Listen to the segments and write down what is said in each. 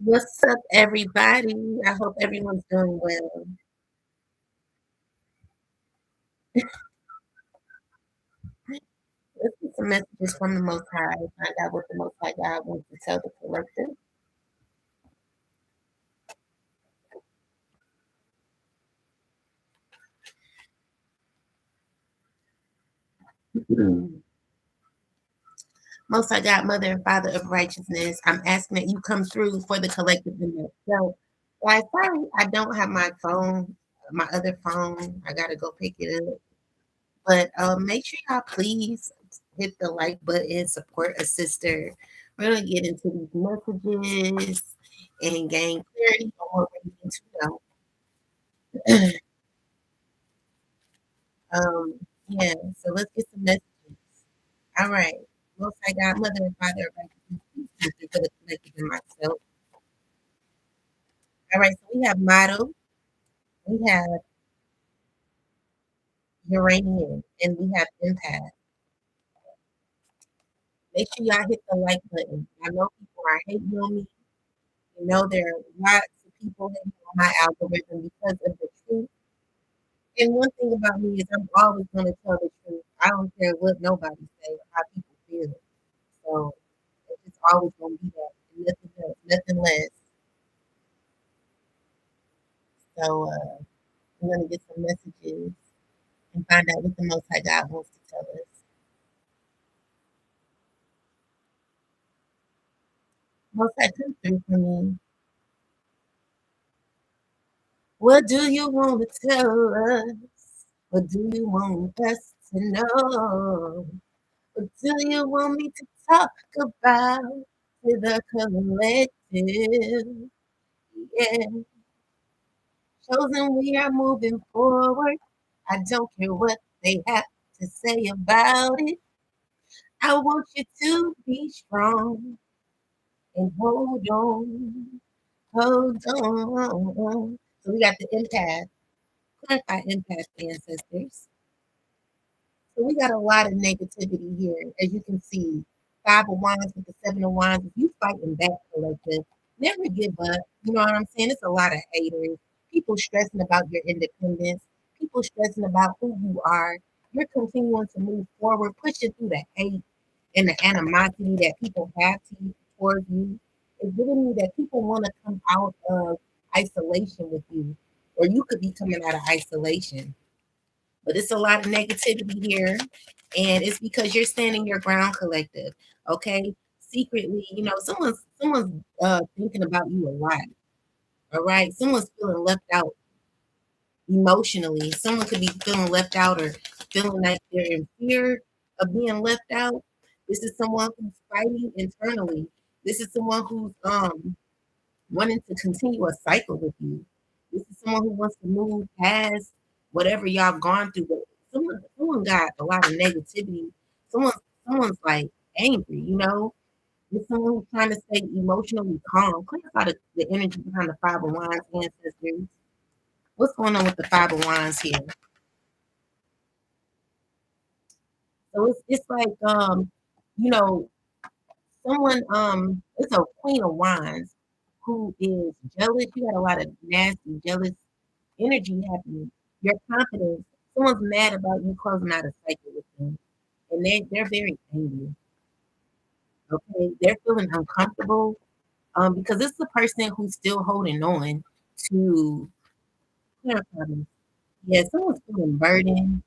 What's up, everybody? I hope everyone's doing well. Let's get some messages from the Most High. Find out what the Most High God wants to tell the collective. Most High God, Mother and Father of Righteousness, I'm asking that you come through for the collective in itself. Why, sorry, I don't have my phone, my other phone. I gotta go pick it up. But make sure y'all please hit the like button, support a sister. We're gonna get into these messages and gain clarity on what we need to know. Yeah, so let's get some messages. All right. Most High God, Mother and Father of Righteousness, please do for the collective and myself. All right, so we have model, we have uranium, and we have empath. Make sure y'all hit the like button. I know people are hating on me. You know there are lots of people hating on my algorithm because of the truth. And one thing about me is I'm always going to tell the truth. I don't care what nobody say or how people feel. So it's just always going to be that. Nothing else, nothing less. So I'm going to get some messages and find out what the Most High God wants to tell us. Most High, come through for me. What do you want to tell us? What do you want us to know? What do you want me to talk about to the collective? Yeah, chosen, we are moving forward. I don't care what they have to say about it. I want you to be strong and hold on, hold on. So we got the empath, clarify empath ancestors. So we got a lot of negativity here, as you can see. Five of Wands with the Seven of Wands. If you fighting back, collective, never give up. You know what I'm saying? It's a lot of haters. People stressing about your independence. People stressing about who you are. You're continuing to move forward, pushing through the hate and the animosity that people have to you towards you. It's giving me that people want to come out of isolation with you, or you could be coming out of isolation. But it's a lot of negativity here, and it's because you're standing your ground, collective. Okay, secretly, you know, someone's thinking about you a lot. All right, someone's feeling left out emotionally. Someone could be feeling left out or feeling like they're in fear of being left out. This is someone who's fighting internally. This is someone who's wanting to continue a cycle with you. This is someone who wants to move past whatever y'all gone through. But someone got a lot of negativity. Someone, someone's like angry, you know. It's someone who's trying to stay emotionally calm. Clarify the energy behind the Five of Wands ancestors. What's going on with the Five of Wands here? So it's like you know, someone it's a Queen of Wands who is jealous. You got a lot of nasty, jealous energy happening. Your confidence. Someone's mad about you closing out a cycle with them, and they're very angry. Okay, they're feeling uncomfortable because this is a person who's still holding on to their problems. Yeah, someone's feeling burdened.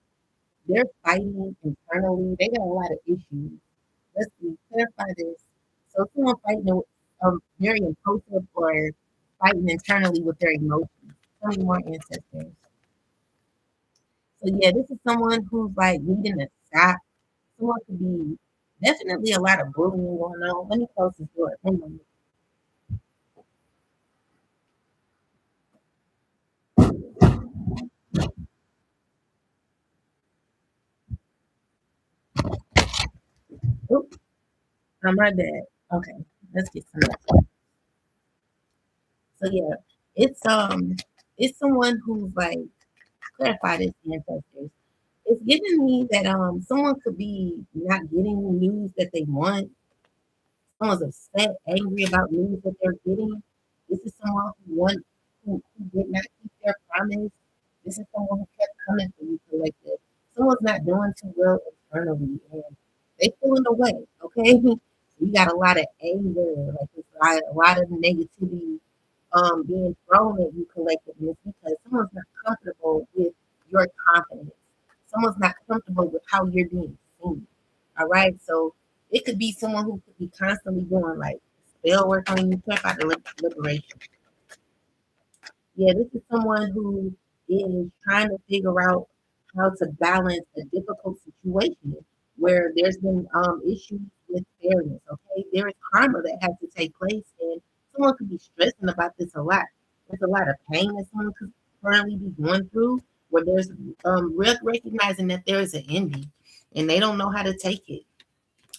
They're fighting internally. They got a lot of issues. Let's see, clarify this. So someone fighting very impulsive or fighting internally with their emotions. Tell me more ancestors. So yeah, this is someone who's like needing a stop. Someone could be definitely a lot of bullying going on. Let me close this door. One moment. Oop, oh, my bad. Okay, let's get some. So yeah, it's someone who's like clarify this ancestors. It's giving me that someone could be not getting the news that they want. Someone's upset, angry about news that they're getting. This is someone who did not keep their promise. This is someone who kept coming for you collective. Someone's not doing too well internally and they feeling the way, okay? You got a lot of anger, like it's a lot of negativity being thrown at you collectively because someone's not comfortable with your confidence. Someone's not comfortable with how you're being seen. All right. So it could be someone who could be constantly doing like spell work on you, talk about the liberation. Yeah, this is someone who is trying to figure out how to balance a difficult situation where there's been issues with fairness. Okay, there is karma that has to take place, and someone could be stressing about this a lot. There's a lot of pain that someone could currently be going through, where there's recognizing that there is an ending, and they don't know how to take it.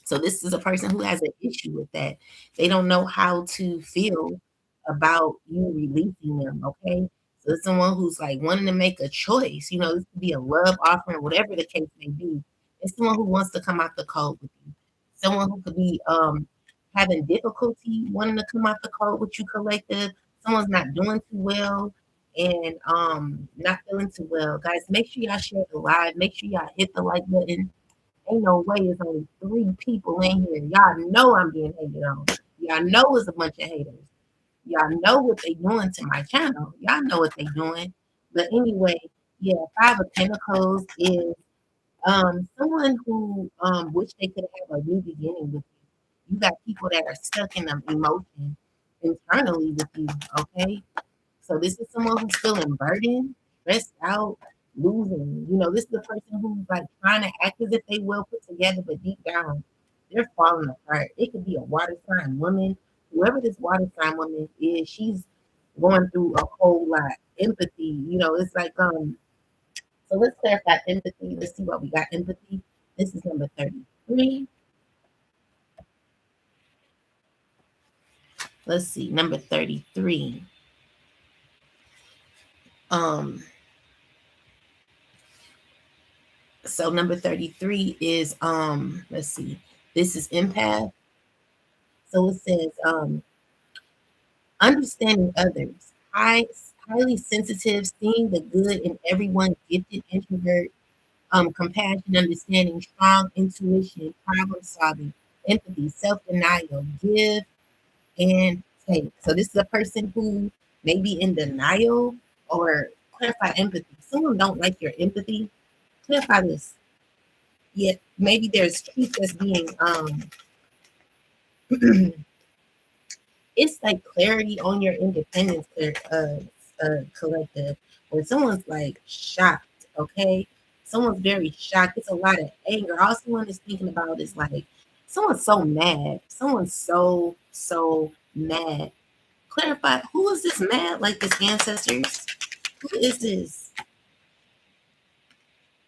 So this is a person who has an issue with that. They don't know how to feel about you releasing them. Okay. So it's someone who's like wanting to make a choice. You know, this could be a love offering, whatever the case may be. It's someone who wants to come out the cold with you. Someone who could be having difficulty wanting to come out the cold with you collective. Someone's not doing too well and not feeling too well. Guys, make sure y'all share the live. Make sure y'all hit the like button. Ain't no way it's only 3 people in here. Y'all know I'm being hated on. Y'all know it's a bunch of haters. Y'all know what they doing to my channel. Y'all know what they doing. But anyway, yeah, Five of Pentacles is someone who wish they could have a new beginning with you. You got people that are stuck in an emotion internally with you, okay? So this is someone who's feeling burdened, stressed out, losing. You know, this is the person who's like trying to act as if they well put together, but deep down, they're falling apart. It could be a water sign woman. Whoever this water sign woman is, she's going through a whole lot. Empathy, you know, it's like so let's clarify empathy. Let's see what we got. Empathy. This is number 33. Let's see, number 33. Um, So number 33 is let's see. This is empath. So it says understanding others. Highly sensitive, seeing the good in everyone, gifted introvert, compassion, understanding, strong intuition, problem solving, empathy, self-denial, give and take. So this is a person who may be in denial or clarify empathy. Someone don't like your empathy. Clarify this. Yet maybe there's truth that's being it's like clarity on your independence collective when someone's like shocked, okay? Someone's very shocked. It's a lot of anger. All someone is thinking about is like someone's so mad. Someone's so mad. Clarify who is this mad like this ancestors? Who is this?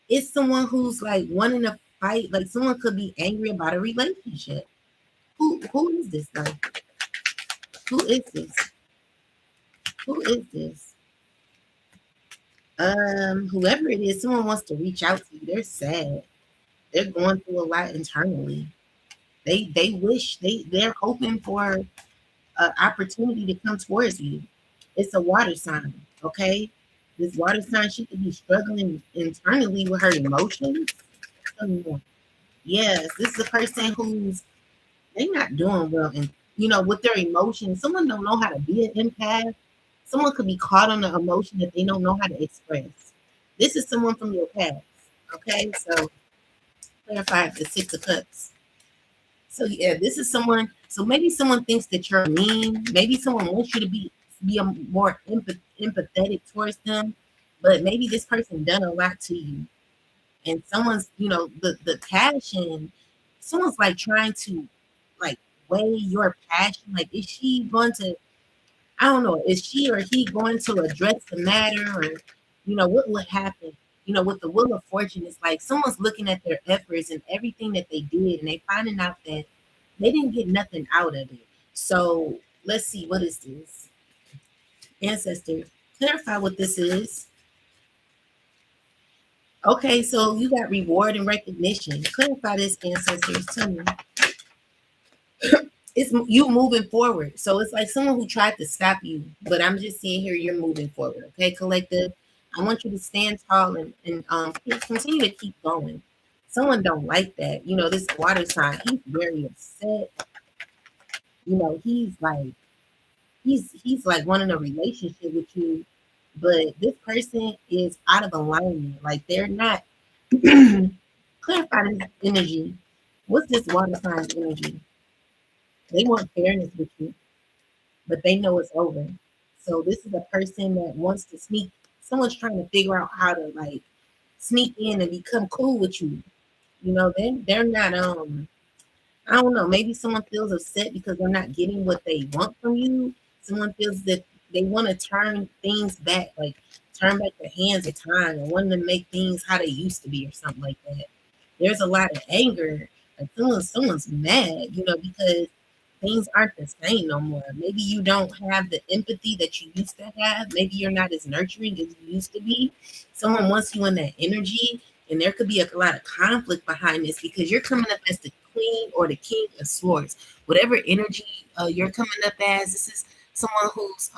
It's someone who's like wanting to fight, like someone could be angry about a relationship. Who is this though? Who is this? Who is this? Whoever it is, someone wants to reach out to you. They're sad. They're going through a lot internally. They wish they're hoping for an opportunity to come towards you. It's a water sign, okay? This water sign, she could be struggling internally with her emotions. Tell me more. Yes, this is a person who's they're not doing well, and you know, with their emotions. Someone don't know how to be an empath. Someone could be caught on the emotion that they don't know how to express. This is someone from your past. Okay, so clarify the 6 of Cups. So yeah, this is someone. So maybe someone thinks that you're mean. Maybe someone wants you to be a more empathetic towards them, but maybe this person done a lot to you, and someone's the passion. Someone's like trying to like weigh your passion. Like, is she going to? I don't know. Is she or he going to address the matter, or what would happen? With the Wheel of Fortune, it's like someone's looking at their efforts and everything that they did, and they finding out that they didn't get nothing out of it. So let's see, what is this? Ancestor, clarify what this is. Okay, so you got reward and recognition. Clarify this, ancestors. Tell me. it's you moving forward. So it's like someone who tried to stop you, but I'm just seeing here you're moving forward. Okay, collective. I want you to stand tall and continue to keep going. Someone don't like that. You know, this water sign, he's very upset. You know, he's like wanting a relationship with you, but this person is out of alignment. Like they're not clarify this energy. What's this water sign's energy? They want fairness with you, but they know it's over. So this is a person that wants to sneak. Someone's trying to figure out how to like sneak in and become cool with you. You know, they're not I don't know, maybe someone feels upset because they're not getting what they want from you. Someone feels that they want to turn things back, like turn back the hands of time and want to make things how they used to be or something like that. There's a lot of anger. Like someone's mad, you know, because things aren't the same no more. Maybe you don't have the empathy that you used to have. Maybe you're not as nurturing as you used to be. Someone wants you in that energy, and there could be a lot of conflict behind this because you're coming up as the queen or the king of swords. Whatever energy you're coming up as, this is someone who's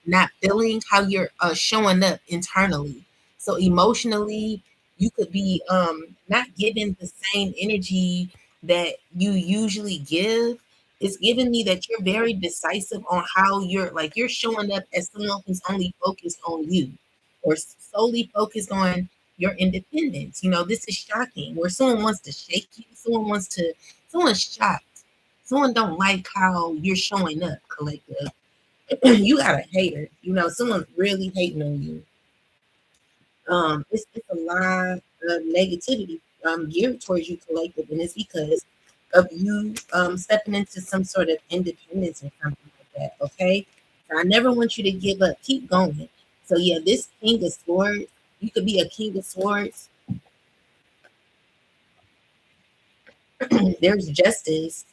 not feeling how you're showing up internally. So emotionally, you could be not giving the same energy that you usually give. It's giving me that you're very decisive on how you're showing up as someone who's only focused on you or solely focused on your independence. You know, this is shocking where someone wants to shake you, someone's shocked. Someone don't like how you're showing up, collective. You got a hater, you know, someone's really hating on you. It's a lot of negativity geared towards you, collective, and it's because of you stepping into some sort of independence or something like that. Okay, so I never want you to give up. Keep going. So yeah, this King of Swords, you could be a King of Swords. There's justice,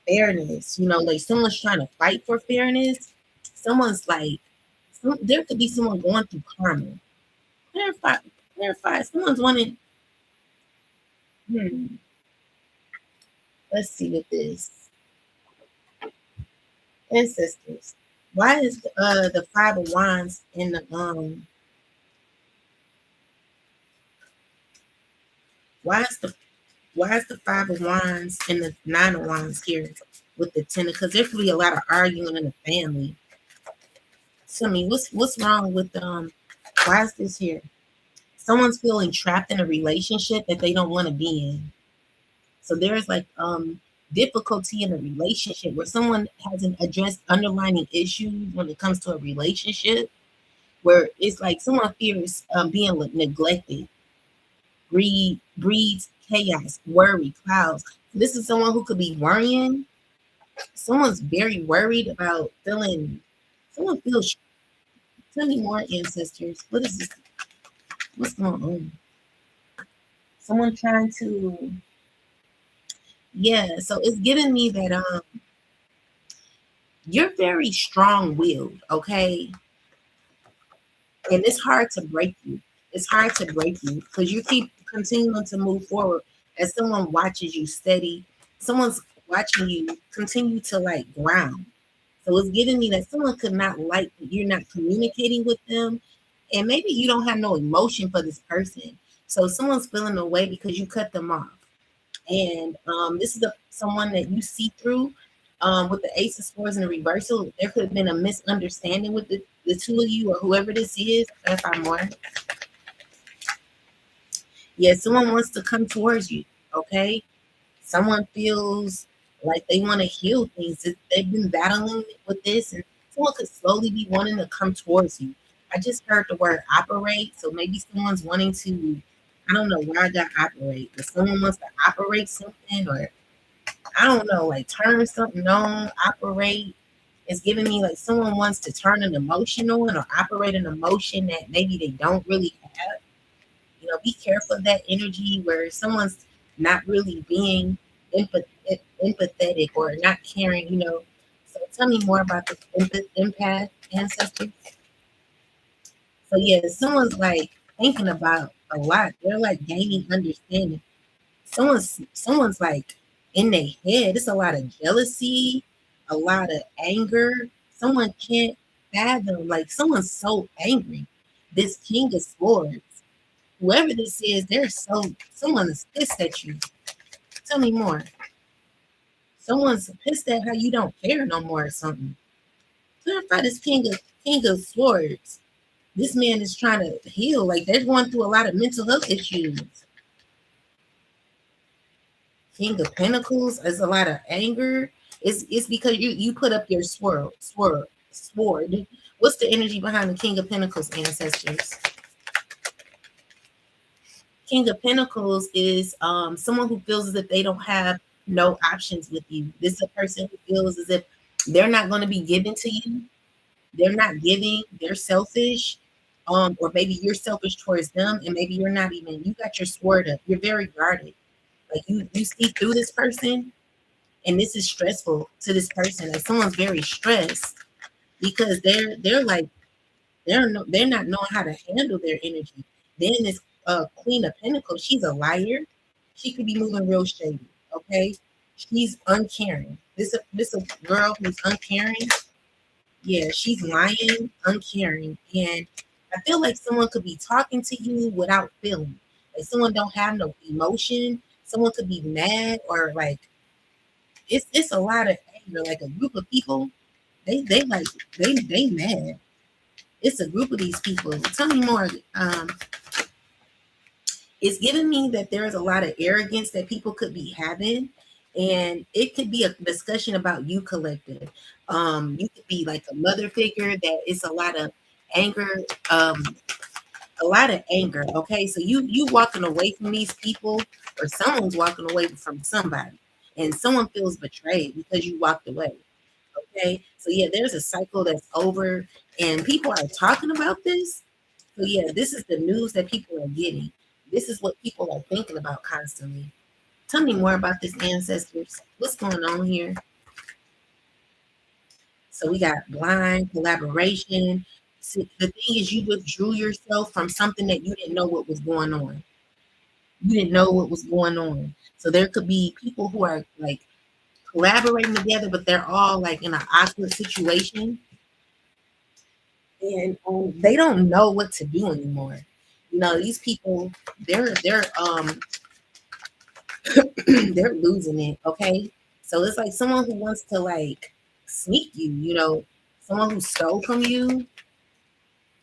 fairness. You know, like someone's trying to fight for fairness. Someone's like, there could be someone going through karma. Clarify, clarify. Someone's wanting. Hmm. Let's see with this ancestors. Why is the five of wands in the why is the why is the five of wands and the nine of wands here with the ten? Because there could be a lot of arguing in the family. So I mean, what's wrong with why is this here? Someone's feeling trapped in a relationship that they don't want to be in. So there's like difficulty in a relationship where someone hasn't addressed underlying issues when it comes to a relationship where it's like someone fears being neglected. Greed breeds chaos, worry, clouds. This is someone who could be worrying. Someone's very worried about feeling. Someone feels. Tell me more, ancestors. What is this? What's going on? Someone trying to. Yeah. So it's giving me that you're very strong-willed. Okay, and it's hard to break you. It's hard to break you because you keep continuing to move forward as someone watches you steady. Someone's watching you continue to like ground. So it's giving me that someone could not like you're not communicating with them, and maybe you don't have no emotion for this person. So someone's feeling away because you cut them off, and this is someone that you see through. With the Ace of Swords in the reversal, there could have been a misunderstanding with the two of you or whoever this is. If I'm more, yeah, someone wants to come towards you. Okay, someone feels like they want to heal things. They've been battling with this, and someone could slowly be wanting to come towards you. I just heard the word operate, so maybe someone's wanting to. I don't know why I got operate, but someone wants to operate something, or I don't know, like turn something on, operate. It's giving me like someone wants to turn an emotion on or operate an emotion that maybe they don't really have. You know, be careful of that energy where someone's not really being empathetic or not caring, you know. So tell me more about the empath ancestors. So yeah, someone's like thinking about a lot. They're like gaining understanding. Someone's like in their head. It's a lot of jealousy, a lot of anger. Someone can't fathom, like someone's so angry. This King of Swords, whoever this is, someone is pissed at you. Tell me more. Someone's pissed at how you don't care no more or something. Clarify this King of Swords. This man is trying to heal. Like they're going through a lot of mental health issues. King of Pentacles is a lot of anger. It's because you put up your sword. What's the energy behind the King of Pentacles, ancestors? King of Pentacles is someone who feels as if they don't have no options with you. This is a person who feels as if they're not going to be given to you. They're not giving. They're selfish. Or maybe you're selfish towards them, and maybe you're not even. You got your sword up. You're very guarded. Like you see through this person, and this is stressful to this person. Like someone's very stressed because they're like they're not knowing how to handle their energy. Then this Queen of Pentacles, she's a liar. She could be moving real shady. Okay, she's uncaring. This a girl who's uncaring. Yeah, she's lying, uncaring, and I feel like someone could be talking to you without feeling. Like someone don't have no emotion. Someone could be mad or like it's a lot of anger. Like a group of people, they like they mad. It's a group of these people. Tell me more. It's giving me that there is a lot of arrogance that people could be having, and it could be a discussion about you, collective. You could be like a mother figure that is a lot of anger. Um, a lot of anger. Okay, so you walking away from these people, or someone's walking away from somebody, and someone feels betrayed because you walked away. Okay, so yeah, there's a cycle that's over, and people are talking about this. So yeah, this is the news that people are getting. This is what people are thinking about constantly. Tell me more about this, ancestors. What's going on here? So we got blind collaboration. See, the thing is, you withdrew yourself from something that you didn't know what was going on. You didn't know what was going on. So there could be people who are like collaborating together, but they're all like in an awkward situation, and they don't know what to do anymore. You know, these people, they're they're losing it. Okay, so it's like someone who wants to like sneak you. You know, someone who stole from you.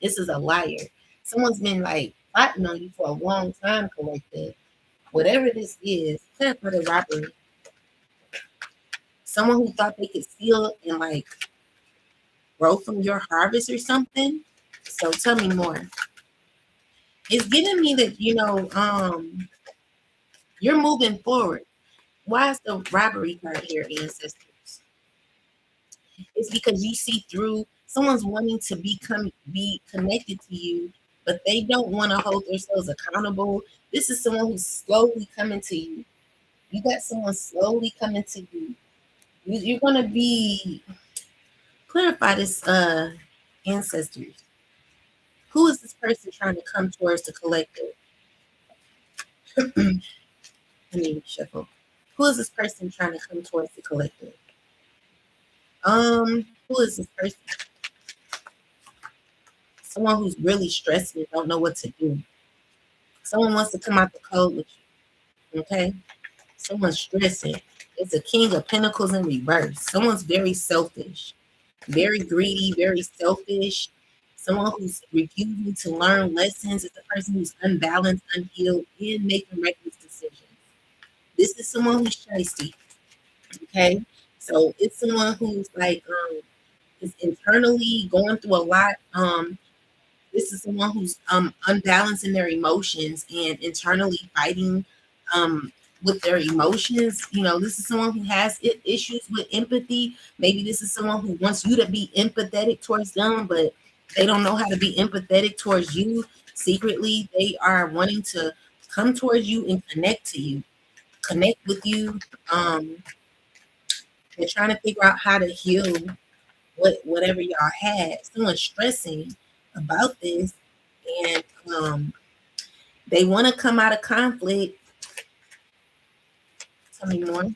This is a liar. Someone's been like plotting on you for a long time, collective. Whatever this is, except for the robbery. Someone who thought they could steal and like grow from your harvest or something. So tell me more. It's giving me that you're moving forward. Why is the robbery card here, ancestors? It's because you see through someone's wanting to be connected to you, but they don't want to hold themselves accountable. This is someone who's slowly coming to you. You got someone slowly coming to you. You're gonna be clarify this, ancestors. Who is this person trying to come towards the collective? I mean, shuffle. Who is this person trying to come towards the collective? Who is this person? Someone who's really stressed and don't know what to do. Someone wants to come out the code with you. Okay? Someone's stressing. It's a King of Pentacles in reverse. Someone's very selfish, very greedy, very selfish. Someone who's refusing to learn lessons. It's a person who's unbalanced, unhealed, and making reckless decisions. This is someone who's shiesty. Okay? So it's someone who's like is internally going through a lot. This is someone who's unbalanced in their emotions and internally fighting with their emotions. You know, this is someone who has issues with empathy. Maybe this is someone who wants you to be empathetic towards them, but they don't know how to be empathetic towards you. Secretly, they are wanting to come towards you and connect with you. They're trying to figure out how to heal whatever y'all had. Someone's stressing about this, and they want to come out of conflict. Tell me more.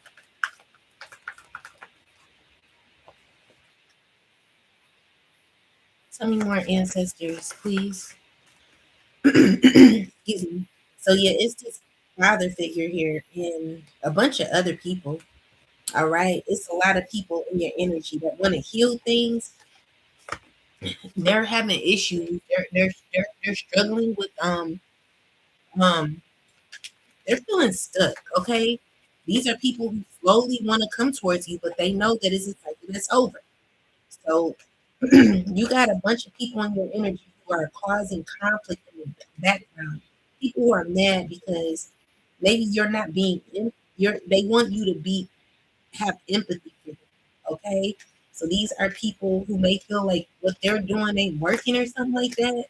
Tell me more, ancestors, please. Excuse me. So yeah, it's this father figure here and a bunch of other people. All right. It's a lot of people in your energy that want to heal things. They're having issues. They're struggling with um they're feeling stuck. Okay. These are people who slowly want to come towards you, but they know that it's a cycle that's over. So you got a bunch of people in your energy who are causing conflict in the background. People who are mad because maybe you're not being they want you to be have empathy for them. Okay. So these are people who may feel like what they're doing ain't working or something like that.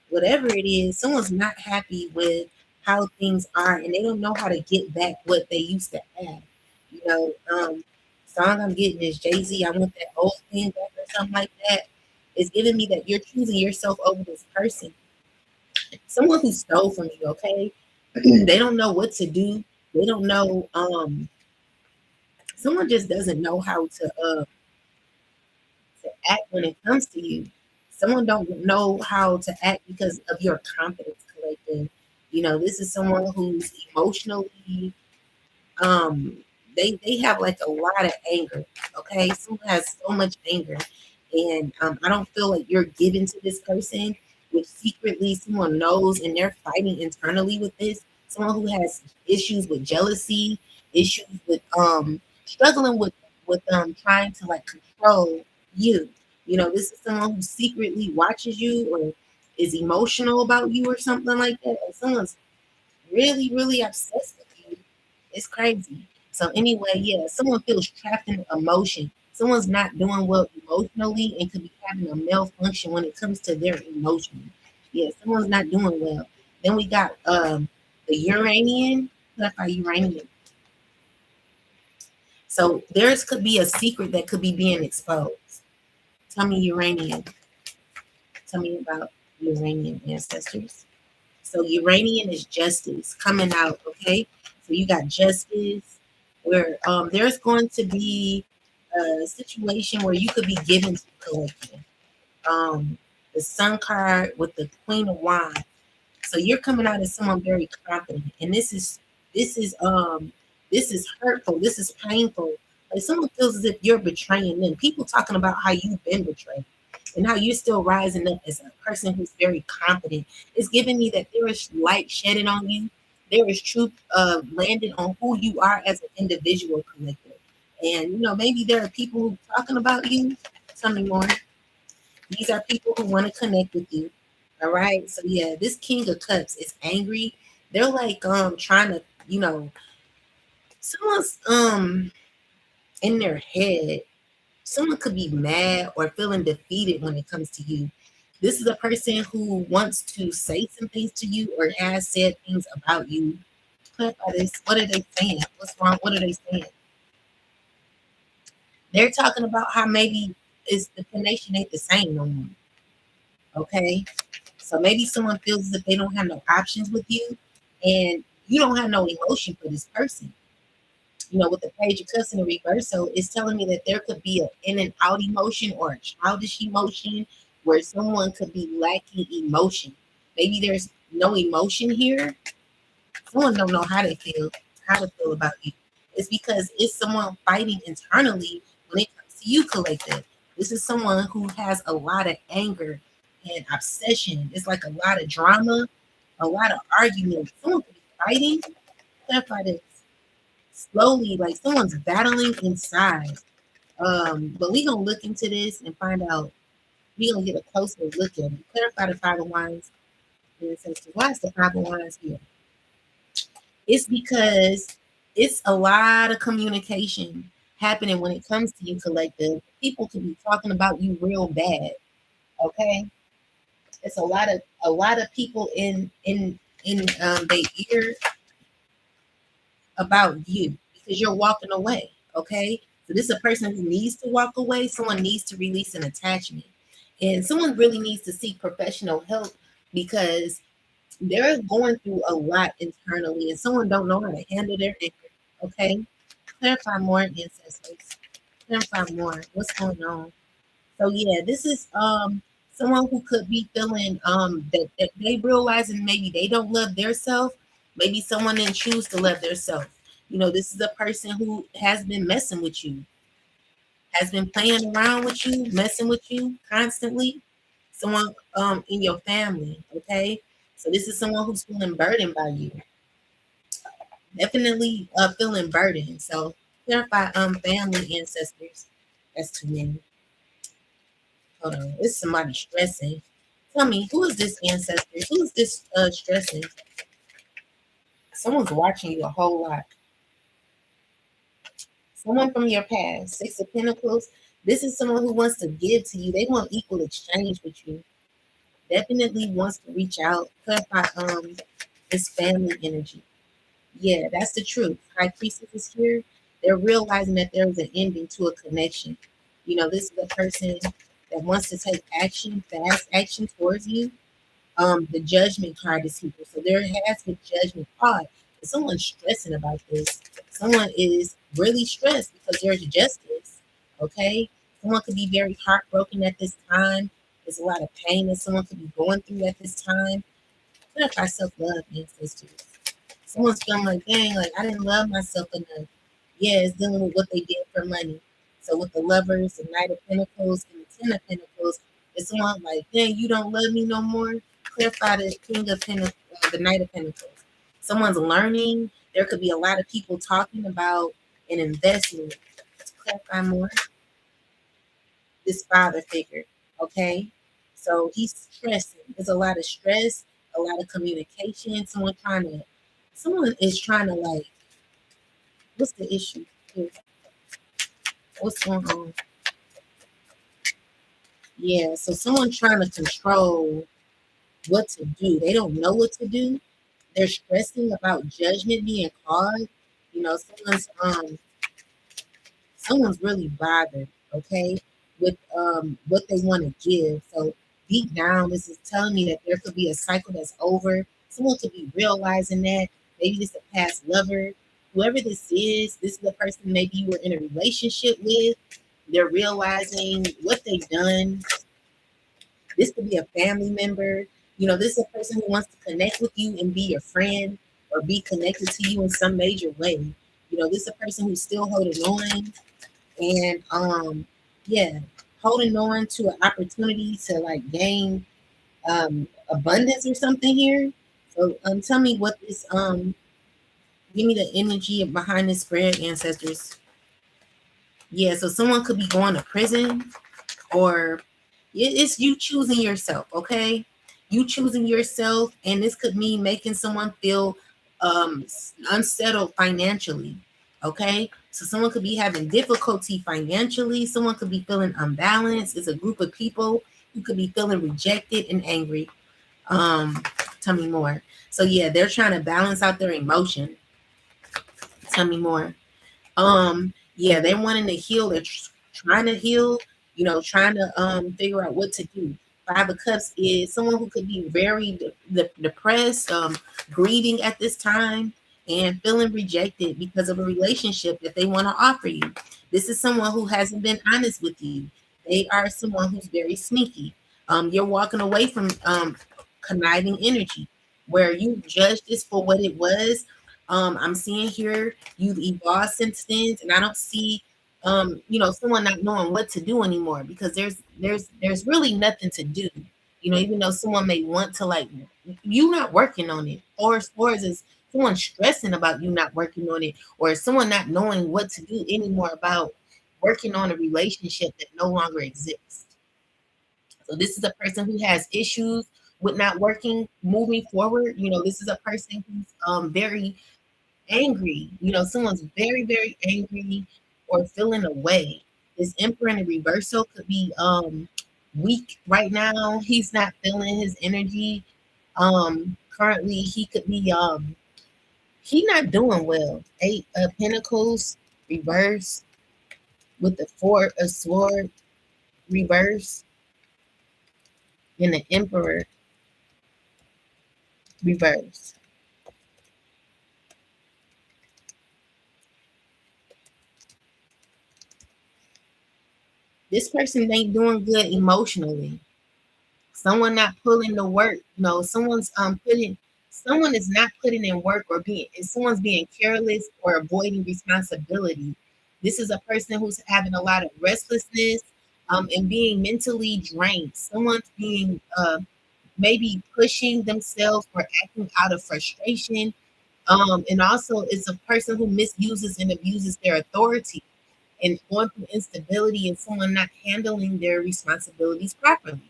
Whatever it is, someone's not happy with how things are and they don't know how to get back what they used to have. You know, song I'm getting is Jay-Z, I want that old thing back or something like that. It's giving me that you're choosing yourself over this person. Someone who stole from you, okay? They don't know what to do. They don't know, someone just doesn't know how to act when it comes to you. Someone don't know how to act because of your confidence collective. You know, this is someone who's emotionally um they have like a lot of anger. Okay, someone has so much anger, and I don't feel like you're given to this person, which secretly someone knows, and they're fighting internally with this. Someone who has issues with jealousy, issues with struggling with trying to like control you. You know, this is someone who secretly watches you or is emotional about you or something like that. And someone's really, really obsessed with you. It's crazy. So anyway, yeah, someone feels trapped in emotion. Someone's not doing well emotionally and could be having a malfunction when it comes to their emotion. Yeah, someone's not doing well. Then we got the Uranian. Clarify Uranian. So theirs could be a secret that could be being exposed. Tell me Uranian. Tell me about Uranian ancestors. So Uranian is justice coming out, okay? So you got justice where there's going to be a situation where you could be given to collective. The Sun card with the Queen of Wands. So you're coming out as someone very confident, and this is this is hurtful. This is painful. Like someone feels as if you're betraying them. People talking about how you've been betrayed and how you're still rising up as a person who's very confident. It's giving me that there is light shedding on you. There is truth landing on who you are as an individual collective. And you know, maybe there are people who are talking about you. Tell me more. These are people who want to connect with you. All right. So yeah, this King of Cups is angry. They're like trying to, you know, someone's in their head. Someone could be mad or feeling defeated when it comes to you. This is a person who wants to say some things to you or has said things about you. Clarify this. What are they saying? What's wrong? What are they saying? They're talking about how maybe is the connection ain't the same no more. Okay. So maybe someone feels as if they don't have no options with you and you don't have no emotion for this person. You know, with the page of cuss in the reverse, so it's telling me that there could be an in and out emotion or a childish emotion where someone could be lacking emotion. Maybe there's no emotion here. Someone don't know how to feel about you. It's because it's someone fighting internally when it comes to you, collective. This is someone who has a lot of anger and obsession. It's like a lot of drama, a lot of arguments. Someone could be fighting. Clarify this slowly, like someone's battling inside. But we gonna look into this and find out. We gonna get a closer look at it. Clarify the five of wands. Why is the five of wands here? It's because it's a lot of communication happening when it comes to you, collective. People could be talking about you real bad. Okay, it's a lot of people in their ear about you because you're walking away. Okay, so this is a person who needs to walk away. Someone needs to release an attachment, and someone really needs to seek professional help because they're going through a lot internally, and someone don't know how to handle their anger. Okay, clarify more, ancestors. Clarify more. What's going on? So yeah, this is Someone who could be feeling that they realizing maybe they don't love their self. Maybe someone didn't choose to love their self. This is a person who has been messing with you, has been playing around with you, messing with you constantly. Someone in your family, okay? So this is someone who's feeling burdened by you. Definitely feeling burdened. So clarify family ancestors. That's too many. Hold on. It's somebody stressing. Tell me, who is this ancestor? Who is this stressing? Someone's watching you a whole lot. Someone from your past. Six of Pentacles. This is someone who wants to give to you. They want equal exchange with you. Definitely wants to reach out. Clarify this family energy. Yeah, that's the truth. High Priestess is here. They're realizing that there is an ending to a connection. This is a person that wants to take action, fast action towards you. The judgment card is here. So there has been judgment card. Someone's stressing about this. Someone is really stressed because there's justice. Okay. Someone could be very heartbroken at this time. There's a lot of pain that someone could be going through at this time. Clarify self-love, ancestors. Someone's feeling like, dang, like I didn't love myself enough. Yeah, it's dealing with what they did for money. So with the lovers, the Knight of Pentacles, and the Ten of Pentacles, it's someone like, dang, you don't love me no more. Clarify the King of Pentacles, the Knight of Pentacles. Someone's learning. There could be a lot of people talking about an investment. Let's clarify more. This father figure, okay? So he's stressing. There's a lot of stress, a lot of communication. Someone is trying to like, what's the issue here? What's going on? Yeah, so someone trying to control what to do. They don't know what to do. They're stressing about judgment being called. Someone's really bothered, okay, with what they want to give. So deep down, this is telling me that there could be a cycle that's over. Someone could be realizing that. Maybe this is a past lover. Whoever this is the person maybe you were in a relationship with. They're realizing what they've done. This could be a family member. This is a person who wants to connect with you and be your friend or be connected to you in some major way. This is a person who's still holding on and yeah, holding on to an opportunity to like gain abundance or something here. So tell me what this give me the energy behind this spread, ancestors. Yeah, so someone could be going to prison, or it's you choosing yourself, okay? You choosing yourself, and this could mean making someone feel unsettled financially, okay? So someone could be having difficulty financially. Someone could be feeling unbalanced. It's a group of people who could be feeling rejected and angry. Um, Tell me more. So yeah, they're trying to balance out their emotion. Tell me more. Yeah, they're wanting to heal. They're trying to heal, trying to figure out what to do. Five of Cups is someone who could be very depressed, grieving at this time, and feeling rejected because of a relationship that they want to offer you. This is someone who hasn't been honest with you. They are someone who's very sneaky. You're walking away from conniving energy where you judged this for what it was. I'm seeing here you've evolved since then, and I don't see someone not knowing what to do anymore because there's really nothing to do. Even though someone may want to like you not working on it, or is someone stressing about you not working on it, or someone not knowing what to do anymore about working on a relationship that no longer exists. So this is a person who has issues with not working, moving forward. This is a person who's very angry. Someone's very, very angry or feeling away. This Emperor in the reversal could be weak right now. He's not feeling his energy. Currently he could be he not doing well. Eight of Pentacles reverse with the Four of Sword reverse and the Emperor reverse. This person ain't doing good emotionally. Someone not pulling the work. No, someone is not putting in work, or being, if someone's being careless or avoiding responsibility. This is a person who's having a lot of restlessness, and being mentally drained. Someone's being maybe pushing themselves or acting out of frustration. And also it's a person who misuses and abuses their authority, and going through instability, and someone not handling their responsibilities properly.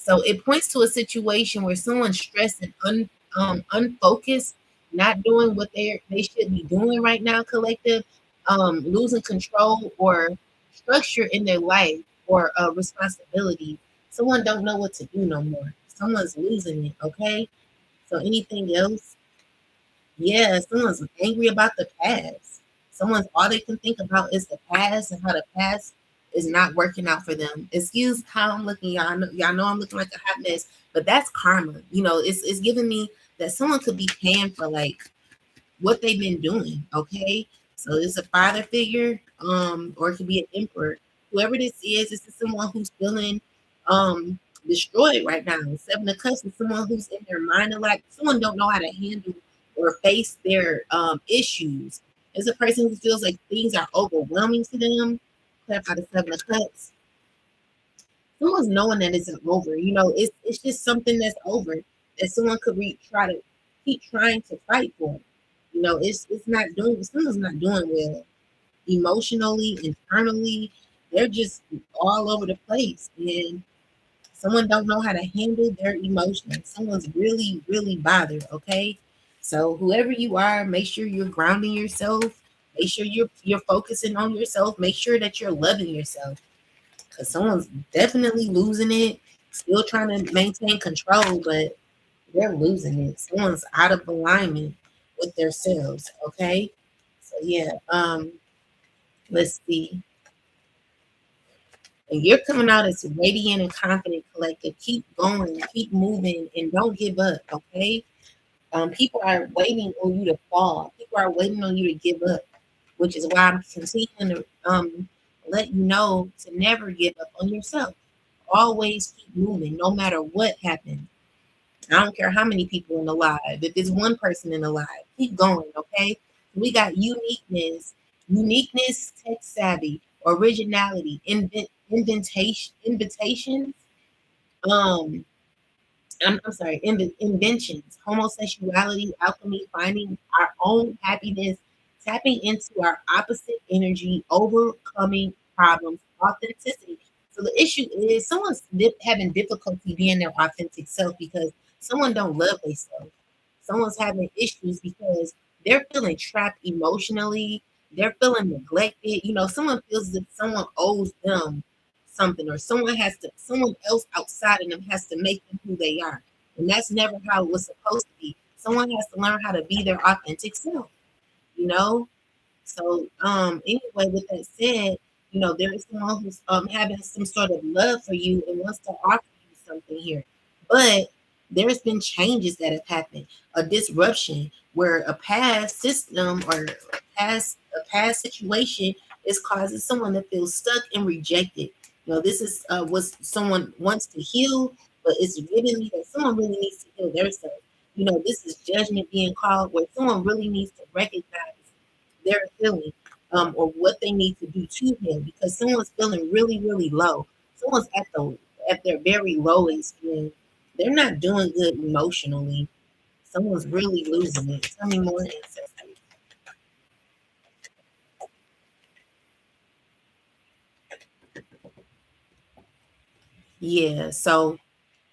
So it points to a situation where someone's stressed and unfocused, not doing what they should be doing right now, collective, losing control or structure in their life, or responsibility. Someone don't know what to do no more. Someone's losing it, okay? So anything else? Yeah, someone's angry about the past. Someone's all they can think about is the past, and how the past is not working out for them. Excuse how I'm looking, y'all know I'm looking like a hot mess, but that's karma. It's giving me that someone could be paying for like what they've been doing. Okay, so it's a father figure, or it could be an emperor. Whoever this is someone who's feeling destroyed right now. Seven of Cups is someone who's in their mind a lot. Someone don't know how to handle or face their issues. It's a person who feels like things are overwhelming to them. Clarify the Seven of Cups. Someone's knowing that it's over. It's just something that's over, that someone could try to keep trying to fight for. It's not doing. Someone's not doing well emotionally, internally. They're just all over the place, and someone don't know how to handle their emotions. Someone's really, really bothered. Okay, so whoever you are, make sure you're grounding yourself. Make sure you're focusing on yourself. Make sure that you're loving yourself, because someone's definitely losing it. Still trying to maintain control, but they're losing it. Someone's out of alignment with themselves. Okay, so yeah. Let's see. And you're coming out as radiant and confident, collective. Keep going, keep moving, and don't give up. Okay. People are waiting on you to fall. People are waiting on you to give up, which is why I'm continuing to let you know to never give up on yourself. Always keep moving, no matter what happens. I don't care how many people in the live. If it's one person in the live, keep going, okay? We got uniqueness, tech savvy, originality, invitations, um, I'm sorry, inventions, homosexuality, alchemy, finding our own happiness, tapping into our opposite energy, overcoming problems, authenticity. So the issue is someone's having difficulty being their authentic self because someone don't love themselves. Someone's having issues because they're feeling trapped emotionally. They're feeling neglected. Someone feels that someone owes them something, or someone else outside of them has to make them who they are. And that's never how it was supposed to be. Someone has to learn how to be their authentic self, you know? So, anyway, with that said, there is someone who's having some sort of love for you and wants to offer you something here. But there's been changes that have happened, a disruption where a past system or a past situation is causing someone to feel stuck and rejected. This is what someone wants to heal, but it's really that someone really needs to heal themselves. This is judgment being called, where someone really needs to recognize their healing, or what they need to do to heal, because someone's feeling really, really low. Someone's at their very lowest, and they're not doing good emotionally. Someone's really losing it. Tell me more, ancestors. Yeah. So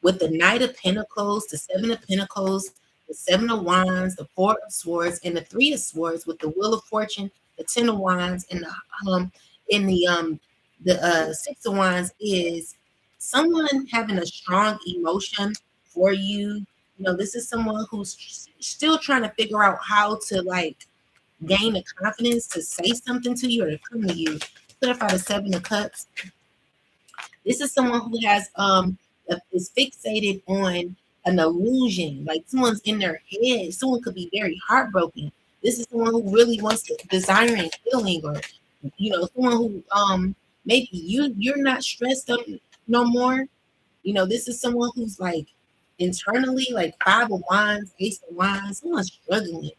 with the Knight of Pentacles, the Seven of Pentacles, the Seven of Wands, the Four of Swords, and the Three of Swords, with the Wheel of Fortune, the Ten of Wands, and the Six of Wands, is someone having a strong emotion for you. This is someone who's still trying to figure out how to like gain the confidence to say something to you or to come to you. Clarify the Seven of Cups. This is someone who is fixated on an illusion, like someone's in their head. Someone could be very heartbroken. This is someone who really wants to desiring healing, or someone who maybe you're not stressed up no more. This is someone who's like internally like five of wands, ace of wands, someone's struggling.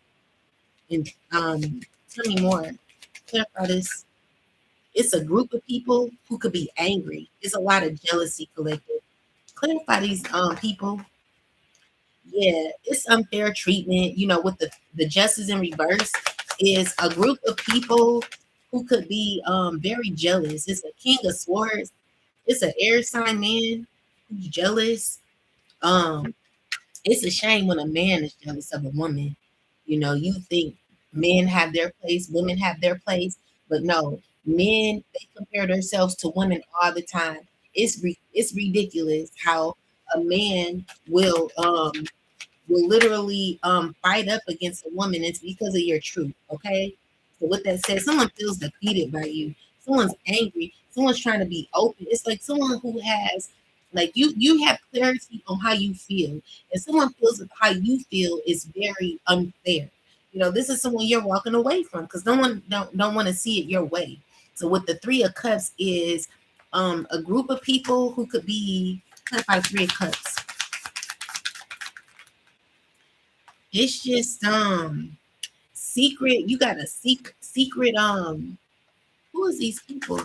And tell me more. Clarify this. It's a group of people who could be angry. It's a lot of jealousy collective. Clarify these people. Yeah, it's unfair treatment. With the justice in reverse is a group of people who could be very jealous. It's a king of swords. It's an air sign man who's jealous. Um, it's a shame when a man is jealous of a woman. You think men have their place, women have their place, but no, men they compare themselves to women all the time. It's ridiculous how a man will literally fight up against a woman. It's because of your truth. Okay. So with that said, someone feels defeated by you. Someone's angry. Someone's trying to be open. It's like someone who has like you have clarity on how you feel. And someone feels that how you feel is very unfair. This is someone you're walking away from because no one don't want to see it your way. So with the three of cups is a group of people who could be by three of cups. It's just secret. You got a secret who is these people?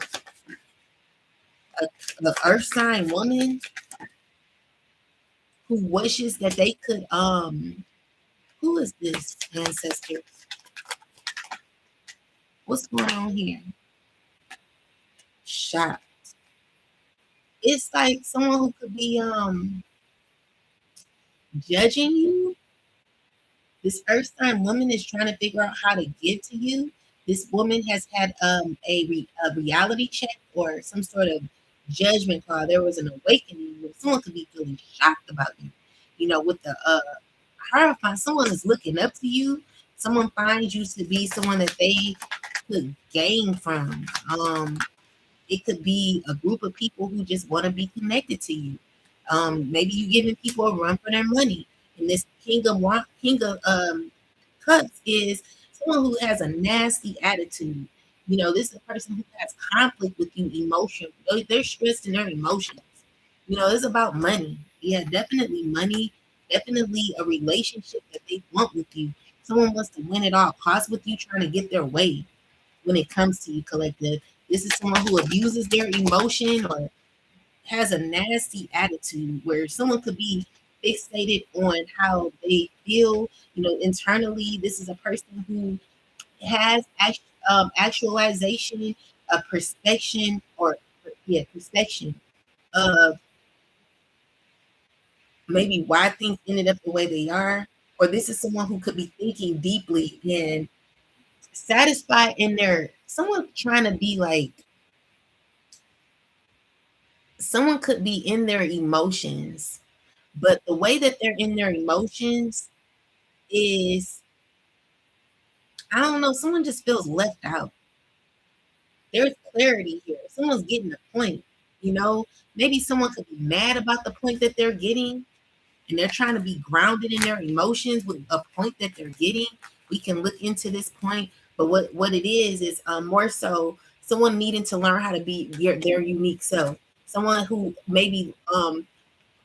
A earth sign woman who wishes that they could who is this ancestor? What's going on here? Shot. It's like someone who could be judging you. This earth sign woman is trying to figure out how to get to you. This woman has had a reality check or some sort of judgment call. There was an awakening where someone could be feeling shocked about you. With the horrifying, someone is looking up to you. Someone finds you to be someone that they could gain from. It could be a group of people who just want to be connected to you. Maybe you giving people a run for their money. And this king of cups is someone who has a nasty attitude. This is a person who has conflict with you emotionally. They're stressed in their emotions. It's about money. Yeah, definitely money. Definitely a relationship that they want with you. Someone wants to win at all costs with you, trying to get their way when it comes to you, collective. This is someone who abuses their emotion or has a nasty attitude where someone could be fixated on how they feel, internally. This is a person who has actualization, a perspection, or yeah, perspection of maybe why things ended up the way they are. Or this is someone who could be thinking deeply and satisfied in their someone trying to be like someone could be in their emotions, but the way that they're in their emotions is, I don't know, someone just feels left out. There's clarity here. Someone's getting the point, you know? Maybe someone could be mad about the point that they're getting and they're trying to be grounded in their emotions with a point that they're getting. We can look into this point, but what it is more so someone needing to learn how to be their unique self. Someone who maybe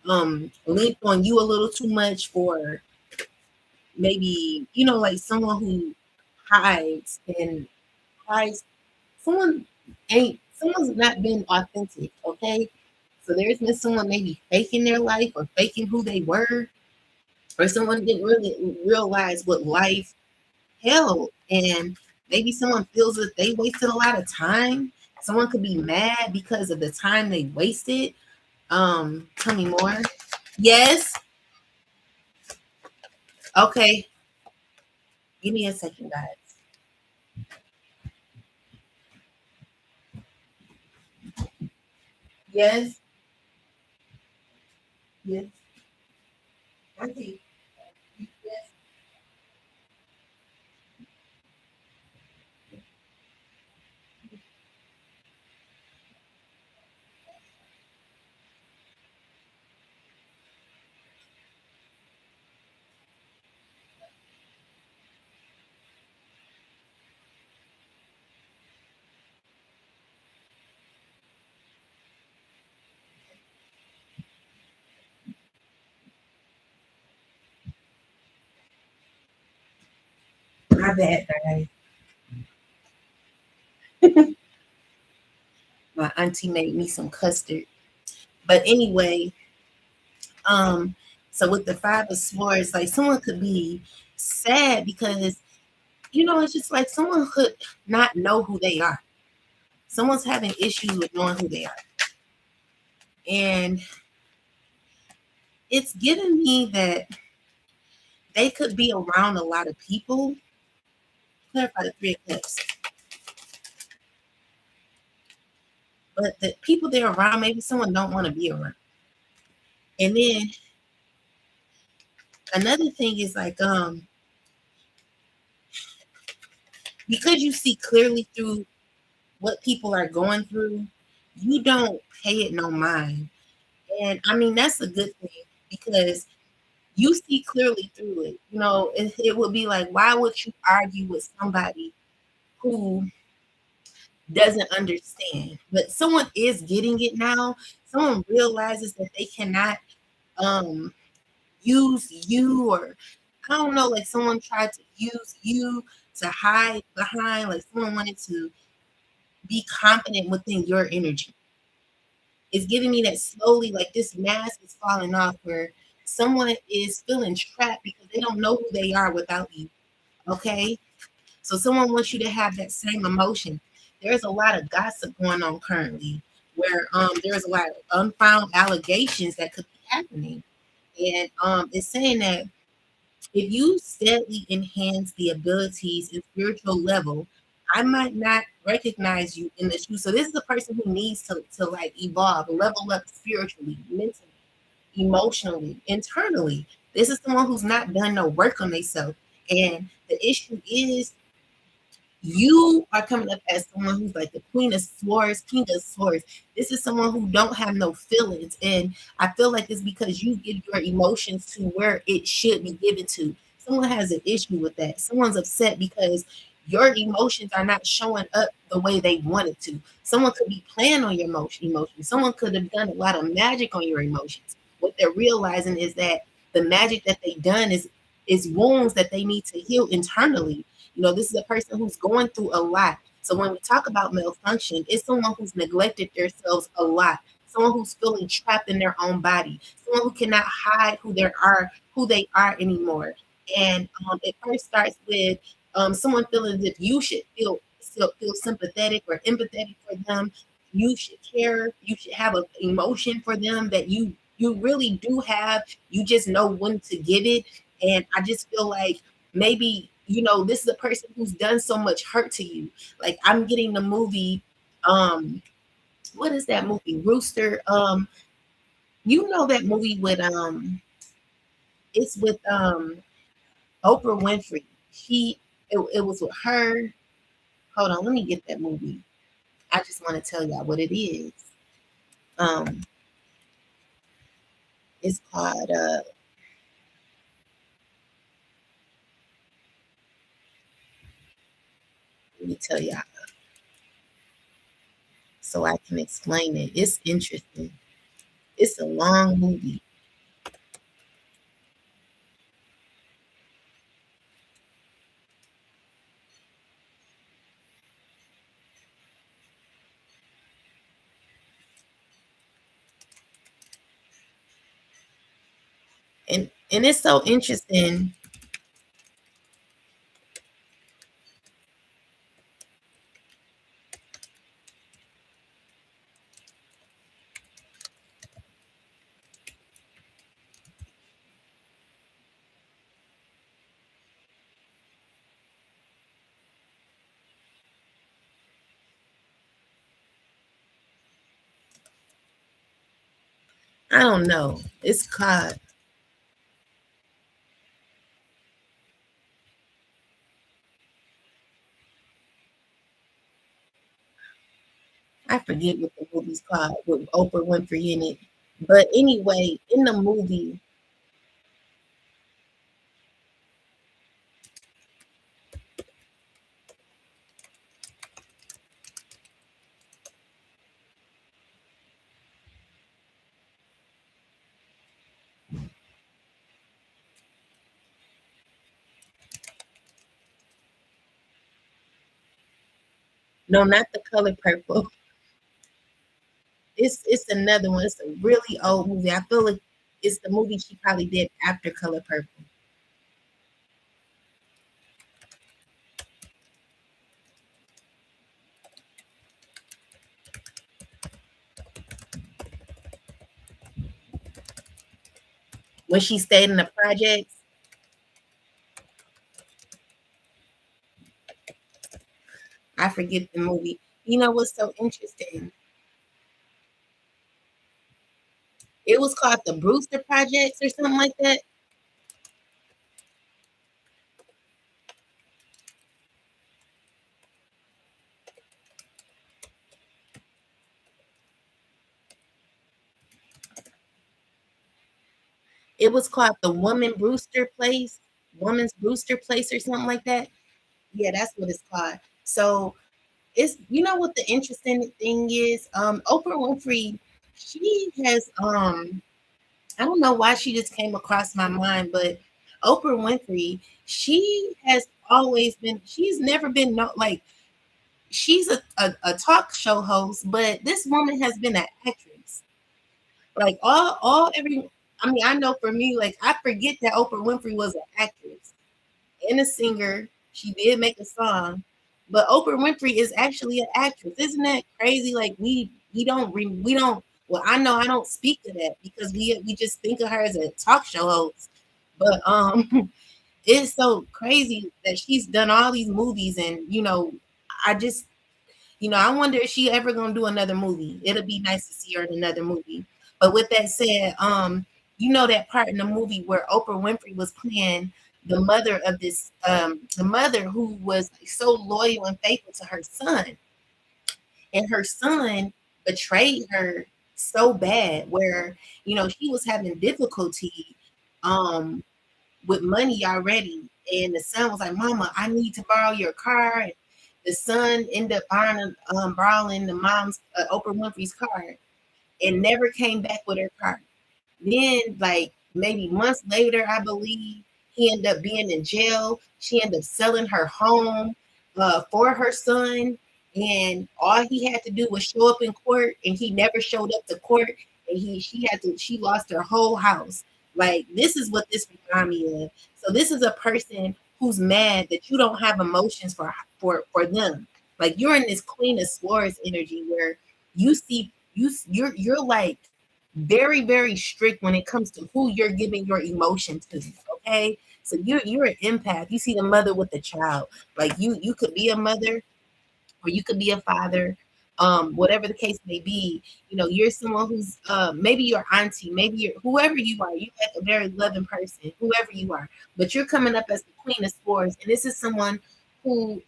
leaned on you a little too much for maybe like someone who hides and hides. Someone's not been authentic. Okay, so there's been someone maybe faking their life or faking who they were, or someone didn't really realize what life held, and maybe someone feels that they wasted a lot of time. Someone could be mad because of the time they wasted. Tell me more. Yes. Okay. Give me a second, guys. Yes. Yes. Okay. Yes. My bad, guys. My auntie made me some custard. But anyway, um, so with the Five of Swords, like someone could be sad because it's just like someone could not know who they are. Someone's having issues with knowing who they are. And it's giving me that they could be around a lot of people. Clarify the Three of Cups. But the people they're around, maybe someone don't want to be around. And then another thing is like, because you see clearly through what people are going through, you don't pay it no mind. And I mean, that's a good thing because you see clearly through it. It would be like, why would you argue with somebody who doesn't understand? But someone is getting it now. Someone realizes that they cannot um use you, or I don't know, like someone tried to use you to hide behind, like someone wanted to be confident within your energy. It's giving me that slowly, like this mask is falling off where someone is feeling trapped because they don't know who they are without you. Okay. So someone wants you to have that same emotion. There's a lot of gossip going on currently where there's a lot of unfound allegations that could be happening. And it's saying that if you steadily enhance the abilities and spiritual level, I might not recognize you in the shoe. So this is a person who needs to like evolve, level up spiritually, mentally, emotionally, internally. This is someone who's not done no work on themselves. And the issue is you are coming up as someone who's like the queen of swords, king of swords. This is someone who don't have no feelings. And I feel like it's because you give your emotions to where it should be given to. Someone has an issue with that. Someone's upset because your emotions are not showing up the way they wanted to. Someone could be playing on your emotions. Someone could have done a lot of magic on your emotions. What they're realizing is that the magic that they done is wounds that they need to heal internally. This is a person who's going through a lot. So when we talk about malfunction, it's someone who's neglected themselves a lot, someone who's feeling trapped in their own body, someone who cannot hide who they are anymore. And it first starts with someone feeling as if you should feel sympathetic or empathetic for them. You should care. You should have an emotion for them that you really do have. You just know when to give it. And I just feel like maybe this is a person who's done so much hurt to you. Like I'm getting the movie, what is that movie, Rooster? That movie with it's with Oprah Winfrey. It was with her. Hold on, let me get that movie. I just want to tell y'all what it is. um it's called let me tell y'all so I can explain it. It's interesting. It's a long movie. And it's so interesting. I don't know. It's called, I forget what the movie's called with Oprah Winfrey in it. But anyway, in the movie, No, not The Color Purple. It's another one. It's a really old movie. I feel like it's the movie she probably did after Color Purple. When she stayed in the projects. I forget the movie. You know what's so interesting? It was called the Brewster Projects or something like that. It was called the Woman's Brewster Place or something like that. Yeah, that's what it's called. So it's, you know what the interesting thing is? Oprah Winfrey, she has I don't know why she just came across my mind, but Oprah Winfrey, she has always been, she's never been no like she's a talk show host, but this woman has been an actress. Like all every I mean, I know for me, like I forget that Oprah Winfrey was an actress and a singer. She did make a song, but Oprah Winfrey is actually an actress. Isn't that crazy? Like we don't. Well, I know I don't speak to that because we just think of her as a talk show host. But it's so crazy that she's done all these movies, and I just I wonder if she ever gonna do another movie. It'll be nice to see her in another movie. But with that said, you know that part in the movie where Oprah Winfrey was playing the mother of the mother who was so loyal and faithful to her son, and her son betrayed her so bad, where she was having difficulty um with money already. And the son was like, Mama, I need to borrow your car. And the son ended up borrowing the mom's Oprah Winfrey's car and never came back with her car. Then, like maybe months later, I believe he ended up being in jail. She ended up selling her home for her son, and all he had to do was show up in court, and he never showed up to court, and she lost her whole house. Like this is what this reminds me of. So this is a person who's mad that you don't have emotions for them. Like you're in this Queen of Swords energy where you see you're like very, very strict when it comes to who you're giving your emotion to. Okay. So you're an empath. You see the mother with the child. Like you could be a mother or you could be a father, whatever the case may be. You're someone who's maybe your auntie, maybe you're whoever you are, you like a very loving person, whoever you are, but you're coming up as the Queen of Swords, and this is someone who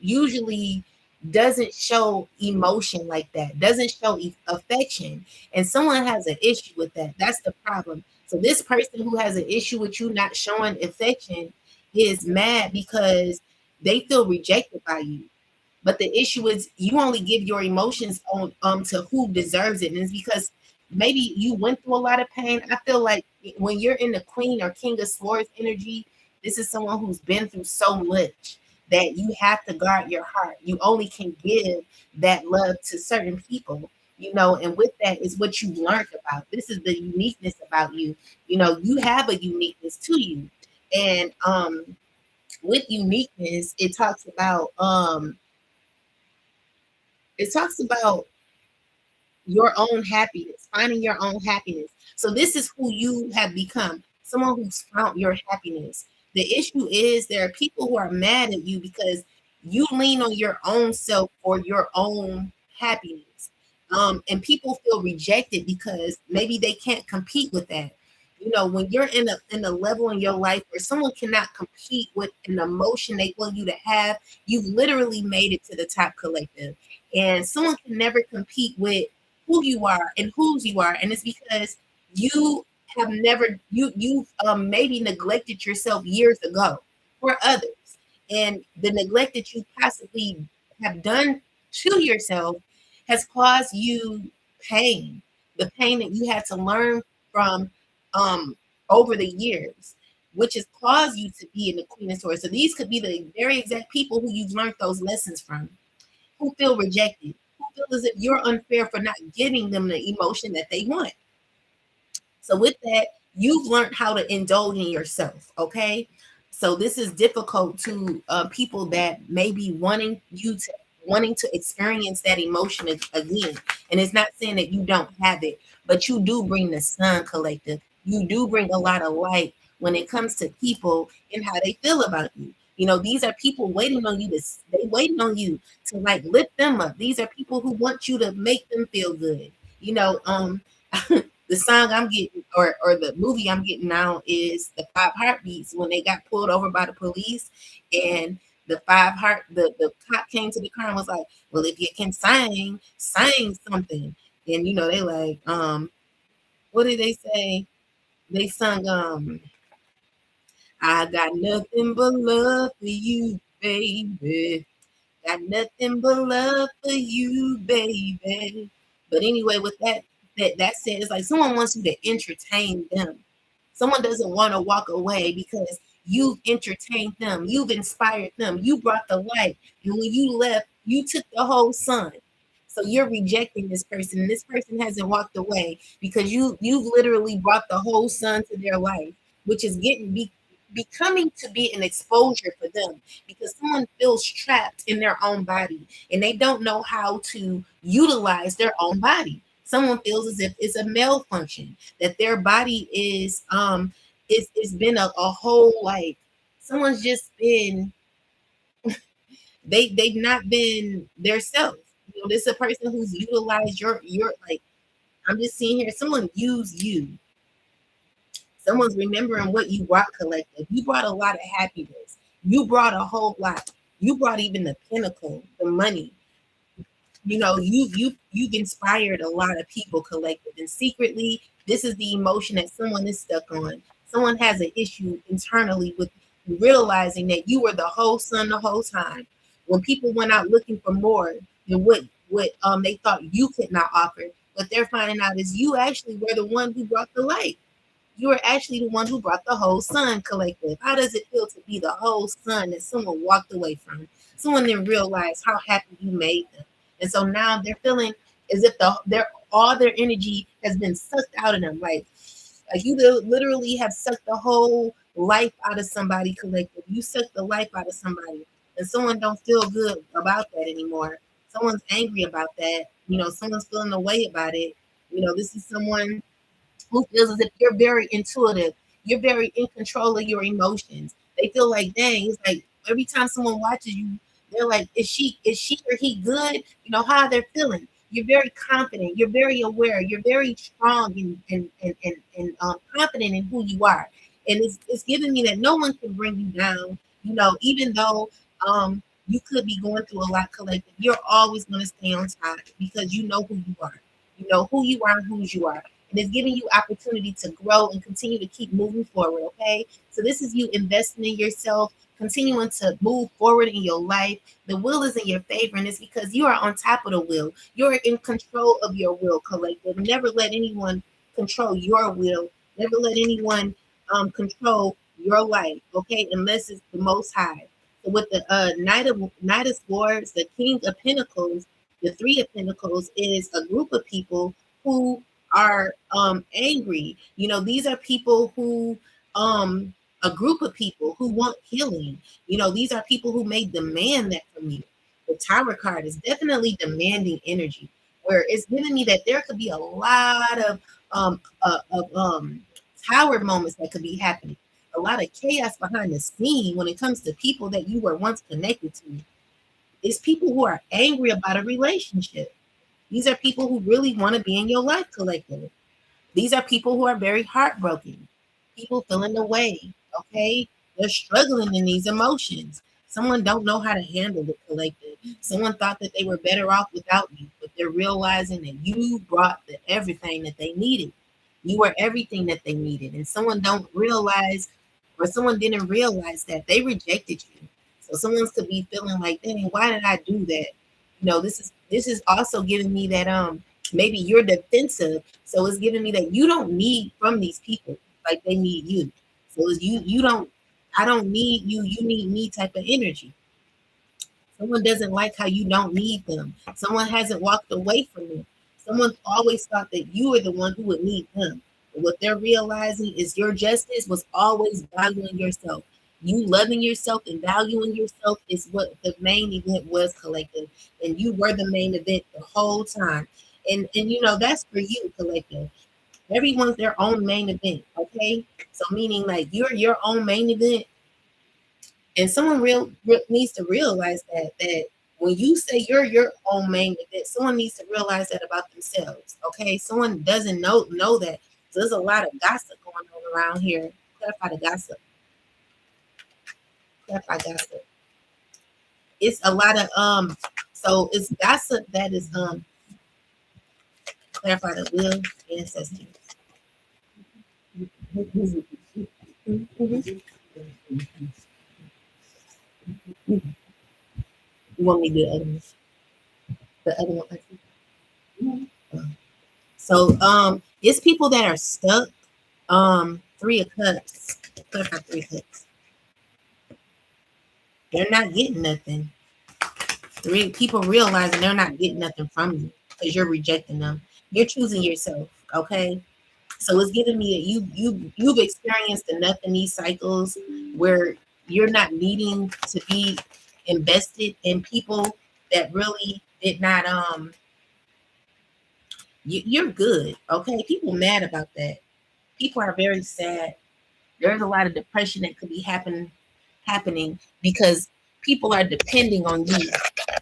usually doesn't show emotion like that, doesn't show affection, and someone has an issue with that. That's the problem. So this person who has an issue with you not showing affection is mad because they feel rejected by you. But the issue is you only give your emotions on to who deserves it. And it's because maybe you went through a lot of pain. I feel like when you're in the Queen or King of Swords energy, this is someone who's been through so much that you have to guard your heart. You only can give that love to certain people, and with that is what you learned about. This is the uniqueness about you. You have a uniqueness to you. And with uniqueness, it talks about your own happiness, finding your own happiness. So this is who you have become, someone who's found your happiness. The issue is there are people who are mad at you because you lean on your own self for your own happiness. And people feel rejected because maybe they can't compete with that. When you're in a level in your life where someone cannot compete with an emotion they want you to have, you've literally made it to the top collective. And someone can never compete with who you are and whose you are. And it's because you have never you've maybe neglected yourself years ago for others. And the neglect that you possibly have done to yourself has caused you pain, the pain that you had to learn from um over the years, which has caused you to be in the Queen of Swords. So these could be the very exact people who you've learned those lessons from. who feel rejected, who feel as if you're unfair for not giving them the emotion that they want. So with that, you've learned how to indulge in yourself. Okay. So this is difficult to people that may be wanting to experience that emotion again. And it's not saying that you don't have it, but you do bring the sun collective. You do bring a lot of light when it comes to people and how they feel about you. You know, these are people waiting on you they waiting on you to like lift them up. These are people who want you to make them feel good. You know, the song I'm getting or the movie I'm getting now is the Five Heartbeats when they got pulled over by the police and the cop came to the car and was like, well, if you can sing something. And you know, they like, what did they say? They sung I got nothing but love for you, baby. Got nothing but love for you, baby. But anyway, with that said, it's like someone wants you to entertain them. Someone doesn't want to walk away because you've entertained them, you've inspired them, you brought the light, and when you left, you took the whole sun. So you're rejecting this person, and this person hasn't walked away because you've literally brought the whole sun to their life, which is becoming to be an exposure for them because someone feels trapped in their own body and they don't know how to utilize their own body. Someone feels as if it's a malfunction, that their body is it's been a whole like someone's just been they've not been their self. You know, this is a person who's utilized your like I'm just seeing here, someone used you. Someone's remembering what you brought collective. You brought a lot of happiness. You brought a whole lot. You brought even the pinnacle, the money. You know, you've inspired a lot of people collective. And secretly, this is the emotion that someone is stuck on. Someone has an issue internally with realizing that you were the whole sun the whole time. When people went out looking for more than what they thought you could not offer, what they're finding out is you actually were the one who brought the light. You are actually the one who brought the whole sun collective. How does it feel to be the whole sun that someone walked away from? Someone didn't realize how happy you made them. And so now they're feeling as if their all their energy has been sucked out of them. Like you literally have sucked the whole life out of somebody collective. You sucked the life out of somebody. And someone don't feel good about that anymore. Someone's angry about that. You know, someone's feeling a way about it. You know, this is someone who feels as if you're very intuitive, you're very in control of your emotions. They feel like, dang, it's like every time someone watches you, they're like, is she or he good? You know, how they're feeling. You're very confident, you're very aware, you're very strong and confident in who you are. And it's giving me that no one can bring you down, you know, even though you could be going through a lot collective, you're always going to stay on top because you know who you are. You know who you are and whose you are, and it's giving you opportunity to grow and continue to keep moving forward. Okay, so this is you investing in yourself, continuing to move forward in your life. The will is in your favor, and it's because you are on top of the will. You're in control of your will, collective. Never let anyone control your will. Never let anyone control your life. Okay, unless it's the Most High. So with the Knight of Swords, the King of Pentacles, the Three of Pentacles is a group of people who are angry. You know, these are people who a group of people who want healing. You know, these are people who may demand that from you. The Tower card is definitely demanding energy, where it's giving me that there could be a lot of tower moments that could be happening. A lot of chaos behind the scene when it comes to people that you were once connected to. It's people who are angry about a relationship. These are people who really want to be in your life collectively. These are people who are very heartbroken, people feeling the way, okay? They're struggling in these emotions. Someone don't know how to handle the collective. Someone thought that they were better off without you, but they're realizing that you brought everything that they needed. You were everything that they needed. And someone don't realize, or someone didn't realize that they rejected you. So someone could be feeling like, dang, why did I do that? You know, this is also giving me that maybe you're defensive, so it's giving me that you don't need from these people like they need you. So it's you don't, I don't need you, you need me type of energy. Someone doesn't like how you don't need them. Someone hasn't walked away from you. Someone always thought that you were the one who would need them. But what they're realizing is your justice was always valuing yourself. You loving yourself and valuing yourself is what the main event was, collective. And you were the main event the whole time. And you know, that's for you, collective. Everyone's their own main event, okay? So meaning like you're your own main event, and someone needs to realize that when you say you're your own main event, someone needs to realize that about themselves. Okay, someone doesn't know that. So there's a lot of gossip going on around here. Clarify the gossip. Clarify gossip. It's a lot of So it's gossip that is clarify the will ancestors. Mm-hmm. You want me to do the other one? The other one. So it's people that are stuck. Three of cups. Clarify three of cups. They're not getting nothing. Three people realizing they're not getting nothing from you because you're rejecting them. You're choosing yourself. Okay. So it's giving me that you've experienced enough in these cycles where you're not needing to be invested in people that really did not you're good. Okay. People mad about that. People are very sad. There's a lot of depression that could be happening because people are depending on you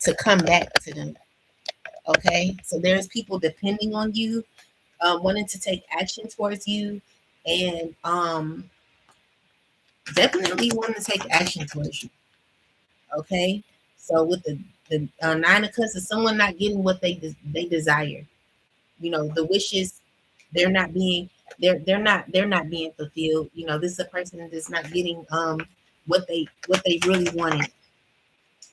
to come back to them. Okay, so there's people depending on you, wanting to take action towards you, and definitely wanting to take action towards you. Okay, so with the nine of cups, is someone not getting what they desire. You know, the wishes, they're not being they're not being fulfilled. You know, this is a person that's not getting what they really wanted.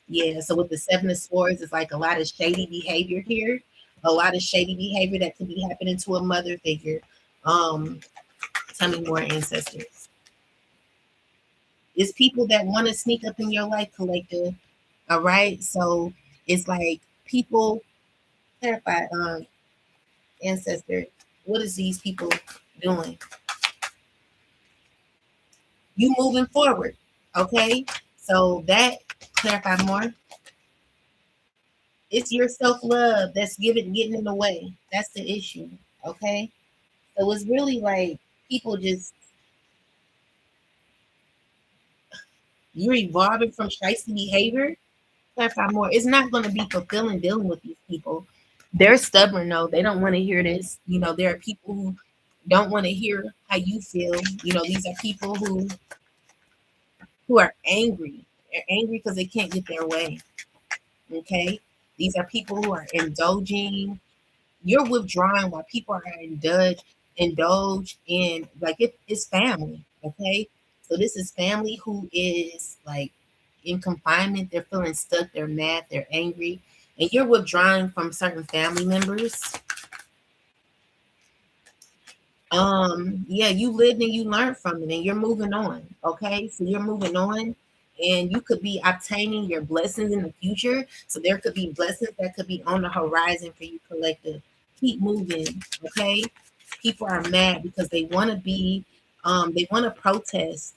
Yeah, so with the seven of swords, it's like a lot of shady behavior here, a lot of shady behavior that could be happening to a mother figure. Um, Tell me more, ancestors. It's people that want to sneak up in your life, collective. All right, so it's like people clarify, ancestor. What is these people doing? You moving forward, okay? So that clarify more. It's your self love that's getting in the way. That's the issue, okay? So it's really like people just you're evolving from shiesty behavior. Clarify more. It's not going to be fulfilling dealing with these people. They're stubborn though. They don't want to hear this. You know, there are people who don't want to hear how you feel. You know, these are people who are angry. They're angry because they can't get their way. Okay. These are people who are indulging. You're withdrawing while people are indulge in like it's family. Okay, so this is family who is like in confinement. They're feeling stuck. They're mad. They're angry, and you're withdrawing from certain family members. Yeah, you lived and you learned from it and you're moving on. Okay, so you're moving on, and you could be obtaining your blessings in the future. So there could be blessings that could be on the horizon for you, collective. Keep moving. Okay, people are mad because they want to be they want to protest.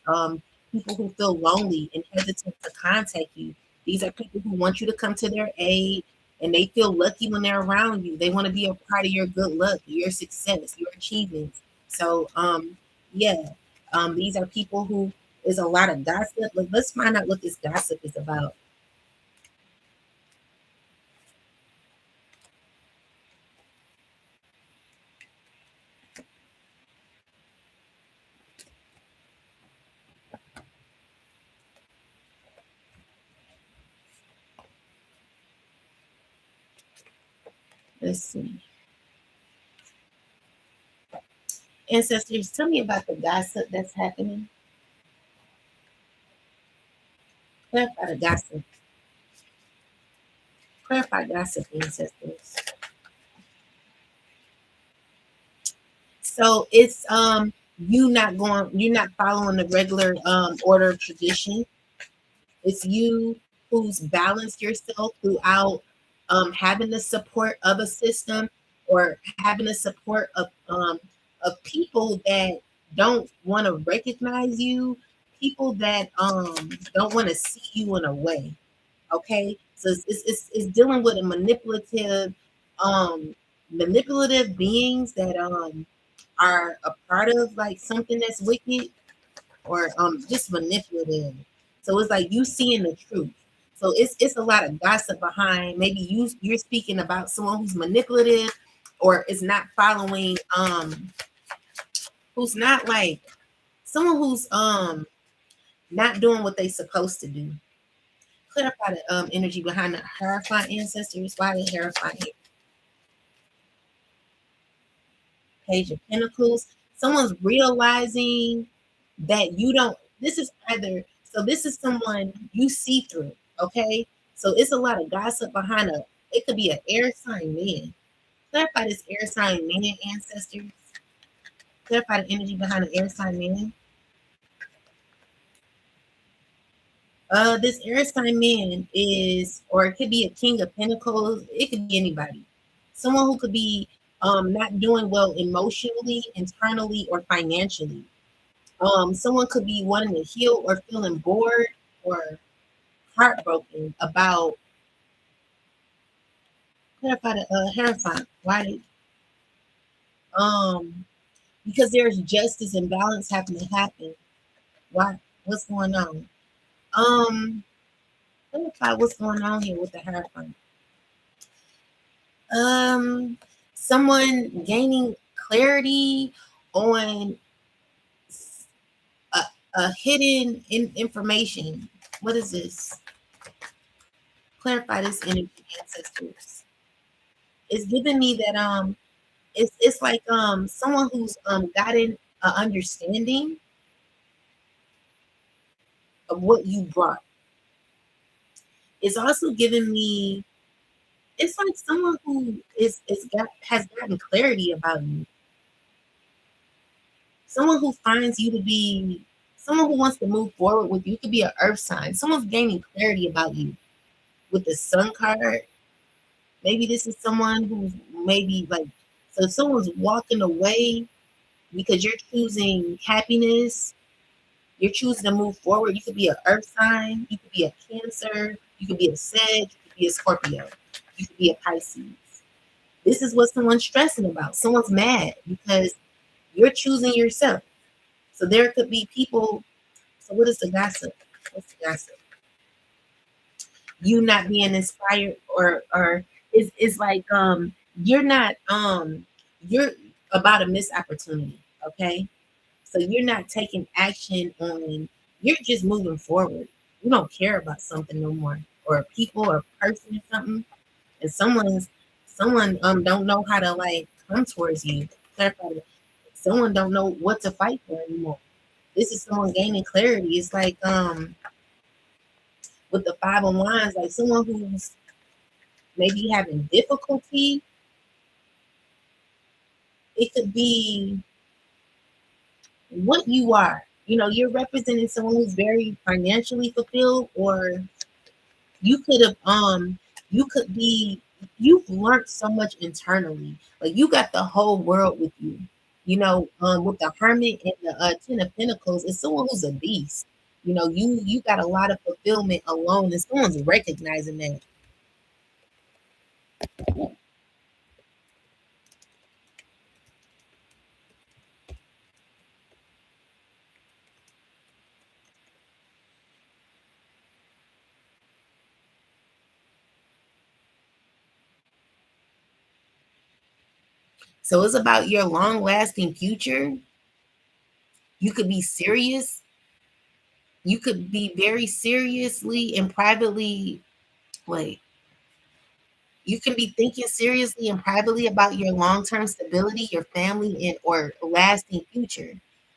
People who feel lonely and hesitant to contact you. These are people who want you to come to their aid, and they feel lucky when they're around you. They want to be a part of your good luck, your success, your achievements. So yeah, these are people who is a lot of gossip. Let's find out what this gossip is about. Let's see. Ancestors, tell me about the gossip that's happening. Clarify the gossip. Clarify gossip, ancestors. So it's you're not following the regular order of tradition. It's you. who's balanced yourself throughout having the support of a system or having the support of people that don't want to recognize you, people that don't want to see you in a way. Okay, so it's dealing with a manipulative beings that are a part of like something that's wicked or just manipulative. So it's like you seeing the truth. So it's a lot of gossip behind. Maybe you're speaking about someone who's manipulative or is not following who's not like someone who's not doing what they supposed to do. Clarify the energy behind the Hierophant ancestors. Why the Hierophant Page of Pentacles? Someone's realizing that you don't. This is either so. This is someone you see through. Okay, so it's a lot of gossip behind a. It could be an air sign man. Clarify this air sign man ancestors. Clarify the energy behind the air sign man. This air sign man is, or it could be a king of pentacles. It could be anybody. Someone who could be not doing well emotionally, internally, or financially. Someone could be wanting to heal or feeling bored or heartbroken about clarify the Hierophant. Why? Um, because there's justice and balance having to happen. Why? What's going on? Um, clarify what's going on here with the Hierophant. Um, someone gaining clarity on a, a hidden information. What is this? Clarify this energy, ancestors. It's giving me that it's like someone who's gotten an understanding of what you brought. It's also giving me it's like someone who has gotten clarity about you. Someone who finds you to be someone who wants to move forward with you. It could be an earth sign. Someone's gaining clarity about you with the sun card. Maybe this is someone who's maybe like so someone's walking away because you're choosing happiness. You're choosing to move forward. You could be an earth sign. You could be a Cancer. You could be a Sag. You could be a Scorpio. You could be a Pisces. This is what someone's stressing about. Someone's mad because you're choosing yourself. So there could be people. So what is the gossip? What's the gossip? You not being inspired or is like you're not you're about a missed opportunity. Okay. So you're not taking action on, you're just moving forward. You don't care about something no more, or people, or person, or something. And someone don't know how to like come towards you. Someone don't know what to fight for anymore. This is someone gaining clarity. It's like with the 5 of Wands, like someone who's maybe having difficulty. It could be what you are. You know, you're representing someone who's very financially fulfilled, or you could have you could be you've learned so much internally. Like you got the whole world with you. You know, with the Hermit and the 10 of Pentacles, it's someone who's a beast. You know, you got a lot of fulfillment alone, and someone's recognizing that. So it's about your long lasting future. You could be serious. You could be very seriously and privately, wait, you can be thinking seriously and privately about your long-term stability, your family, and or lasting future.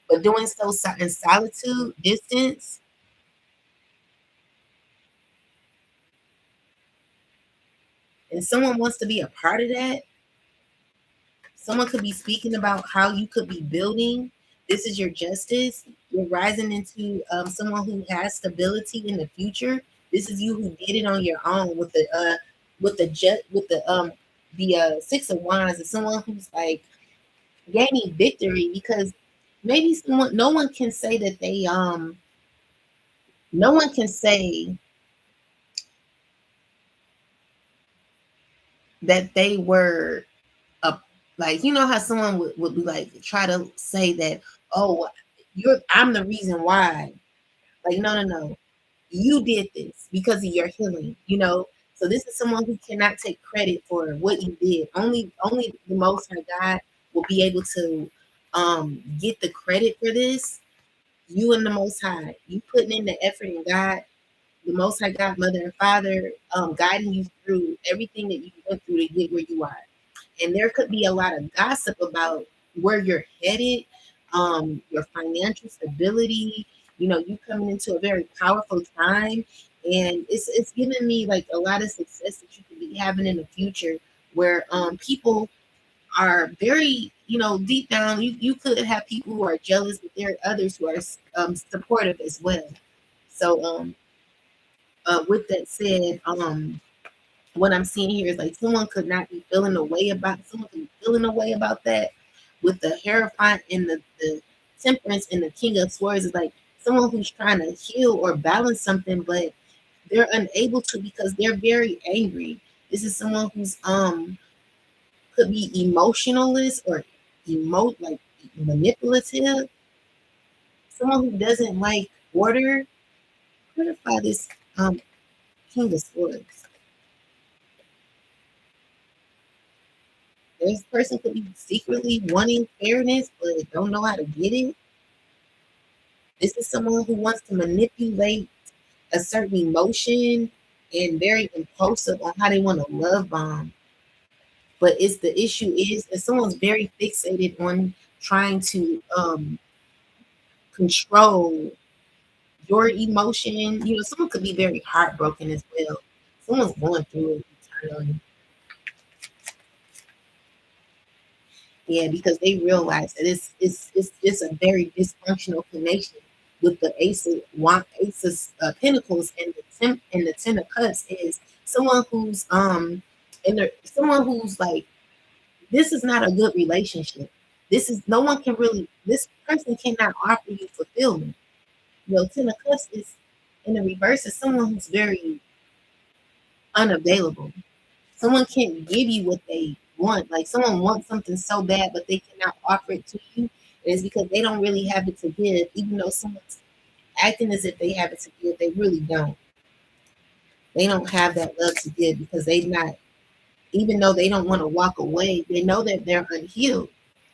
But doing so in solitude, distance, and someone wants to be a part of that. Someone could be speaking about how you could be building. This is your justice. You're rising into someone who has stability in the future. This is you who did it on your own with the 6 of Wands. Is someone who's like gaining victory because maybe someone no one can say that they no one can say that they were a like you know how someone would be like try to say that, oh, I'm the reason why. Like, no. You did this because of your healing, you know. So this is someone who cannot take credit for what you did. Only the most high God will be able to get the credit for this. You and the most high. You putting in the effort in God, the most high God, mother and father, guiding you through everything that you went through to get where you are. And there could be a lot of gossip about where you're headed, your financial stability. You know, you coming into a very powerful time, and it's giving me like a lot of success that you could be having in the future, where people are very, you know, deep down. You could have people who are jealous, but there are others who are supportive as well. So, with that said, what I'm seeing here is like someone could not be feeling a way about someone could be feeling a way about that with the Hierophant and the Temperance and the King of Swords is like someone who's trying to heal or balance something, but they're unable to because they're very angry. This is someone who's could be emotionalist or like manipulative, someone who doesn't like order. Clarify this King of Swords. This person could be secretly wanting fairness, but don't know how to get it. This is someone who wants to manipulate a certain emotion and very impulsive on how they want to love bomb. But it's the issue is that someone's very fixated on trying to control your emotion. You know, someone could be very heartbroken as well. Someone's going through it internally. Yeah, because they realize that it's just a very dysfunctional connection with the Ace of Pentacles and the Ten of Cups is someone who's someone who's like this is not a good relationship. This is no one can really this person cannot offer you fulfillment. You know, Ten of Cups is in the reverse is someone who's very unavailable. Someone can't give you what they want. Like someone wants something so bad, but they cannot offer it to you. And it's because they don't really have it to give, even though someone's acting as if they have it to give, they really don't. They don't have that love to give because they not, even though they don't want to walk away, they know that they're unhealed.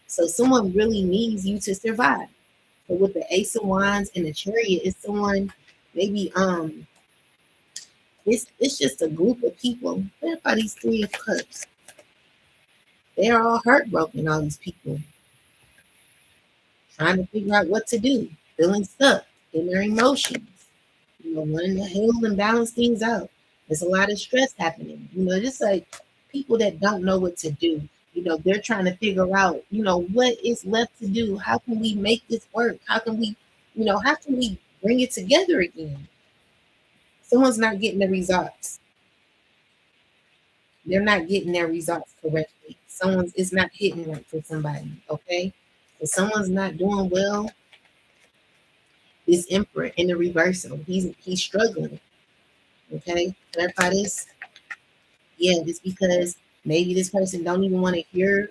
So someone really needs you to survive. But with the Ace of Wands and the Chariot, it's someone maybe it's just a group of people. What about these Three of Cups? They're all heartbroken, all these people, trying to figure out what to do, feeling stuck in their emotions, you know, learning to heal and balance things out. There's a lot of stress happening, you know, just like people that don't know what to do. You know, they're trying to figure out, you know, what is left to do. How can we make this work? How can we, you know, how can we bring it together again? Someone's not getting the results. They're not getting their results correctly. Someone's it's not hitting right for somebody. Okay. If someone's not doing well, this Emperor in the reversal, he's struggling. Okay. Clarify this. Yeah, it's because maybe this person don't even want to hear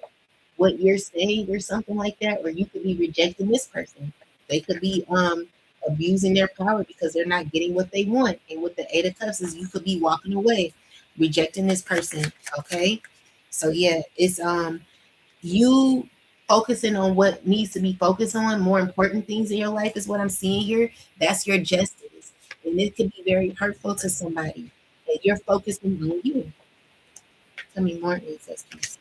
what you're saying or something like that, or you could be rejecting this person. They could be abusing their power because they're not getting what they want. And with the Eight of Cups is you could be walking away, rejecting this person. Okay. So yeah, it's you focusing on what needs to be focused on, more important things in your life is what I'm seeing here. That's your justice. And it could be very hurtful to somebody that you're focusing on you. Tell me more, ancestors.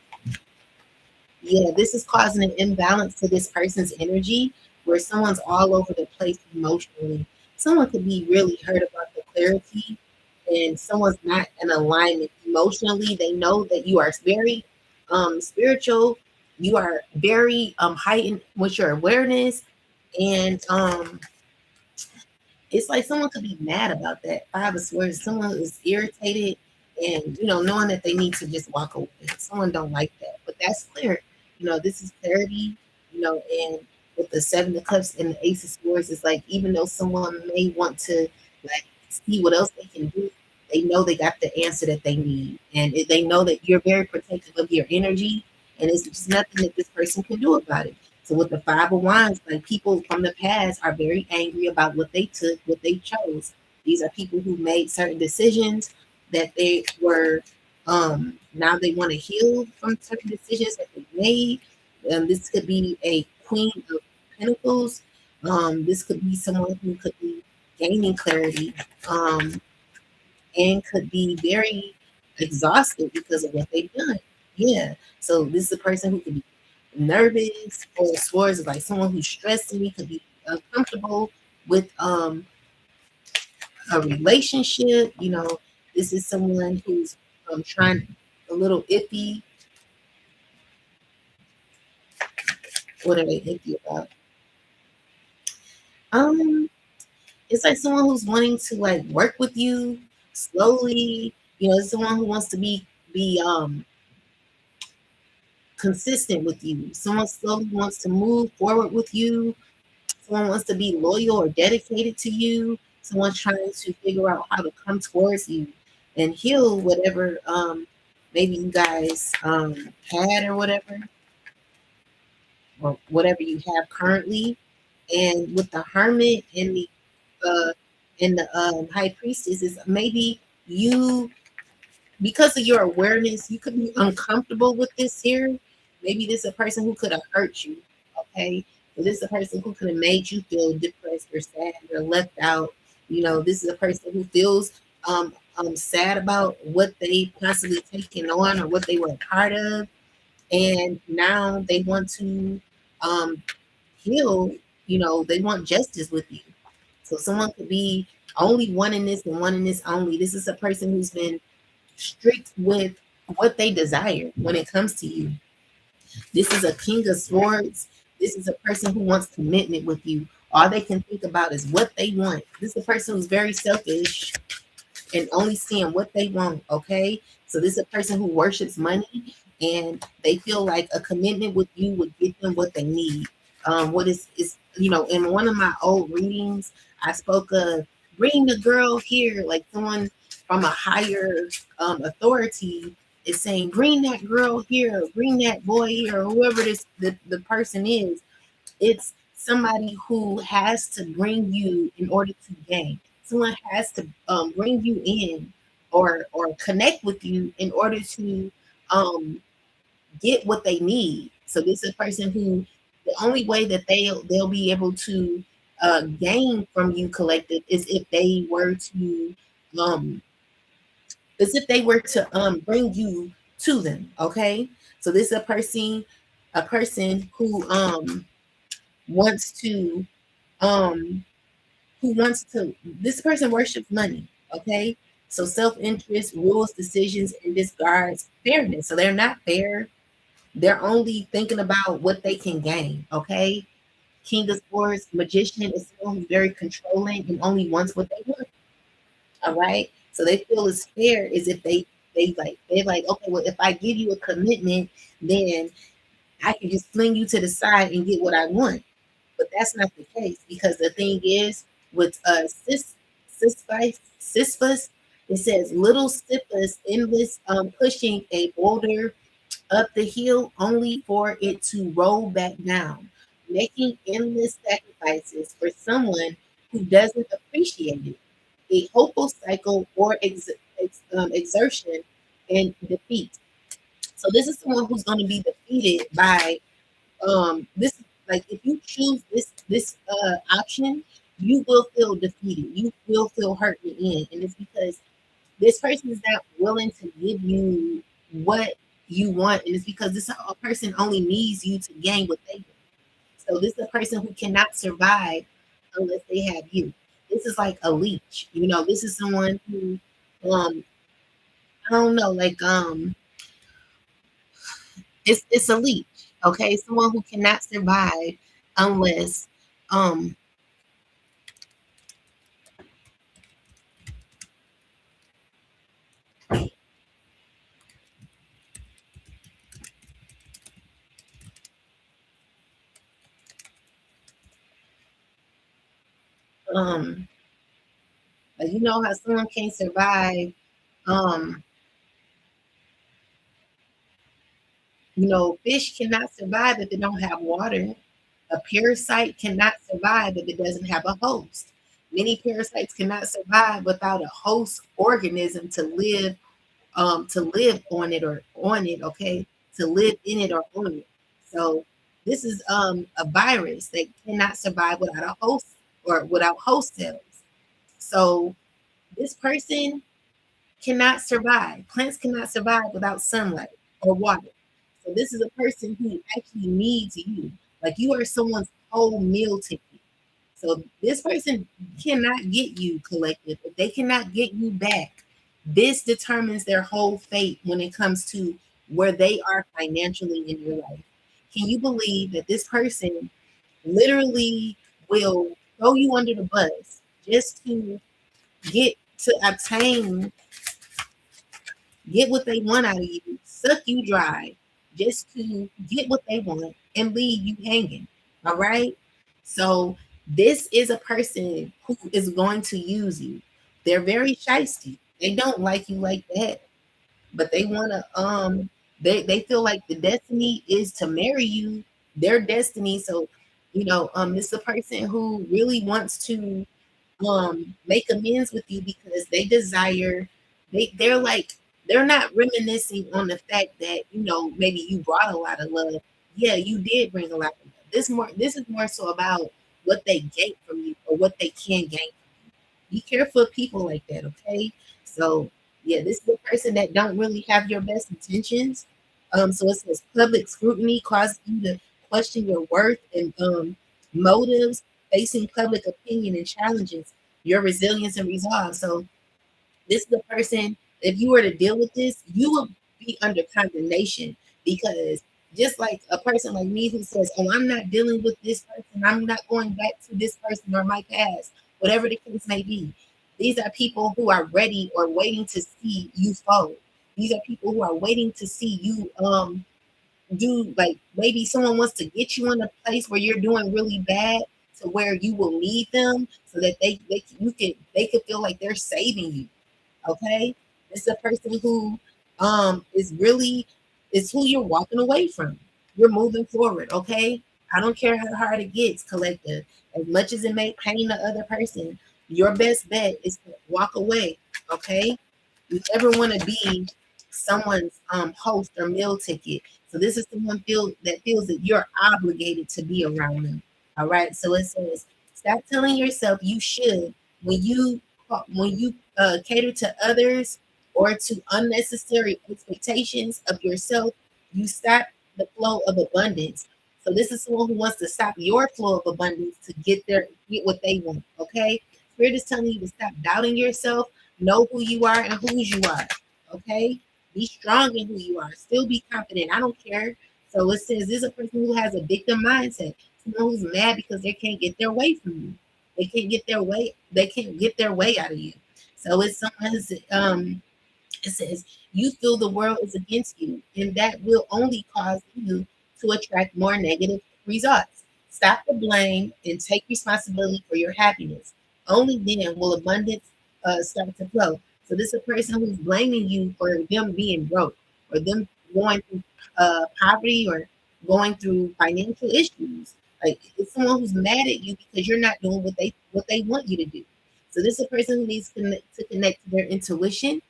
Yeah, this is causing an imbalance to this person's energy where someone's all over the place emotionally. Someone could be really hurt about the clarity and someone's not in alignment emotionally. They know that you are very spiritual, you are very heightened with your awareness, and It's like someone could be mad about that. Five of Swords, someone is irritated and knowing that they need to just walk away. Someone don't like that. But that's clear. This is clarity, and with the Seven of Cups and the Ace of Swords, it's like even though someone may want to like see what else they can do, they know they got the answer that they need. And they know that you're very protective of your energy, and it's just nothing that this person can do about it. So with the Five of Wands, like people from the past are very angry about what they took, what they chose. These are people who made certain decisions that they were now they want to heal from certain decisions that they made. This could be a Queen of Pentacles. This could be someone who could be gaining clarity and could be very exhausted because of what they've done. Yeah. So this is a person who could be nervous, or swords is like someone who's stressing me, could be uncomfortable with a relationship. This is someone who's trying a little iffy. What are they iffy about? Um, it's like someone who's wanting to like work with you slowly. It's someone who wants to be consistent with you. Someone slowly wants to move forward with you. Someone wants to be loyal or dedicated to you. Someone's trying to figure out how to come towards you and heal whatever maybe you guys had or whatever you have currently. And with the Hermit uh and the High Priestess, is maybe you, because of your awareness, you could be uncomfortable with this here. Maybe this is a person who could have hurt you. Okay. So this is a person who could have made you feel depressed or sad or left out. This is a person who feels sad about what they possibly taken on or what they were a part of. And now they want to um heal, they want justice with you. So someone could be only wanting this and wanting this only. This is a person who's been strict with what they desire when it comes to you. This is a King of Swords. This is a person who wants commitment with you. All they can think about is what they want. This is a person who's very selfish and only seeing what they want. Okay. So this is a person who worships money, and they feel like a commitment with you would give them what they need. What is in one of my old readings, I spoke of bring the girl here, like someone from a higher authority is saying, bring that girl here, bring that boy here, or whoever the person is. It's somebody who has to bring you in order to gain. Someone has to bring you in or connect with you in order to um, get what they need. So this is a person who the only way that they'll be able to gain from you collective um, is if they were to bring you to them. Okay, so this is a person wants to um this person worships money. Okay, so self-interest rules decisions and disregards fairness. So they're not fair. They're only thinking about what they can gain. Okay, King of Swords, magician is someone who's very controlling and only wants what they want. All right, so they feel as fair as if they're like, okay, well, if I give you a commitment, then I can just fling you to the side and get what I want. But that's not the case, because the thing is with Sisyphus, it says little Sisyphus endless pushing a boulder up the hill only for it to roll back down, making endless sacrifices for someone who doesn't appreciate it. A hopeful cycle or exertion and defeat. So this is someone who's going to be defeated by this. Like if you choose this option, you will feel defeated. You will feel hurt in the end, and it's because this person is not willing to give you what you want, and it's because this a person only needs you to gain what they want. So this is a person who cannot survive unless they have you. This is like a leech. This is someone who I don't know, like it's a leech. Okay, someone who cannot survive unless um um like you know how someone can't survive, um fish cannot survive if it don't have water. A parasite cannot survive if it doesn't have a host. Many parasites cannot survive without a host organism to live on it or on it, okay? To live in it or on it. So this is a virus that cannot survive without a host or without host cells. So this person cannot survive. Plants cannot survive without sunlight or water. So this is a person who actually needs you. Like you are someone's whole meal ticket. So this person cannot get you, collective. If they cannot get you back, this determines their whole fate when it comes to where they are financially in your life. Can you believe that this person literally will throw you under the bus just to get to obtain get what they want out of you, suck you dry just to get what they want and leave you hanging. All right. So this is a person who is going to use you. They're very shisty. They don't like you like that, but they want to they feel like the destiny is to marry you, their destiny. So, this is a person who really wants to make amends with you because they desire they're like they're not reminiscing on the fact that maybe you brought a lot of love. Yeah, you did bring a lot of love. This is more so about what they gain from you or what they can gain. Be careful of people like that, okay? So yeah, this is a person that don't really have your best intentions. So it says public scrutiny causes you to question your worth and motives, facing public opinion and challenges your resilience and resolve. So this is the person, if you were to deal with this, you will be under condemnation because just like a person like me who says, oh, I'm not dealing with this person, I'm not going back to this person or my past, whatever the case may be. These are people who are ready or waiting to see you fall. These are people who are waiting to see you do like maybe someone wants to get you in a place where you're doing really bad to where you will need them so that they could feel like they're saving you. Okay. It's a person who is who you're walking away from. You're moving forward. Okay. I don't care how hard it gets, collective. As much as it may pain the other person, your best bet is to walk away. Okay. You never want to be someone's host or meal ticket. So this is someone that feels that you're obligated to be around them. All right. So it says, stop telling yourself you should when you cater to others or to unnecessary expectations of yourself. You stop the flow of abundance. So this is someone who wants to stop your flow of abundance to get what they want. Okay. Spirit is telling you to stop doubting yourself. Know who you are and whose you are. Okay. Be strong in who you are. Still be confident. I don't care. So it says this is a person who has a victim mindset. Someone who's mad because they can't get their way from you. They can't get their way. They can't get their way out of you. So it's someone who's it says, you feel the world is against you, and that will only cause you to attract more negative results. Stop the blame and take responsibility for your happiness. Only then will abundance start to flow. So this is a person who's blaming you for them being broke or them going through poverty or going through financial issues. Like it's someone who's mad at you because you're not doing what they want you to do. So this is a person who needs to connect to their intuition.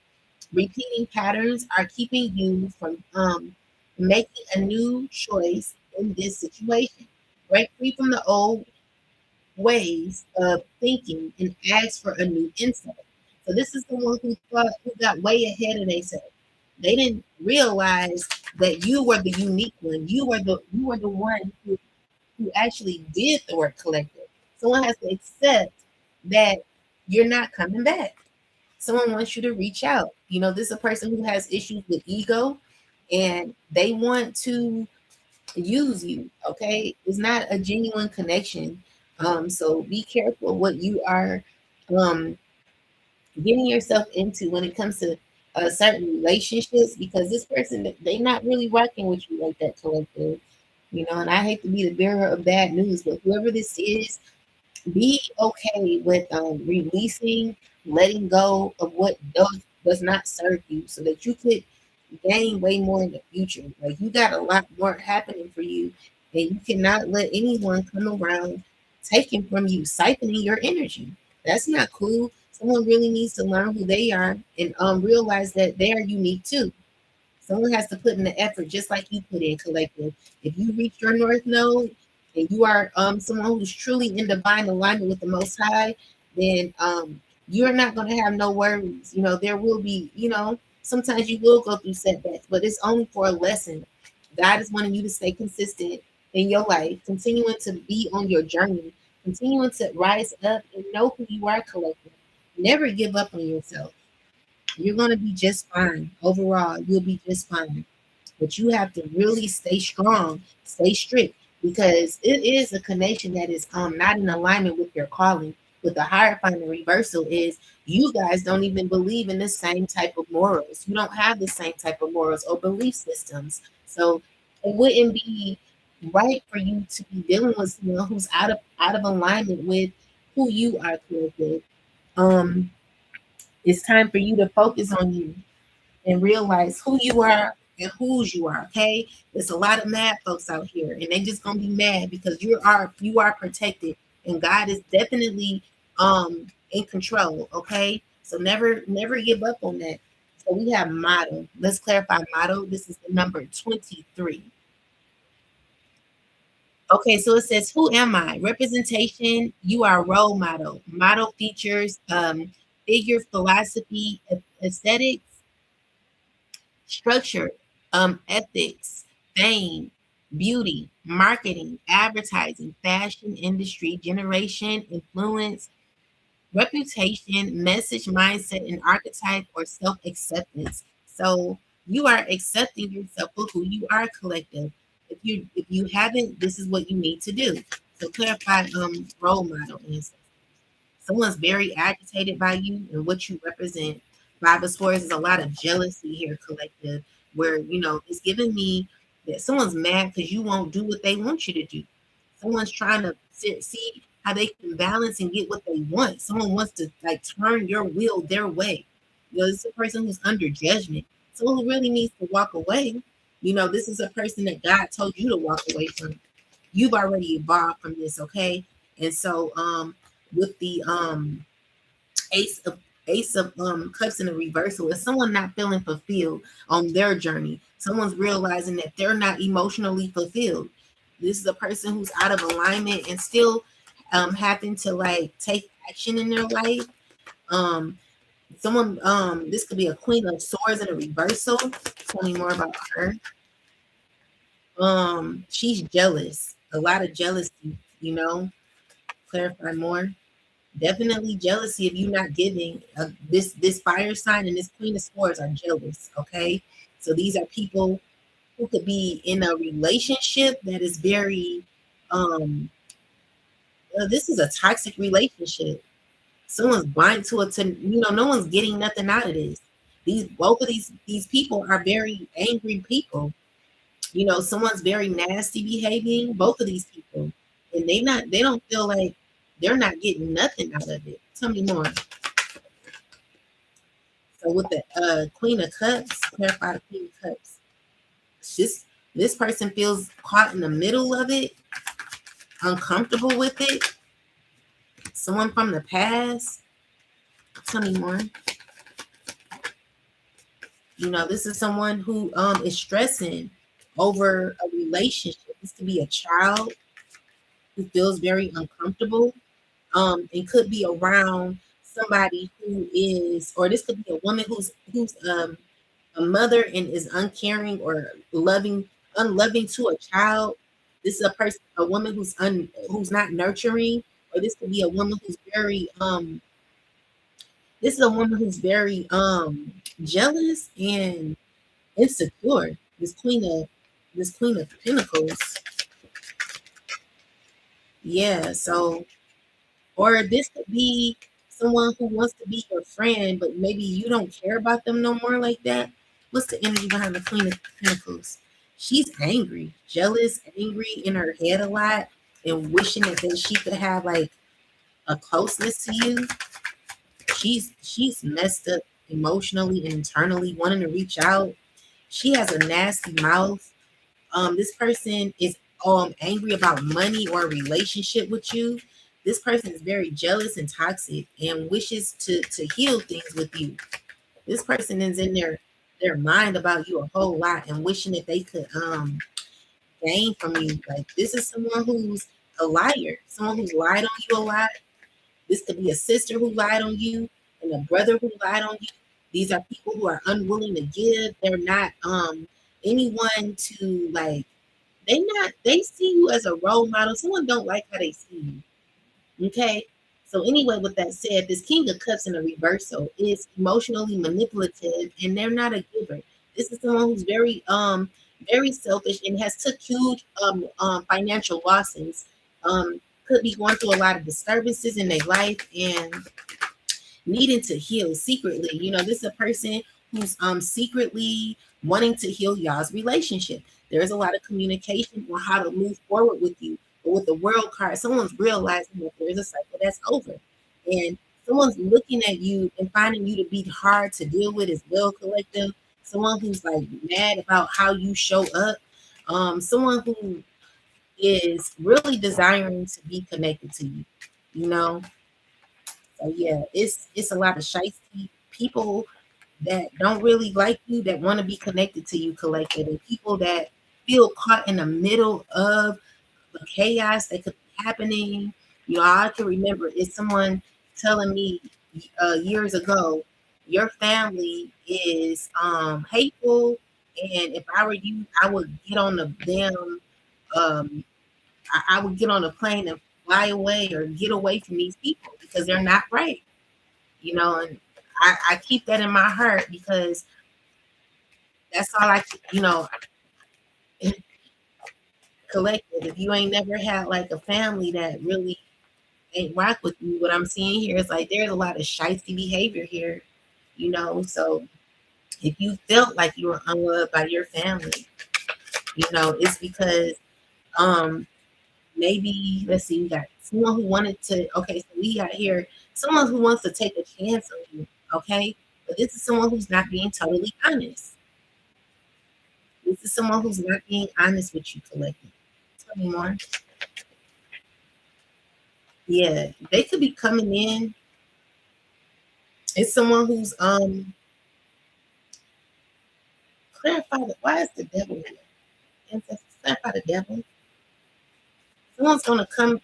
Repeating patterns are keeping you from making a new choice in this situation. Break free from the old ways of thinking and ask for a new insight. So this is the one who got way ahead of themselves. They didn't realize that you were the unique one. You were the one who actually did the work collective. Someone has to accept that you're not coming back. Someone wants you to reach out. This is a person who has issues with ego and they want to use you. Okay. It's not a genuine connection. So be careful what you are um getting yourself into when it comes to certain relationships because this person they not really working with you like that collective. And I hate to be the bearer of bad news, but whoever this is, Be okay with releasing, letting go of what does not serve you, so that you could gain way more in the future. Like, you got a lot more happening for you, and you cannot let anyone come around taking from you, siphoning your energy. That's not cool. Someone really needs to learn who they are and realize that they are unique too. Someone has to put in the effort just like you put in, collective. If you reach your north node and you are someone who's truly in divine alignment with the most high, then you're not gonna have no worries. There will be, sometimes you will go through setbacks, but it's only for a lesson. God is wanting you to stay consistent in your life, continuing to be on your journey, continuing to rise up and know who you are, collective. Never give up on yourself. You're going to be just fine. Overall, you'll be just fine. But you have to really stay strong, stay strict, because it is a connection that is not in alignment with your calling. With the hierophant and reversal is you guys don't even believe in the same type of morals. You don't have the same type of morals or belief systems. So it wouldn't be right for you to be dealing with someone who's out of alignment with who you are with. Um, it's time for you to focus on you and realize who you are and whose you are. Okay, there's a lot of mad folks out here, and they just gonna be mad because you are protected, and God is definitely in control. Okay, so never give up on that. So we have motto. Let's clarify motto. This is the number 23. Okay, so it says, "Who am I?" Representation. You are role model. Model features figure, philosophy, aesthetics, structure, ethics, fame, beauty, marketing, advertising, fashion industry, generation, influence, reputation, message, mindset, and archetype or self acceptance. So you are accepting yourself for who you are, collective. If you haven't, this is what you need to do. So clarify role model is someone's very agitated by you and what you represent. Five of Swords is a lot of jealousy here, collective, where it's giving me that someone's mad because you won't do what they want you to do. Someone's trying to see how they can balance and get what they want. Someone wants to like turn your will their way. This is a person who's under judgment. Someone who really needs to walk away. This is a person that God told you to walk away from. You've already evolved from this, okay? And so with the ace of cups in the reversal is someone not feeling fulfilled on their journey. Someone's realizing that they're not emotionally fulfilled. This is a person who's out of alignment and still having to like take action in their life. um Someone, this could be a queen of swords in a reversal. Tell me more about her. She's jealous, a lot of jealousy, clarify more. Definitely jealousy if you're not giving. This fire sign and this queen of swords are jealous. Okay, so these are people who could be in a relationship that is very this is a toxic relationship. Someone's blind to it. No one's getting nothing out of this. Both of these people are very angry people. Someone's very nasty behaving. Both of these people, and they don't feel like they're not getting nothing out of it. Tell me more. So with the Queen of Cups, clarify the Queen of Cups. This person feels caught in the middle of it, uncomfortable with it. Someone from the past. Tell me more. This is someone who is stressing over a relationship. This could be a child who feels very uncomfortable. It could be around somebody who is, or this could be a woman who's a mother and is uncaring or unloving to a child. This is a woman who's not nurturing, or this could be a woman who's very this is a woman who's very jealous and insecure. This queen of pentacles. Yeah, so, or this could be someone who wants to be your friend, but maybe you don't care about them no more like that. What's the energy behind the Queen of Pentacles? She's angry, jealous, angry in her head a lot, and wishing that she could have like a closeness to you. She's messed up emotionally and internally, wanting to reach out. She has a nasty mouth. This person is angry about money or a relationship with you. This person is very jealous and toxic and wishes to heal things with you. This person is in their mind about you a whole lot and wishing that they could gain from you. Like, this is someone who's a liar, someone who's lied on you a lot. This could be a sister who lied on you and a brother who lied on you. These are people who are unwilling to give. They're not anyone to like. They see you as a role model. Someone don't like how they see you. Okay. So anyway, with that said, this King of Cups in a reversal is emotionally manipulative, and they're not a giver. This is someone who's very selfish and has took huge financial losses. Could be going through a lot of disturbances in their life and needing to heal secretly. You know, this is a person who's secretly wanting to heal y'all's relationship. There's a lot of communication on how to move forward with you. But with the world card, someone's realizing that there's a cycle that's over. And someone's looking at you and finding you to be hard to deal with as well, collective. Someone who's like mad about how you show up. Someone who is really desiring to be connected to you, you know. So yeah, it's a lot of shiesty people that don't really like you, that want to be connected to you, collected, and people that feel caught in the middle of the chaos that could be happening. You know, I can remember it's someone telling me years ago, your family is hateful, and if I were you, I would get on the damn I would get on a plane and fly away or get away from these people because they're not right. You know, and I keep that in my heart because that's all you know, collective. If you ain't never had like a family that really ain't rock with you, what I'm seeing here is like there's a lot of shifty behavior here, you know. So if you felt like you were unloved by your family, you know, it's because um maybe let's see, we got someone who wanted to okay, so we got here someone who wants to take a chance on you, okay? But this is someone who's not being totally honest. This is someone who's not being honest with you, collective. Tell me more. Yeah, they could be coming in. It's someone who's clarify the why is the devil here? Ancestors, clarify the devil. Someone's gonna come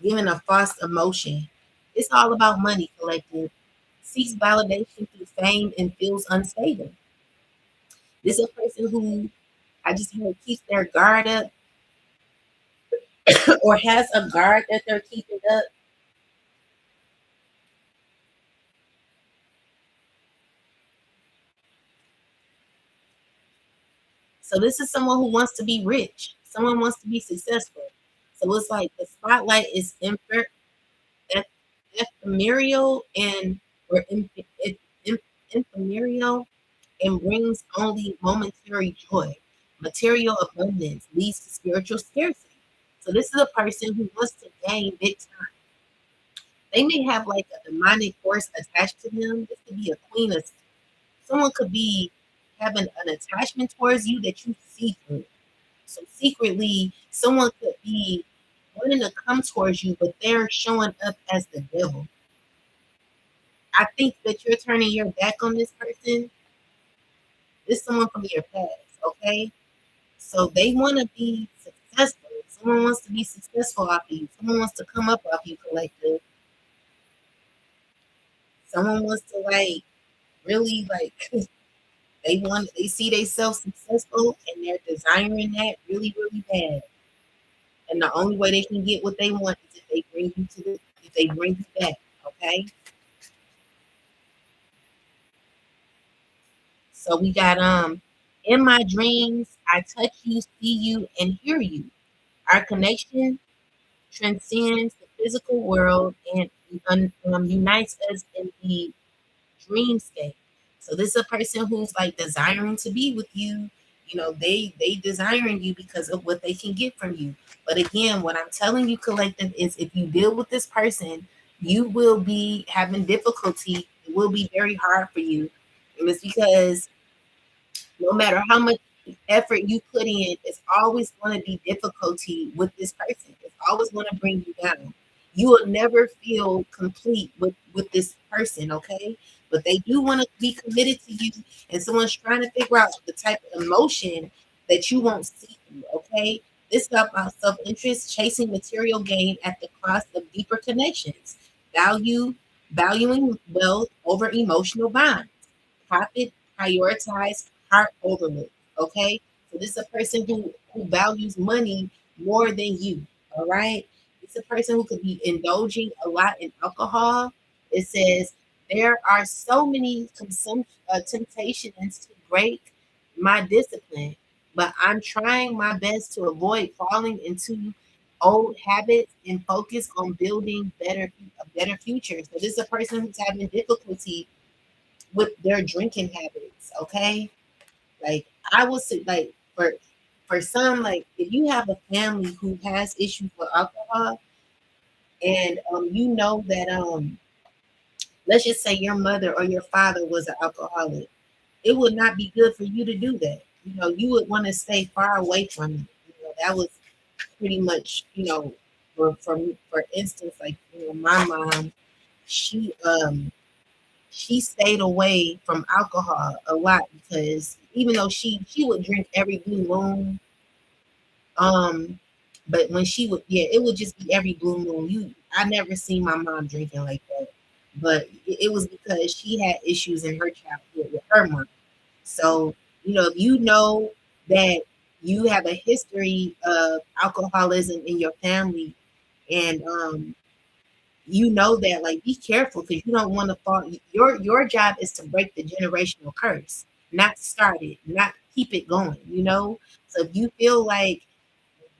giving a false emotion. It's all about money, collective. Seeks validation through fame and feels unstable. This is a person who I just heard keeps their guard up or has a guard that they're keeping up. So this is someone who wants to be rich. Someone wants to be successful. So it's like the spotlight is ephemeral and or ephemeral and brings only momentary joy. Material abundance leads to spiritual scarcity. So this is a person who wants to gain big time. They may have like a demonic force attached to them. This could be a queen of someone could be having an attachment towards you that you see through. So secretly, someone could be wanting to come towards you, but they're showing up as the devil. I think that you're turning your back on this person. This is someone from your past, okay? So they want to be successful. Someone wants to be successful off of you. Someone wants to come up off you, collective. Someone wants to like really like they see themselves successful and they're desiring that really, really bad. And the only way they can get what they want is if they bring you back, okay? So we got in my dreams, I touch you, see you, and hear you. Our connection transcends the physical world and unites us in the dreamscape. So this is a person who's like desiring to be with you. They desiring you because of what they can get from you. But again, what I'm telling you, collective, is if you deal with this person, you will be having difficulty. It will be very hard for you. And it's because no matter how much effort you put in, it's always going to be difficulty with this person. It's always going to bring you down. You will never feel complete with this person, okay? But they do want to be committed to you, and someone's trying to figure out the type of emotion that you won't see through, okay? This is about self-interest, chasing material gain at the cost of deeper connections, value, valuing wealth over emotional bonds, profit, prioritize, heart overlook. Okay, so this is a person who values money more than you. All right, it's a person who could be indulging a lot in alcohol. It says there are so many temptations to break my discipline, but I'm trying my best to avoid falling into old habits and focus on building a better future. So this is a person who's having difficulty with their drinking habits. Okay, like I would say, like for some, like if you have a family who has issues with alcohol, and that let's just say your mother or your father was an alcoholic, it would not be good for you to do that. You would want to stay far away from it. That was pretty much, for instance, like my mom, she she stayed away from alcohol a lot because even though she would drink every blue moon, um, but when she would, yeah, it would just be every blue moon. I never seen my mom drinking like that, but it was because she had issues in her childhood with her mom. So if you know that you have a history of alcoholism in your family, and that, like, be careful, because you don't want to fall. Your job is to break the generational curse, not start it, not keep it going. So if you feel like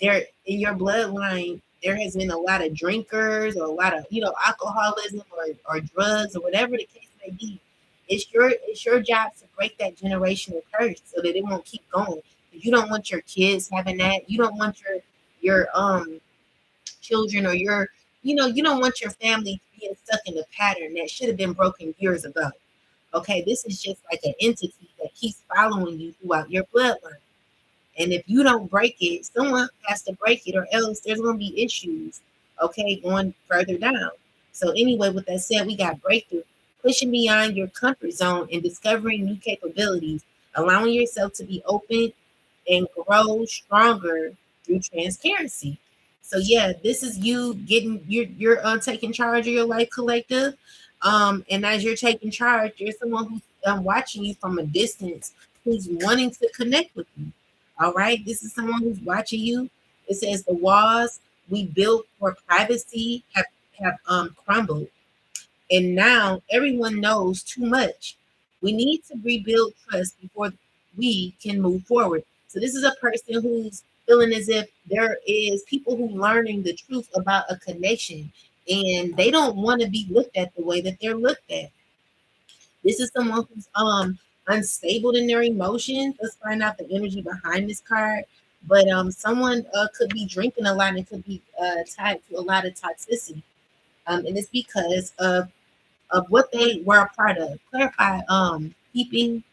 there in your bloodline there has been a lot of drinkers or a lot of alcoholism or drugs or whatever the case may be, it's your job to break that generational curse so that it won't keep going. You don't want your kids having that. You don't want your children, or you don't want your family being stuck in a pattern that should have been broken years ago. Okay, this is just like an entity that keeps following you throughout your bloodline. And if you don't break it, someone has to break it, or else there's going to be issues, okay, going further down. So anyway, with that said, we got breakthrough, pushing beyond your comfort zone and discovering new capabilities, allowing yourself to be open and grow stronger through transparency. So yeah, this is you getting you're taking charge of your life, collective. And as you're taking charge, there's someone who's watching you from a distance, who's wanting to connect with you. All right, this is someone who's watching you. It says the walls we built for privacy have crumbled, and now everyone knows too much. We need to rebuild trust before we can move forward. So this is a person who's feeling as if there is people who learning the truth about a connection, and they don't want to be looked at the way that they're looked at. This is someone who's unstable in their emotions. Let's find out the energy behind this card. But someone could be drinking a lot and could be tied to a lot of toxicity. And it's because of what they were a part of. Clarify peeping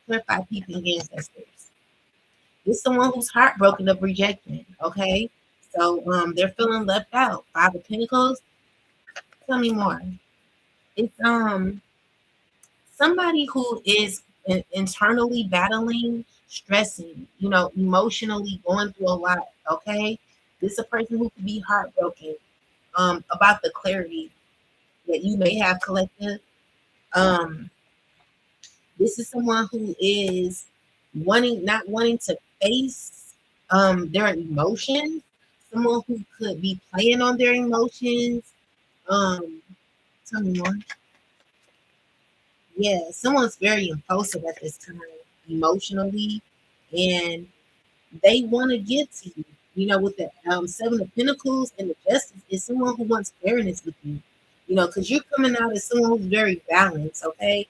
ancestors. This is someone who's heartbroken of rejection. Okay, so they're feeling left out. Five of Pentacles. Tell me more. It's somebody who is internally battling, stressing, emotionally going through a lot. Okay, this is a person who could be heartbroken about the clarity that you may have, collective. Um, This is someone who is not wanting to face their emotions. Someone who could be playing on their emotions. Um, Tell me more. Yeah, someone's very impulsive at this time, emotionally, and they want to get to you. With the Seven of Pentacles and the Justice, is someone who wants fairness with you. Because you're coming out as someone who's very balanced. Okay,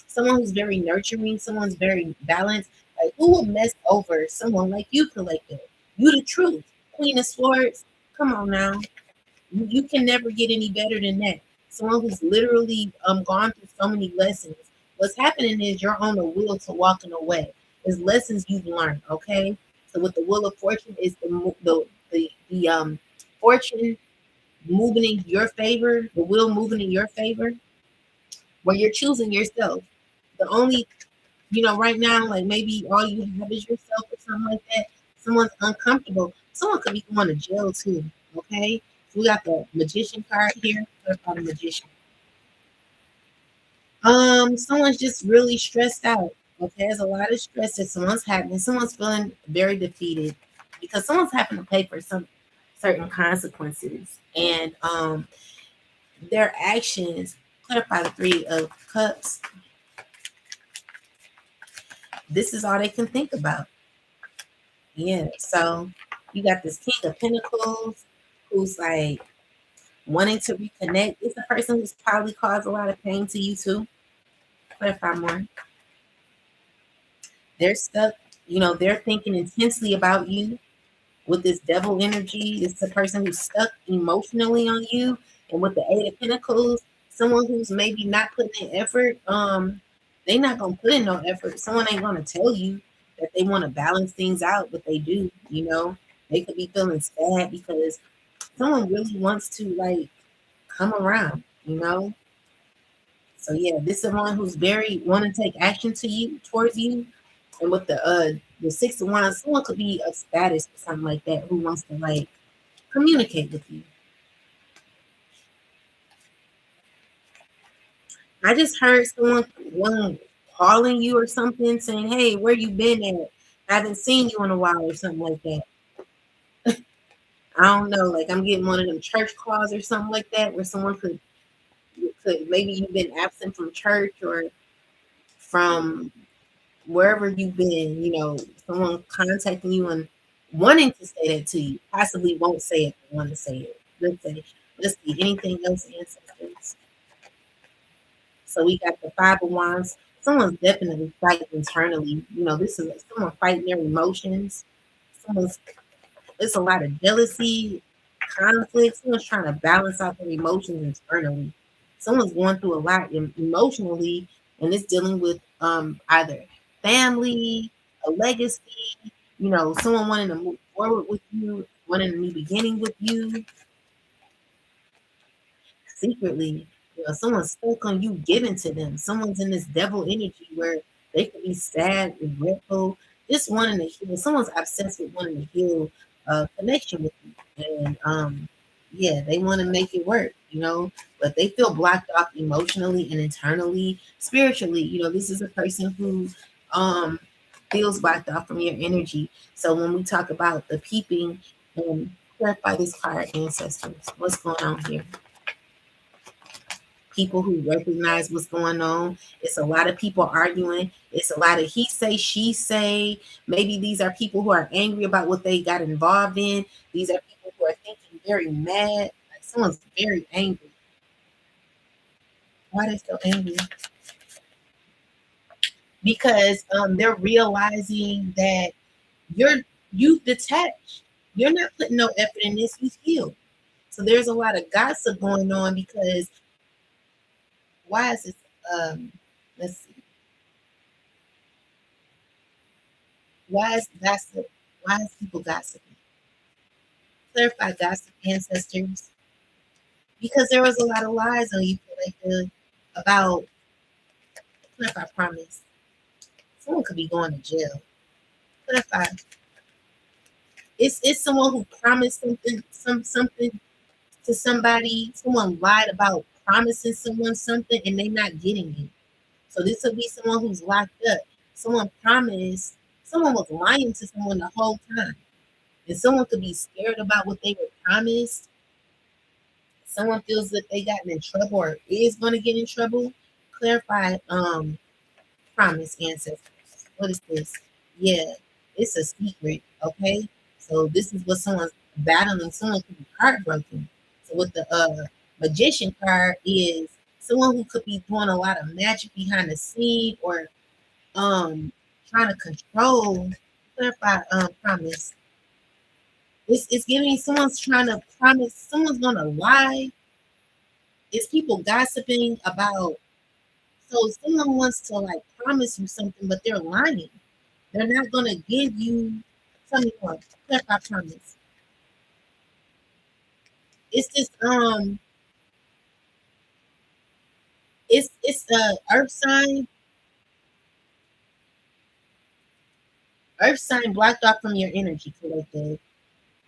someone who's very nurturing, someone's very balanced. Like, who would mess over someone like you, collective? You the truth. Queen of Swords. Come on now. You can never get any better than that. Someone who's literally gone through so many lessons. What's happening is you're on the wheel to walking away. It's lessons you've learned, okay? So with the wheel of fortune is the fortune moving in your favor, the wheel moving in your favor, where you're choosing yourself. The only, right now, like maybe all you have is yourself or something like that. Someone's uncomfortable. Someone could be going to jail too. Okay. So we got the magician card here. What about a magician? Someone's just really stressed out. Okay, there's a lot of stress that someone's having. Someone's feeling very defeated because someone's having to pay for some certain consequences. And their actions, clarify the 3 of Cups. This is all they can think about. Yeah. So you got this King of Pentacles who's like wanting to reconnect. It's a person who's probably caused a lot of pain to you too. Clarify more. They're stuck, they're thinking intensely about you with this devil energy. It's a person who's stuck emotionally on you. And with the 8 of Pentacles, someone who's maybe not putting in effort, they're not gonna put in no effort. Someone ain't gonna tell you that they want to balance things out, but they do. They could be feeling sad because someone really wants to like come around. So yeah, this is one who's very want to take action towards you. And with the 6 of Wands, someone could be a status or something like that who wants to like communicate with you. I just heard one calling you or something saying, "Hey, where you been at? I haven't seen you in a while," or something like that. I don't know. Like I'm getting one of them church calls or something like that, where someone could maybe you've been absent from church or from wherever you've been, someone contacting you and wanting to say that to you, possibly won't say it, but want to say it. Let's see, anything else, ancestors? So we got the 5 of Wands. Someone's definitely fighting internally. This is someone fighting their emotions. Someone's It's a lot of jealousy, conflict. Someone's trying to balance out their emotions internally. Someone's going through a lot emotionally, and it's dealing with either family, a legacy, someone wanting to move forward with you, wanting a new beginning with you. Secretly, someone's stuck on you giving to them. Someone's in this devil energy where they could be sad, regretful, just wanting to heal. Someone's obsessed with wanting to heal a connection with you. And yeah, they want to make it work, but they feel blocked off emotionally and internally, spiritually. This is a person who feels blocked off from your energy. So when we talk about the peeping, clarify this card, ancestors. What's going on here? People who recognize what's going on. It's a lot of people arguing. It's a lot of he say, she say. Maybe these are people who are angry about what they got involved in. These are people who are thinking very mad. Like someone's very angry. Why are they so angry? Because they're realizing that you've detached. You're not putting no effort in this. You've healed. So there's a lot of gossip going on because why is this? Let's see. Why is gossip? Why is people gossiping? Clarify gossip, ancestors. Because there was a lot of lies on you about clarify promise. Someone could be going to jail. Clarify. It's someone who promised something to somebody. Someone lied about promising someone something and they not getting it. So this would be someone who's locked up. Someone promised. Someone was lying to someone the whole time. And someone could be scared about what they were promised. Someone feels that they gotten in trouble or is going to get in trouble. Clarify promise, ancestors. What is this? Yeah, it's a secret. Okay, so this is what someone's battling. Someone could be heartbroken. So what the magician card is someone who could be doing a lot of magic behind the scene or trying to control. Clarify, promise. It's giving me someone's trying to promise, someone's gonna lie. It's people gossiping about. So someone wants to like promise you something, but they're lying. They're not gonna give you. Tell me what. Clarify, promise. It's this it's the earth sign blocked off from your energy collective,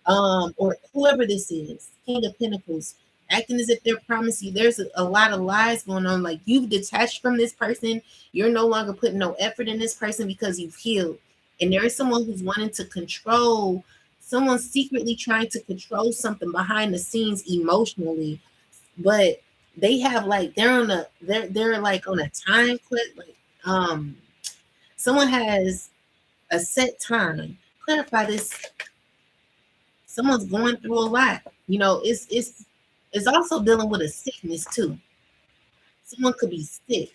or whoever this is, King of Pentacles, acting as if they're promising you. There's a lot of lies going on. Like you've detached from this person. You're no longer putting no effort in this person because you've healed. And there is someone who's wanting to control, someone's secretly trying to control something behind the scenes emotionally, but they have like they're like on a time quit. Like someone has a set time. Clarify this. Someone's going through a lot. You know, it's also dealing with a sickness too. Someone could be sick.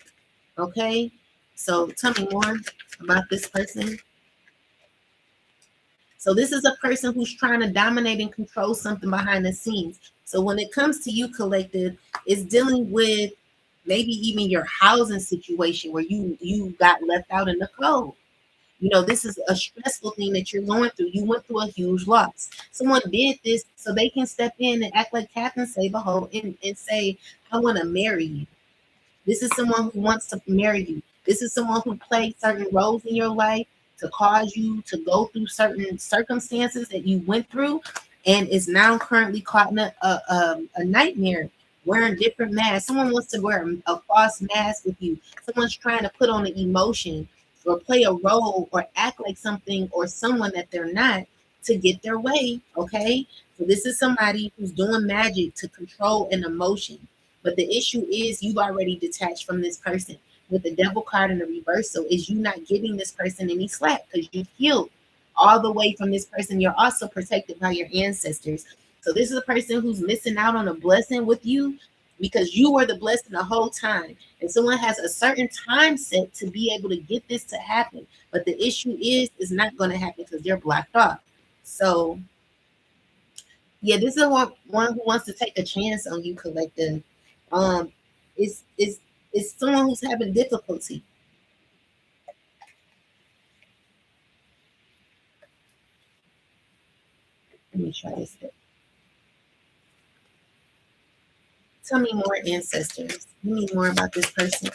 Okay. So tell me more about this person. So this is a person who's trying to dominate and control something behind the scenes. So when it comes to you, collective, it's dealing with maybe even your housing situation where you got left out in the cold. You know, this is a stressful thing that you're going through. You went through a huge loss. Someone did this so they can step in and act like Captain Save a Hoe and say, I want to marry you. This is someone who wants to marry you. This is someone who played certain roles in your life to cause you to go through certain circumstances that you went through and is now currently caught in a nightmare wearing different masks. Someone wants to wear a false mask with you. Someone's trying to put on an emotion or play a role or act like something or someone that they're not to get their way. Okay. So this is somebody who's doing magic to control an emotion. But the issue is you've already detached from this person. With the devil card in the reversal, is you not giving this person any slack because you've healed all the way from this person. You're also protected by your ancestors. So this is a person who's missing out on a blessing with you because you were the blessing the whole time. And someone has a certain time set to be able to get this to happen. But the issue is it's not going to happen because they're blocked off. So yeah, this is one who wants to take a chance on you, collective. Um, it's someone who's having difficulty. Let me try this. Tell me more, ancestors. Tell me more about this person.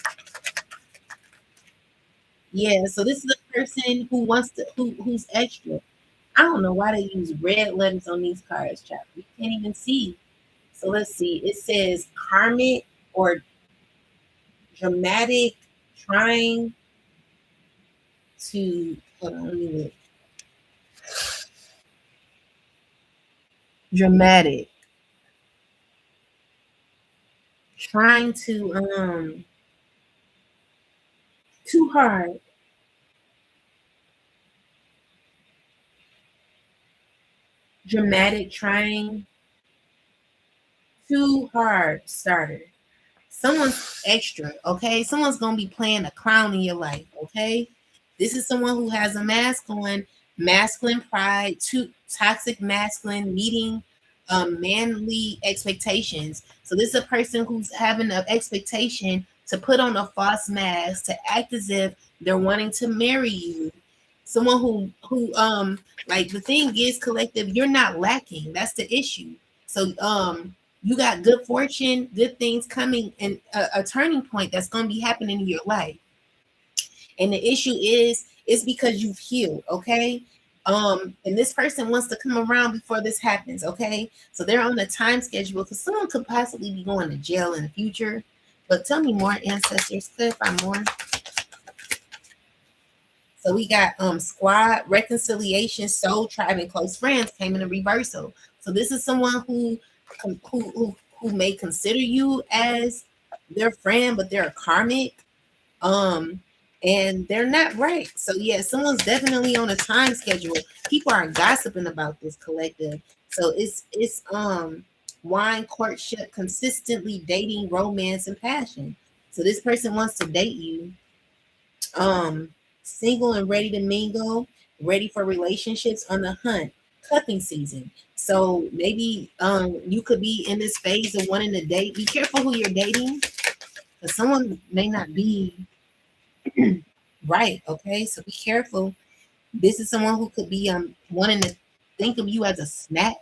Yeah, so this is a person who wants to who's extra. I don't know why they use red letters on these cards, chap. You can't even see. So let's see. It says karmic or dramatic, trying to hold on, let me look. Dramatic, trying to too hard. Dramatic, trying too hard. Starter. Someone's extra, okay? Someone's gonna be playing a clown in your life, okay? This is someone who has a mask on, masculine pride, too toxic masculine, meeting manly expectations. So this is a person who's having an expectation to put on a false mask to act as if they're wanting to marry you. Someone who like the thing is, collective, you're not lacking. That's the issue. So you got good fortune, good things coming, and a turning point that's going to be happening in your life. And the issue is, it's because you've healed, okay? And this person wants to come around before this happens, okay? So they're on a time schedule because someone could possibly be going to jail in the future. But tell me more, ancestors, clarify more. So we got squad, reconciliation, soul, tribe, and close friends came in a reversal. So this is someone who may consider you as their friend, but they're a karmic. Um, and they're not right. So yeah, someone's definitely on a time schedule. People are gossiping about this, collective. So it's wine, courtship, consistently dating, romance, and passion. So this person wants to date you. Um, single and ready to mingle, ready for relationships, on the hunt, cuffing season. So maybe you could be in this phase of wanting to date. Be careful who you're dating, because someone may not be right. Okay, so be careful. This is someone who could be wanting to think of you as a snack.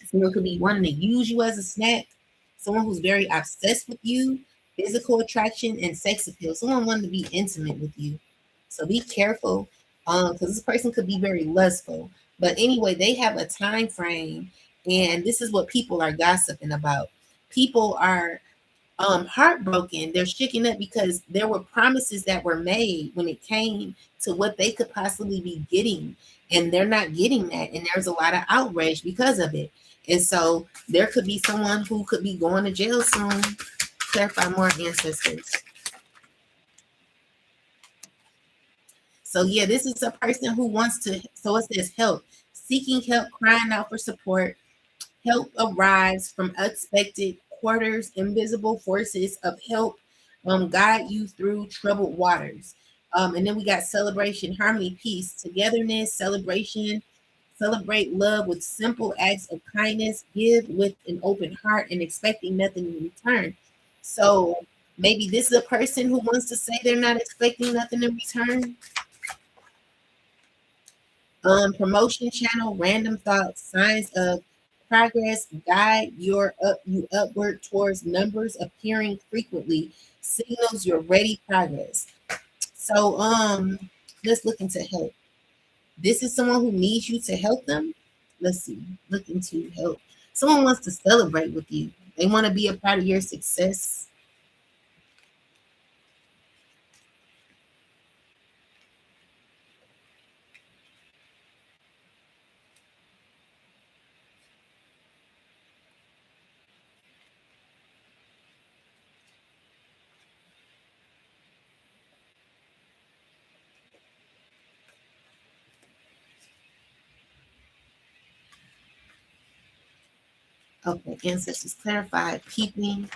Someone could be wanting to use you as a snack. Someone who's very obsessed with you, physical attraction and sex appeal. Someone wanting to be intimate with you. So be careful, because this person could be very lustful. But anyway, they have a time frame, and this is what people are gossiping about. People are heartbroken. They're shaken up because there were promises that were made when it came to what they could possibly be getting, and they're not getting that. And there's a lot of outrage because of it. And so there could be someone who could be going to jail soon. Clarify more, ancestors. So yeah, this is a person who wants to. So it says help, seeking help, crying out for support. Help arrives from unexpected quarters, invisible forces of help guide you through troubled waters. And then we got celebration, harmony, peace, togetherness, celebration. Celebrate love with simple acts of kindness. Give with an open heart and expecting nothing in return. So maybe this is a person who wants to say they're not expecting nothing in return. Promotion channel, random thoughts, signs of progress, guide you upward towards numbers appearing frequently, signals you're ready progress. So let's look into help. This is someone who needs you to help them. Let's see, look into help. Someone wants to celebrate with you. They want to be a part of your success. Okay, ancestors clarified, peeping.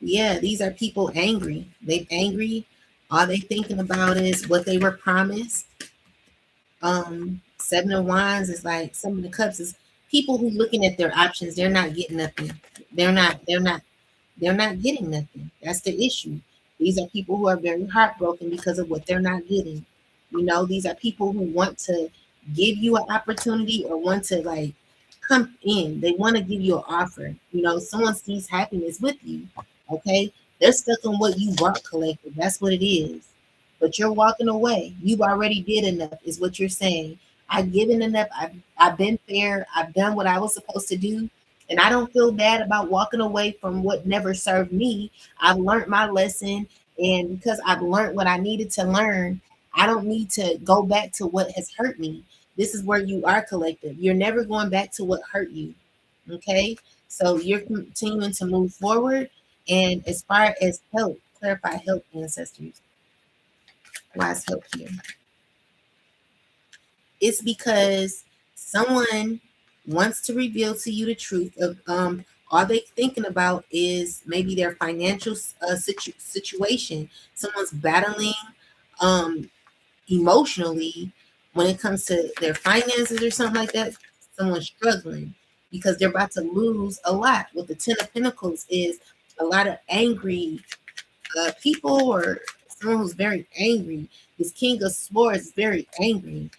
Yeah, these are people angry. They angry. All they thinking about is what they were promised. Seven of Wands is like, some of the cups is people who looking at their options. They're not getting nothing. They're not getting nothing. That's the issue. These are people who are very heartbroken because of what they're not getting. These are people who want to give you an opportunity or want to like come in. They want to give you an offer. Someone sees happiness with you. Okay. They're stuck on what you brought, collective. That's what it is. But you're walking away. You've already did enough, is what you're saying. I've given enough. I've been fair. I've done what I was supposed to do. And I don't feel bad about walking away from what never served me. I've learned my lesson. And because I've learned what I needed to learn, I don't need to go back to what has hurt me. This is where you are, collective. You're never going back to what hurt you. Okay. So you're continuing to move forward. And as far as help, clarify help, ancestors. Wise help here. It's because someone wants to reveal to you the truth of all they thinking about is maybe their financial situation. Someone's battling um emotionally when it comes to their finances or something like that. Someone's struggling because they're about to lose a lot. What the Ten of Pentacles is, a lot of angry people, or someone who's very angry. This King of Swords is very angry.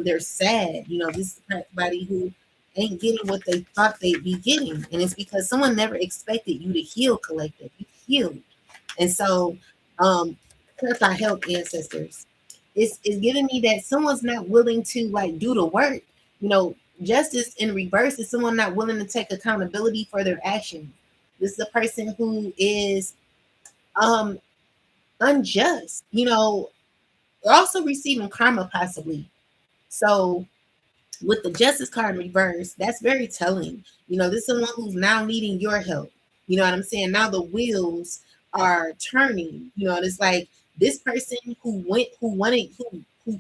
They're sad. This is somebody who ain't getting what they thought they'd be getting, and it's because someone never expected you to heal, collective. You healed, and so clarify help, ancestors. It's giving me that someone's not willing to like do the work. Justice in reverse is someone not willing to take accountability for their actions. This is a person who is um unjust. They're also receiving karma possibly. So with the justice card in reverse, that's very telling. This is someone who's now needing your help. You know what I'm saying? Now the wheels are turning. And it's like this person who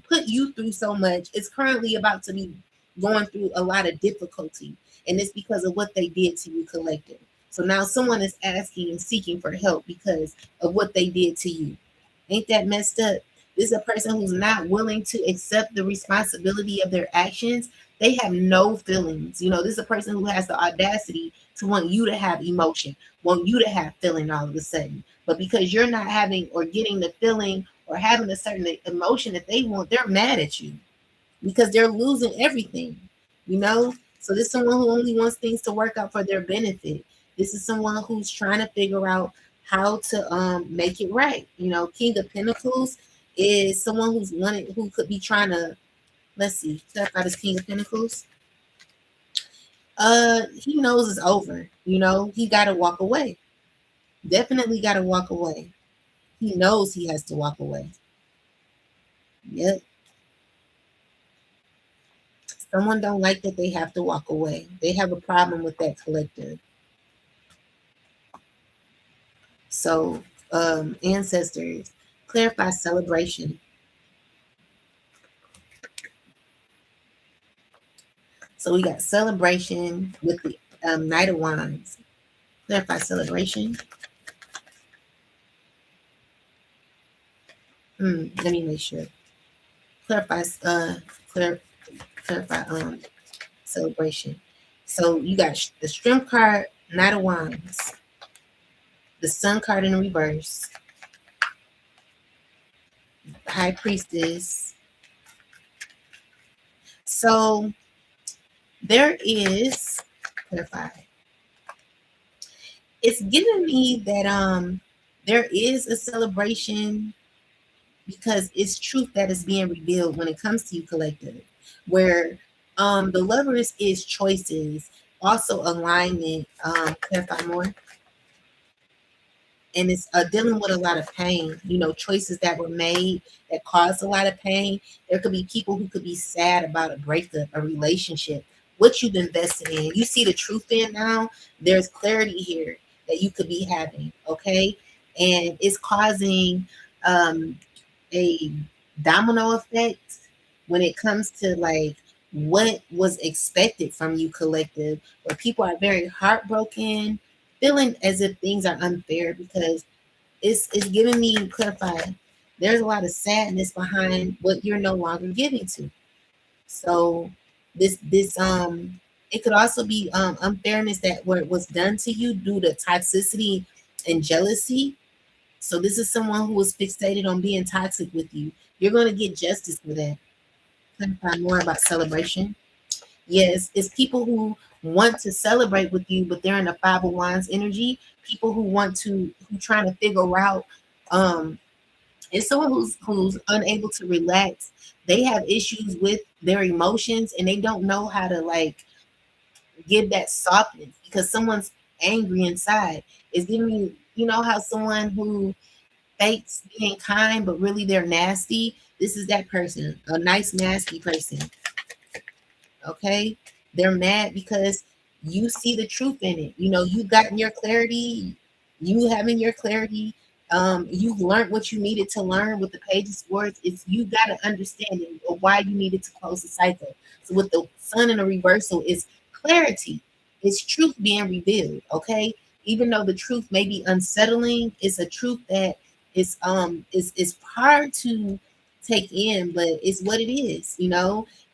put you through so much is currently about to be going through a lot of difficulty. And it's because of what they did to you, collective. So now someone is asking and seeking for help because of what they did to you. Ain't that messed up? This is a person who's not willing to accept the responsibility of their actions. They have no feelings. This is a person who has the audacity to want you to have emotion, want you to have feeling all of a sudden. But because you're not having or getting the feeling or having a certain emotion that they want, they're mad at you because they're losing everything. So this is someone who only wants things to work out for their benefit. This is someone who's trying to figure out how to make it right. King of Pentacles is someone who could be trying to, let's see, check out his King of Pentacles. He knows it's over. He got to walk away. Definitely got to walk away. He knows he has to walk away. Yep. Someone don't like that they have to walk away. They have a problem with that collective. So, ancestors, clarify celebration. So we got celebration with the Knight of Wands. Clarify celebration. Let me make sure. Clarify celebration. So you got the Strength card, Knight of Wands, the Sun card in reverse, the High Priestess. So there is, clarify. It's giving me that there is a celebration because it's truth that is being revealed when it comes to you, collective, where the Lovers is choices, also alignment, clarify more, and it's dealing with a lot of pain, choices that were made that caused a lot of pain. There could be people who could be sad about a breakup, a relationship, what you've invested in. You see the truth in now. There's clarity here that you could be having, okay? And it's causing a domino effect when it comes to like what was expected from you, collective, where people are very heartbroken, feeling as if things are unfair because it's giving me, clarify, there's a lot of sadness behind what you're no longer giving to. So this it could also be unfairness that what was done to you due to toxicity and jealousy. So this is someone who is fixated on being toxic with you. You're going to get justice for that. Clarify more about celebration. Yes, it's people who want to celebrate with you, but they're in the Five of Wands energy. People who trying to figure out, it's someone who's unable to relax. They have issues with their emotions and they don't know how to like give that softness because someone's angry inside. It's giving me, how someone who fakes being kind, but really they're nasty. This is that person, a nice, nasty person. Okay, they're mad because you see the truth in it. You've gotten your clarity, you having your clarity. You've learned what you needed to learn with the Page of Swords. It's you got an understanding of why you needed to close the cycle. So with the Sun in a reversal, it's clarity, it's truth being revealed. Okay, even though the truth may be unsettling, it's a truth that is hard to take in, but it's what it is.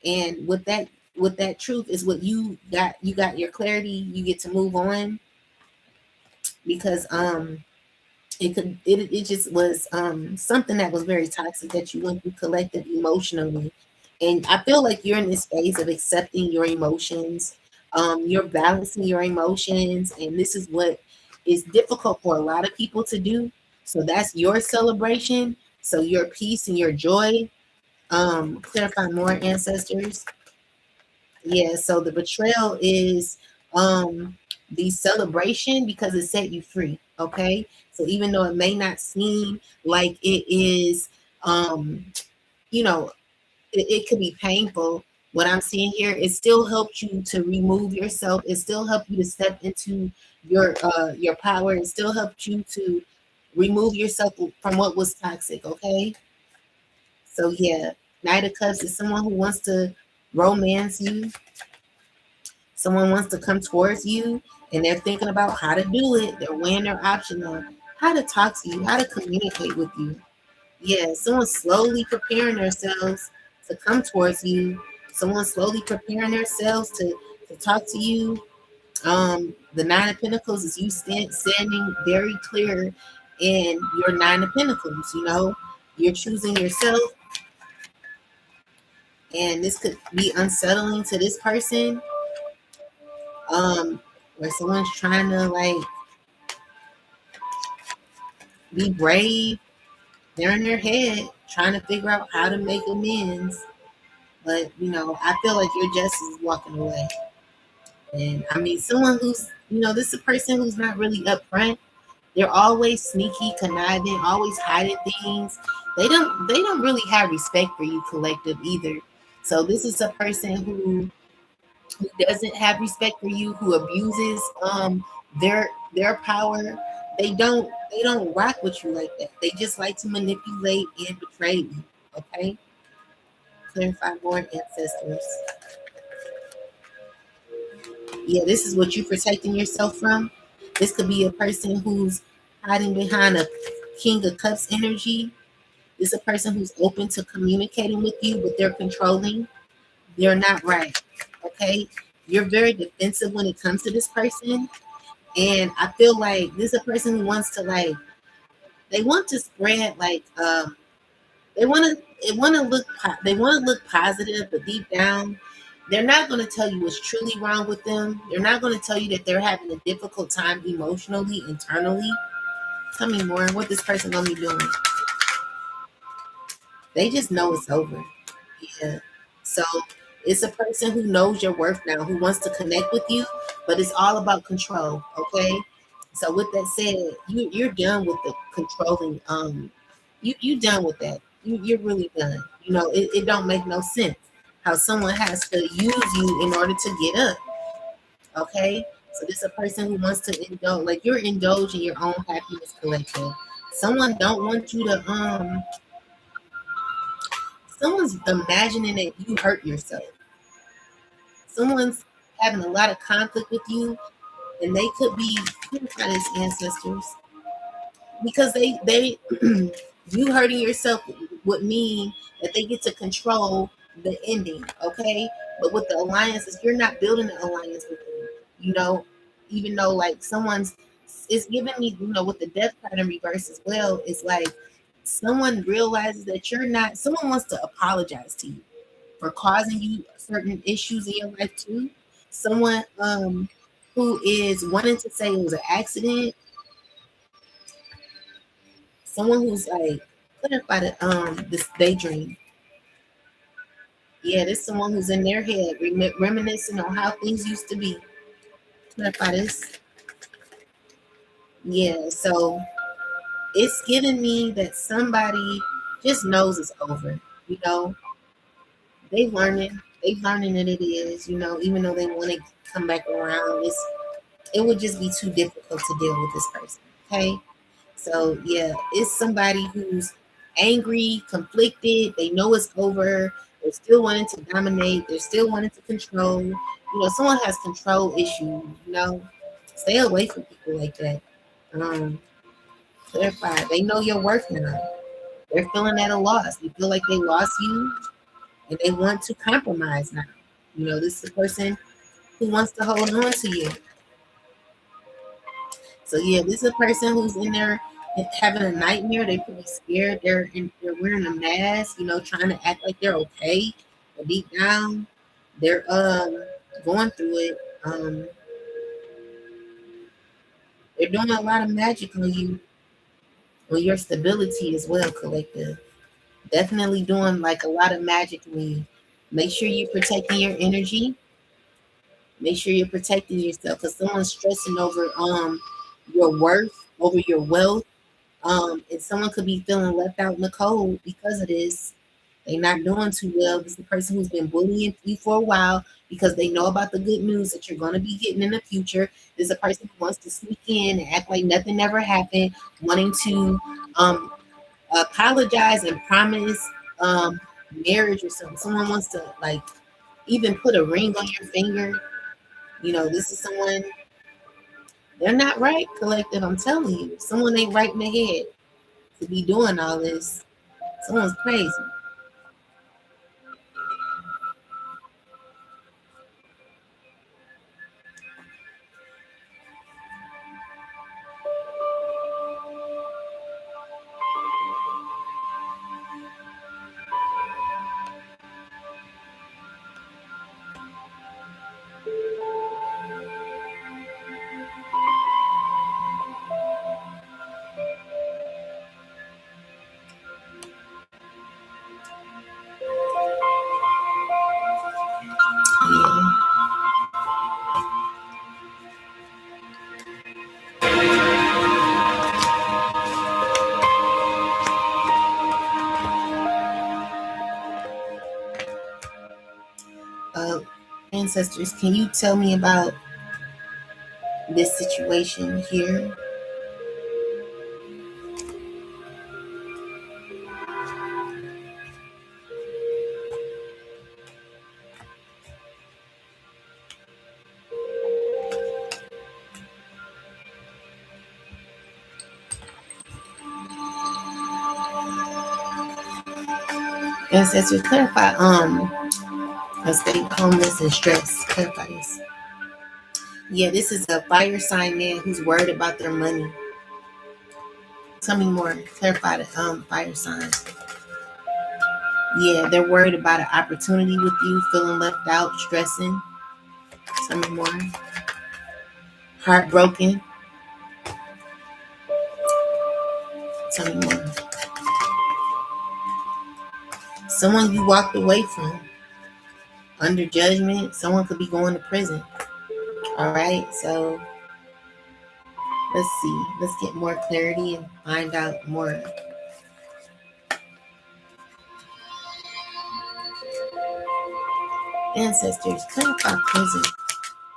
And with that truth is what you got your clarity, you get to move on because it just was something that was very toxic that you went through collective emotionally. And I feel like you're in this phase of accepting your emotions. You're balancing your emotions, and this is what is difficult for a lot of people to do. So that's your celebration. So your peace and your joy. Clarify more, ancestors. Yeah, so the betrayal is the celebration because it set you free. Okay. So even though it may not seem like it is you know, it could be painful. What I'm seeing here, it still helped you to remove yourself. It still helped you to step into your power. It still helped you to remove yourself from what was toxic. Okay. So yeah, Knight of Cups is someone who wants to romance you. Someone wants to come towards you. and they're thinking about how to do it. They're weighing their options on how to talk to you, how to communicate with you. Yeah, someone's slowly preparing themselves to come towards you. Someone's slowly preparing themselves to talk to you. The Nine of Pentacles is you standing very clear in your Nine of Pentacles. You know, you're choosing yourself, and this could be unsettling to this person. Where someone's trying to like be brave. They're in their head trying to figure out how to make amends. But you know, I feel like your justice is walking away. And I mean, someone who's, you know, this is a person who's not really upfront. They're always sneaky, conniving, always hiding things. They don't really have respect for you, collective, either. So this is a person who doesn't have respect for you, who abuses their power. They don't rock with you like that. They just like to manipulate and betray you. Okay? Clarify more, ancestors. Yeah, this is what you're protecting yourself from. This could be a person who's hiding behind a King of Cups energy. This is a person who's open to communicating with you, but they're controlling. They're not right. Okay? You're very defensive when it comes to this person. And I feel like this is a person who wants to like, they want to spread like they want to look positive, but deep down, they're not going to tell you what's truly wrong with them. They're not going to tell you that they're having a difficult time emotionally, internally. Tell me more. What this person gonna be doing? They just know it's over. Yeah. So it's a person who knows your worth now, who wants to connect with you, but it's all about control. Okay. So with that said, you're done with the controlling. You done with that. You're really done. You know, it don't make no sense how someone has to use you in order to get up. Okay. So this is a person who wants to indulge, like you're indulging your own happiness, collective. Someone don't want you to someone's imagining that you hurt yourself. Someone's having a lot of conflict with you, and they could be by his ancestors because they you hurting yourself would mean that they get to control the ending. Okay, but with the alliances, you're not building an alliance with them. You know, even though like someone's, it's giving me, you know, with the death card in reverse as well. It's like someone realizes that you're not. Someone wants to apologize to you for causing you certain issues in your life too. Someone who is wanting to say it was an accident. Someone who's like clarify the this daydream. Yeah, this someone who's in their head reminiscing on how things used to be. Clarify this. Yeah, so it's giving me that somebody just knows it's over. You know, they learning that it is. You know, even though they want to come back around, it would just be too difficult to deal with this person. Okay. So yeah, it's somebody who's angry, conflicted. They know it's over. They're still wanting to dominate. They're still wanting to control. You know, someone has control issues. You know, stay away from people like that. Um, clarify. They know your worth now. They're feeling at a loss. They feel like they lost you, and they want to compromise now. You know, this is the person who wants to hold on to you. So yeah, this is a person who's in there having a nightmare. They're pretty scared. They're wearing a mask, you know, trying to act like they're okay, but deep down, they're going through it. They're doing a lot of magic on your stability as well, collective. Definitely doing like a lot of magic on you. Make sure you're protecting your energy. Make sure you're protecting yourself because someone's stressing over your worth, over your wealth. And someone could be feeling left out in the cold because of this. They're not doing too well. This is the person who's been bullying you for a while because they know about the good news that you're going to be getting in the future. This is a person who wants to sneak in and act like nothing ever happened, wanting to apologize and promise marriage or something. Someone wants to like even put a ring on your finger. You know, this is someone. They're not right, collective. I'm telling you. Someone ain't right in the head to be doing all this. Someone's crazy. Yeah. Uh, Ancestors, can you tell me about this situation here? Ancestors, clarify a state homeless and stress. Clarify this. Yeah, this is a fire sign man who's worried about their money. Tell me more. Clarify the fire sign. Yeah, they're worried about an opportunity with you, feeling left out, stressing. Tell me more. Heartbroken. Tell me more. Someone you walked away from under judgment. Someone could be going to prison. All right, so let's see. Let's get more clarity and find out more. Ancestors, clarify prison.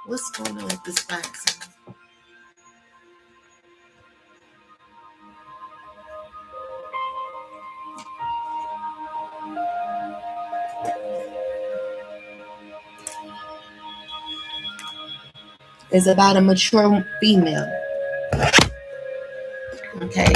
What's going on with this fire sign? It's about a mature female. Okay.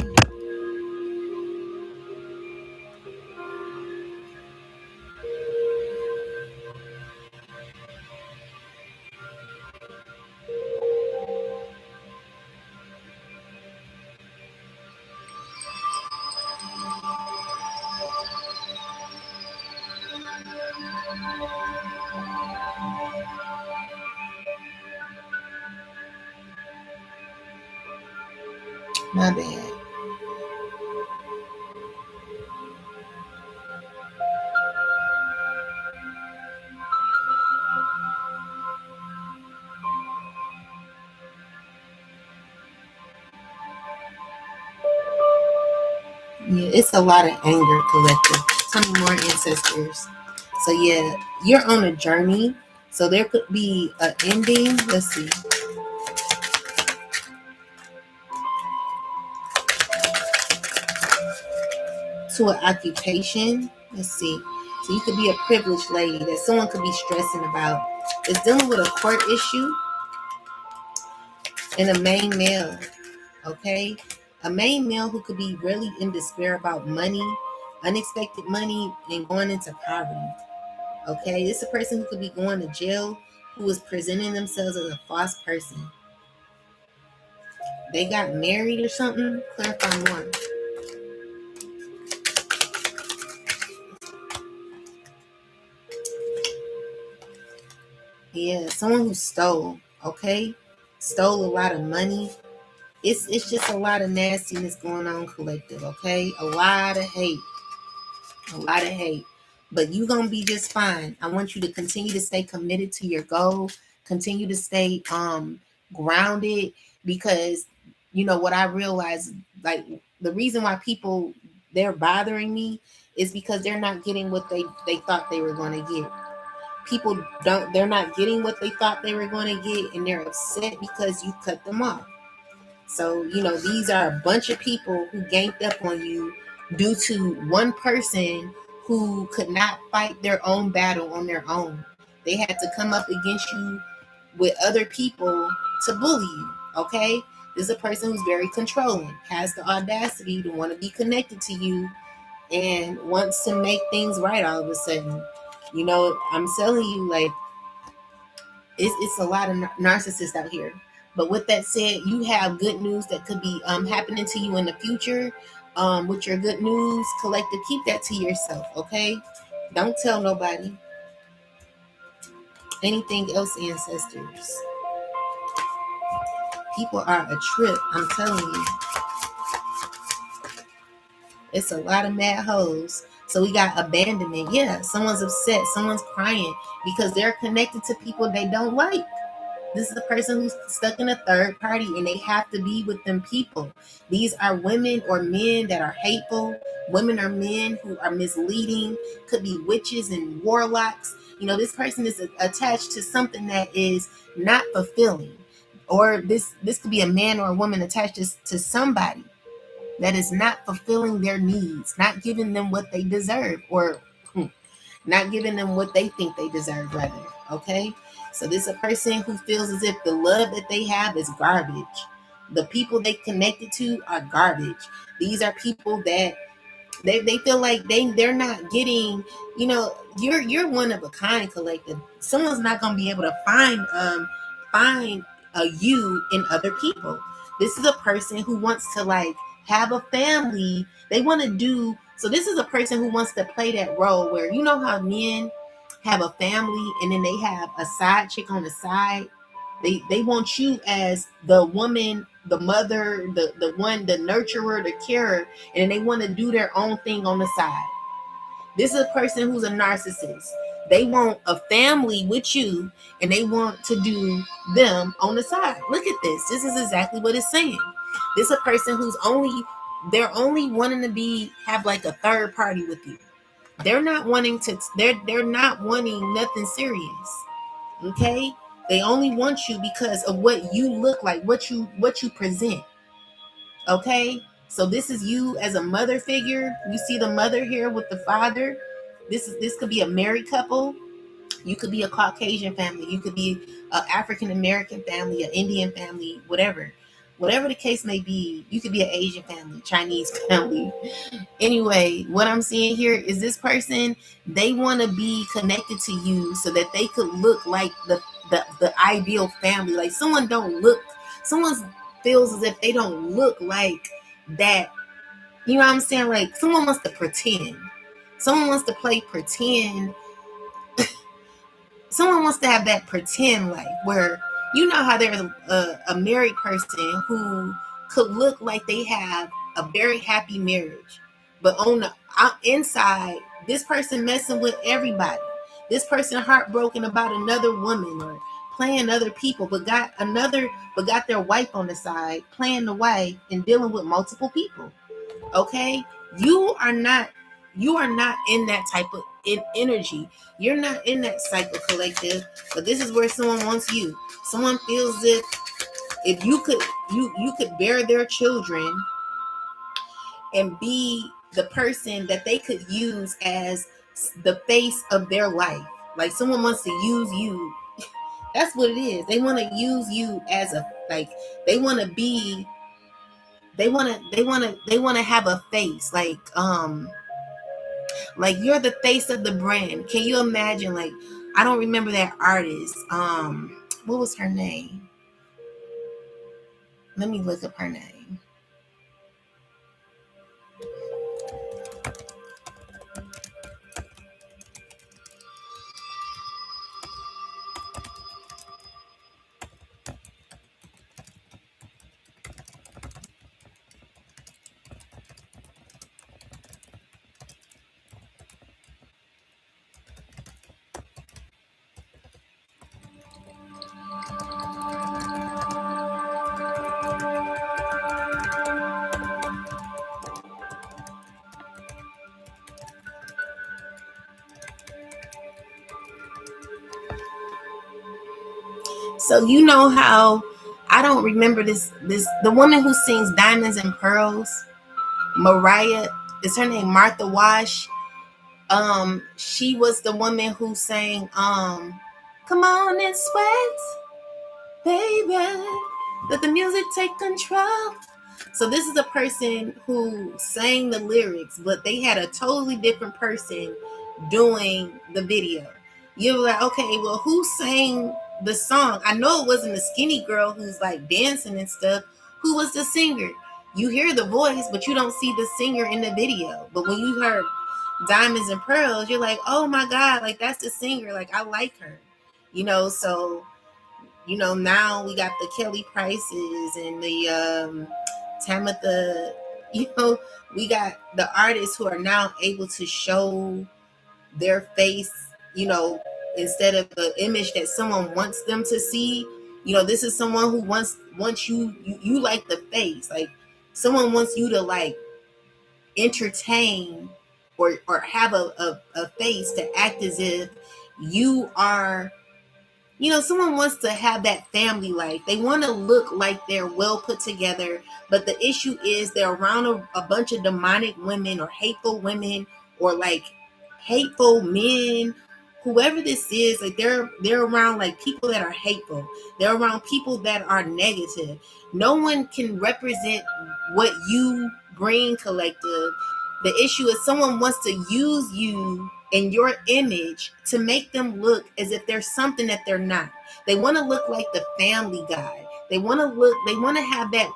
My bad. Yeah, it's a lot of anger collective. Tell me more, ancestors. So yeah, you're on a journey. So there could be an ending. Let's see. To an occupation. Let's see. So you could be a privileged lady that someone could be stressing about. It's dealing with a court issue and a main male. Okay, a main male who could be really in despair about money, unexpected money, and going into poverty. Okay, this is a person who could be going to jail, who is presenting themselves as a false person. They got married or something. Clarify more. Yeah, someone who stole. Okay, stole a lot of money. It's just a lot of nastiness going on, collective. Okay, a lot of hate. A lot of hate, but you gonna be just fine. I want you to continue to stay committed to your goal, continue to stay grounded, because you know what I realize, like the reason why people, they're bothering me is because they're not getting what they thought they were going to get. People don't, they're not getting what they thought they were going to get, and they're upset because you cut them off. So, you know, these are a bunch of people who ganged up on you due to one person who could not fight their own battle on their own. They had to come up against you with other people to bully you. Okay? This is a person who's very controlling, has the audacity to want to be connected to you and wants to make things right all of a sudden. You know, I'm telling you, like, it's a lot of narcissists out here. But with that said, you have good news that could be happening to you in the future. With your good news collective, keep that to yourself, okay? Don't tell nobody anything else, ancestors. People are a trip, I'm telling you. It's a lot of mad hoes. So we got abandonment. Yeah, someone's upset, someone's crying because they're connected to people they don't like. This is a person who's stuck in a third party and they have to be with them people. These are women or men that are hateful, women or men who are misleading, could be witches and warlocks. You know, this person is attached to something that is not fulfilling. Or this could be a man or a woman attached to somebody that is not fulfilling their needs, not giving them what they deserve, or not giving them what they think they deserve, rather. Okay? So this is a person who feels as if the love that they have is garbage. The people they connected to are garbage. These are people that they feel like they're not getting, you know, you're one of a kind, collective. Someone's not gonna be able to find a you in other people. This is a person who wants to like have a family. They want to do so. This is a person who wants to play that role where, you know how men have a family and then they have a side chick on the side. They want you as the woman, the mother, the one, the nurturer, the carer, and they want to do their own thing on the side. This is a person who's a narcissist. They want a family with you and they want to do them on the side. Look at this. This is exactly what it's saying. This is a person who's they're only wanting to have like a third party with you. They're not wanting to they're not wanting nothing serious. Okay? They only want you because of what you look like, what you present. Okay? So this is you as a mother figure. You see the mother here with the father. This could be a married couple. You could be a Caucasian family. You could be an African American family, an Indian family, whatever. Whatever the case may be, you could be an Asian family, Chinese family. Anyway, what I'm seeing here is this person, they want to be connected to you so that they could look like the ideal family. Like someone feels as if they don't look like that. You know what I'm saying? Like someone wants to pretend. Someone wants to play pretend. Someone wants to have that pretend life where, you know how there's a married person who could look like they have a very happy marriage, but on the inside, this person messing with everybody. This person heartbroken about another woman or playing other people, but got their wife on the side, playing the wife and dealing with multiple people. Okay, you are not in that type of energy. You're not in that cycle, collective. But this is where someone wants you. Someone feels if you could you could bear their children and be the person that they could use as the face of their life. Like someone wants to use you. That's what it is. They want to use you as a, like, they want to be they want to have a face like you're the face of the brand. Can you imagine? Like, I don't remember that artist. What was her name? Let me look up her name. So you know how I don't remember this the woman who sings Diamonds and Pearls, Mariah, is her name Martha Wash? She was the woman who sang Come on and sweat, baby. Let the music take control. So this is a person who sang the lyrics, but they had a totally different person doing the video. You're like, okay, well, who sang the song? I know it wasn't the skinny girl who's like dancing and stuff. Who was the singer? You hear the voice, but you don't see the singer in the video. But when you heard Diamonds and Pearls, you're like, oh my God, like that's the singer. Like I like her, so now we got the Kelly Prices and the Tamitha, we got the artists who are now able to show their face, you know, instead of the image that someone wants them to see. This is someone who wants you like the face. Like someone wants you to like entertain or have a face to act as if you are. Someone wants to have that family life. They want to look like they're well put together. But the issue is they're around a bunch of demonic women or hateful women or like hateful men. Whoever this is, like they're around like people that are hateful. They're around people that are negative. No one can represent what you bring, collective. The issue is someone wants to use you and your image to make them look as if there's something that they're not. They want to look like the family guy. They want to have that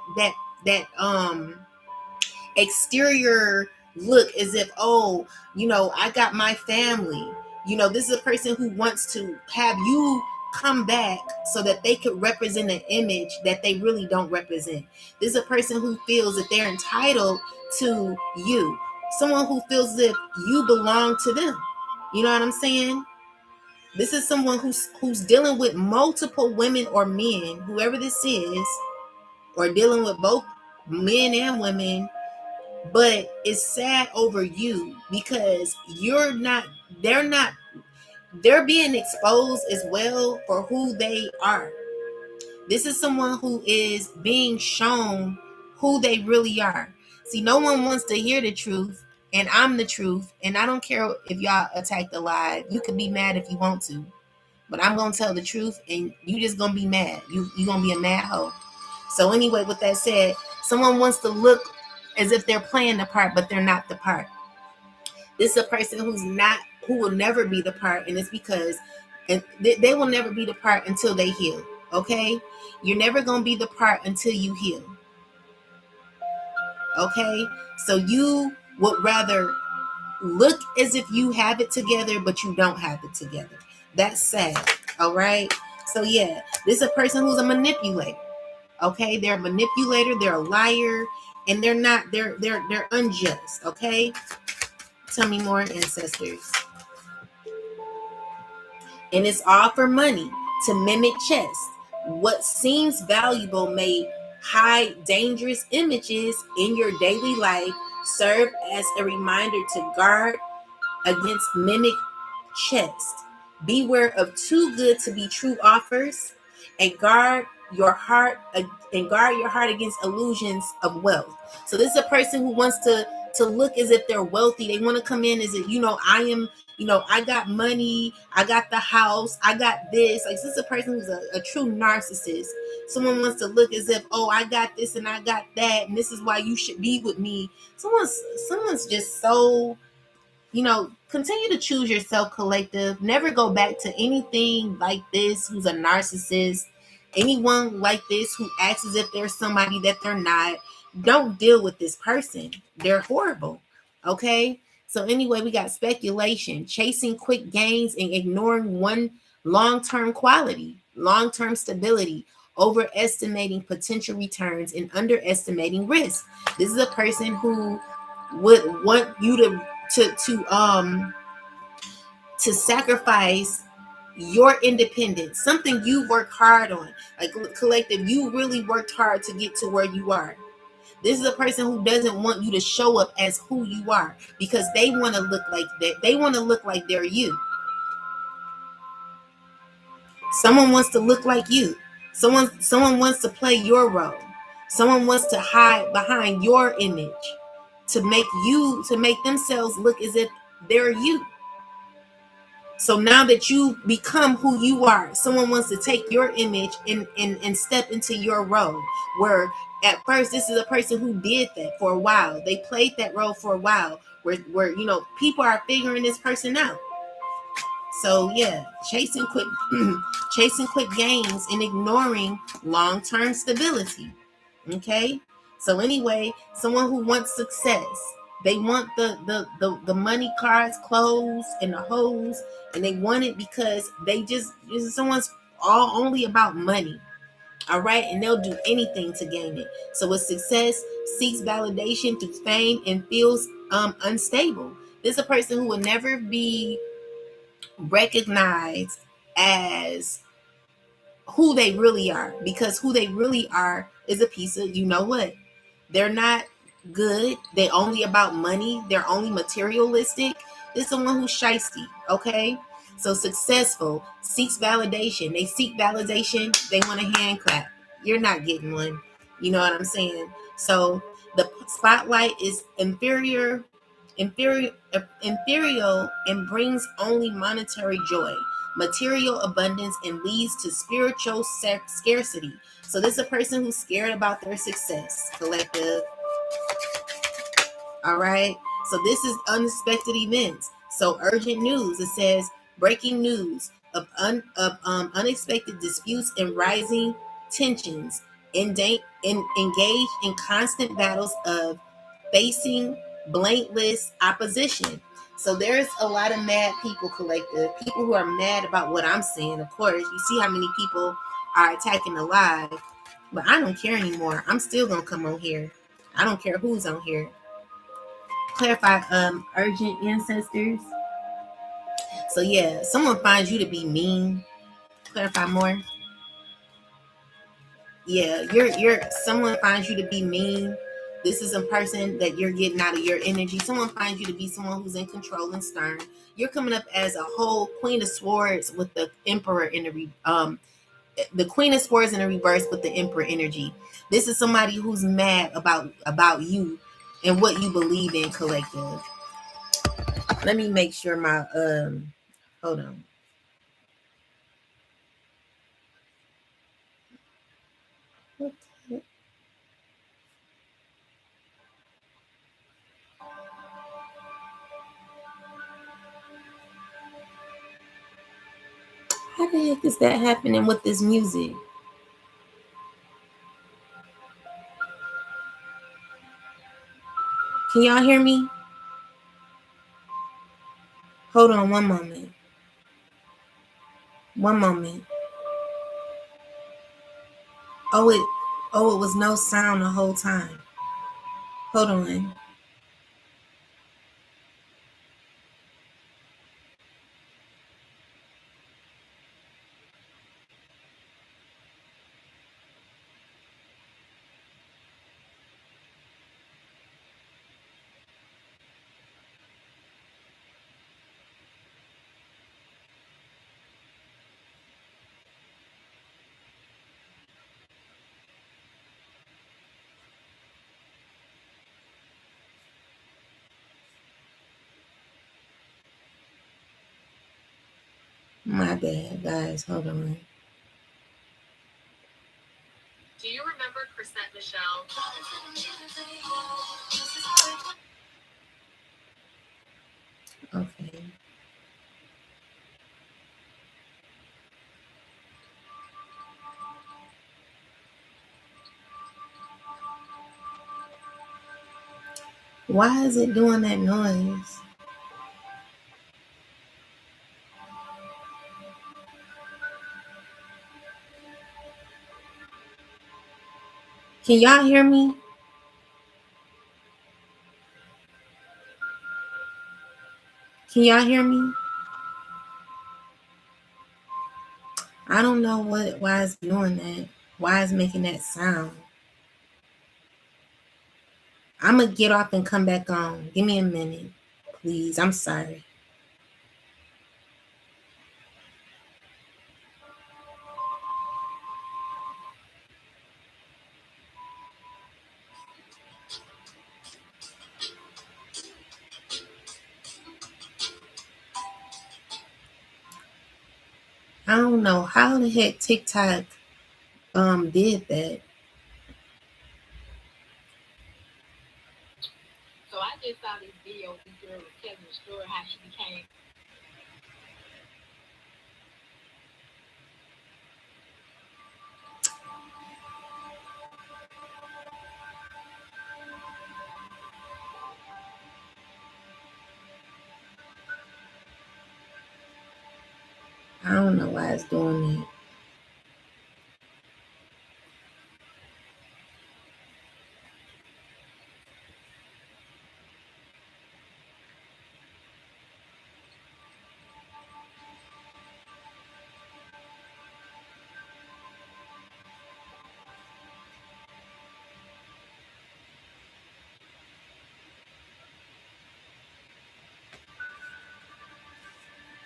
exterior look as if, I got my family. This is a person who wants to have you come back so that they could represent an image that they really don't represent. This is a person who feels that they're entitled to you. Someone who feels that you belong to them. You know what I'm saying? This is someone who's dealing with multiple women or men, whoever this is, or dealing with both men and women, but it's sad over you because they're being exposed as well for who they are. This is someone who is being shown who they really are. See, no one wants to hear the truth, and I'm the truth, and I don't care if y'all attack the lie. You can be mad if you want to, but I'm gonna tell the truth, and you just gonna be mad. You gonna be a mad hoe. So anyway, with that said, someone wants to look as if they're playing the part, but they're not the part. This is a person who will never be the part, and it's because they will never be the part until they heal. Okay, you're never gonna be the part until you heal. Okay, so you would rather look as if you have it together, but you don't have it together. That's sad. All right. So yeah, this is a person who's a manipulator. Okay, they're a manipulator. They're a liar, and they're unjust. Okay, tell me more, ancestors. And it's all for money to mimic chess. What seems valuable may hide dangerous images in your daily life, serve as a reminder to guard against mimic chess. Beware of too good to be true offers, and guard your heart against illusions of wealth. So this is a person who wants to look as if they're wealthy. They want to come in as if, I am, I got money, I got the house, I got this. Like, this is a person who's a true narcissist. Someone wants to look as if, oh, I got this and I got that, and this is why you should be with me. Someone's just so, continue to choose yourself, collective. Never go back to anything like this who's a narcissist. Anyone like this who acts as if they're somebody that they're not. Don't deal with this person. They're horrible. Okay? So anyway, we got speculation, chasing quick gains and ignoring one long-term quality, long-term stability, overestimating potential returns and underestimating risk. This is a person who would want you to sacrifice your independence, something you worked hard on. Like, collective, you really worked hard to get to where you are. This is a person who doesn't want you to show up as who you are because they want to look like that. They want to look like they're you. Someone wants to look like you. Someone wants to play your role. Someone wants to hide behind your image to make themselves look as if they're you. So now that you become who you are, someone wants to take your image and step into your role. Where at first this is a person who did that for a while. They played that role for a while. Where people are figuring this person out. So yeah, chasing quick gains and ignoring long-term stability. Okay? So anyway, someone who wants success. They want the money, cars, clothes, and the hoes, and they want it because someone's all only about money. All right, and they'll do anything to gain it. So with success, seeks validation through fame and feels unstable. This is a person who will never be recognized as who they really are, because who they really are is a piece of, you know what, they're not good, they only about money, they're only materialistic. This is someone who's shisty. Okay, so successful, seeks validation, they seek validation, they want a hand clap. You're not getting one. You know what I'm saying? So the spotlight is inferior and brings only monetary joy, material abundance, and leads to spiritual scarcity. So this is a person who's scared about their success, collective. All right. So this is unexpected events. So urgent news. It says breaking news of unexpected disputes and rising tensions. Engaged in constant battles of facing blameless opposition. So there's a lot of mad people, collective. People who are mad about what I'm saying. Of course, you see how many people are attacking the live, but I don't care anymore. I'm still gonna come on here. I don't care who's on here. Clarify urgent ancestors. So yeah, someone finds you to be mean. Clarify more. Yeah, you're someone finds you to be mean. This is a person that you're getting out of your energy. Someone finds you to be someone who's in control and stern. You're coming up as a whole Queen of Swords with the Emperor in the Queen of Swords in the reverse with the Emperor energy. This is somebody who's mad about you and what you believe in, collective. Let me make sure my hold on. How the heck is that happening with this music? Can y'all hear me? Hold on one moment. One moment. Oh it was no sound the whole time. Hold on. My bad, guys. Hold on. Do you remember Chrisette Michelle? Okay. Why is it doing that noise? Can y'all hear me? Can y'all hear me? I don't know why it's doing that. Why it's making that sound. I'm gonna get off and come back on. Give me a minute, please. I'm sorry. I don't know how the heck TikTok did that. So I just saw this video. This girl was telling the story how she became. I don't know why it's doing that.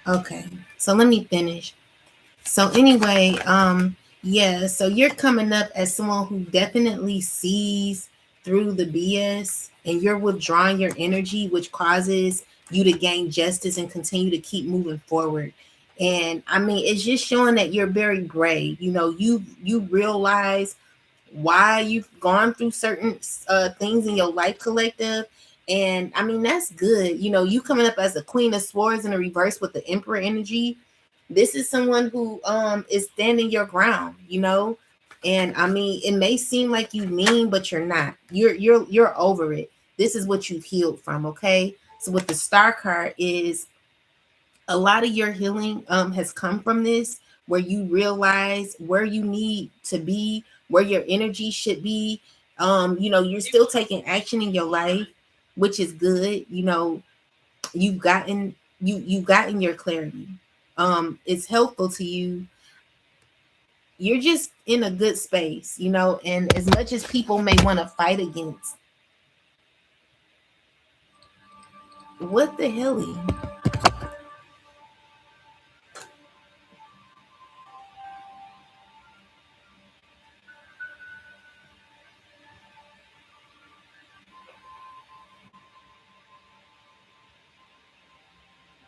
Okay, so let me finish. So anyway, yeah, so you're coming up as someone who definitely sees through the BS, and you're withdrawing your energy, which causes you to gain justice and continue to keep moving forward. And I mean, it's just showing that you're very brave. You know, you realize why you've gone through certain things in your life, collective. And I mean, that's good. You know, you coming up as the Queen of Swords in a reverse with the Emperor energy. This is someone who is standing your ground, you know. And I mean, it may seem like you mean, but you're not. You're over it. This is what you've healed from, okay? So what the Star card is, a lot of your healing has come from this, where you realize where you need to be, where your energy should be. You know, you're still taking action in your life, which is good. You know, you've gotten your clarity. It's helpful to you. You're just in a good space, you know, and as much as people may want to fight against, what the hell?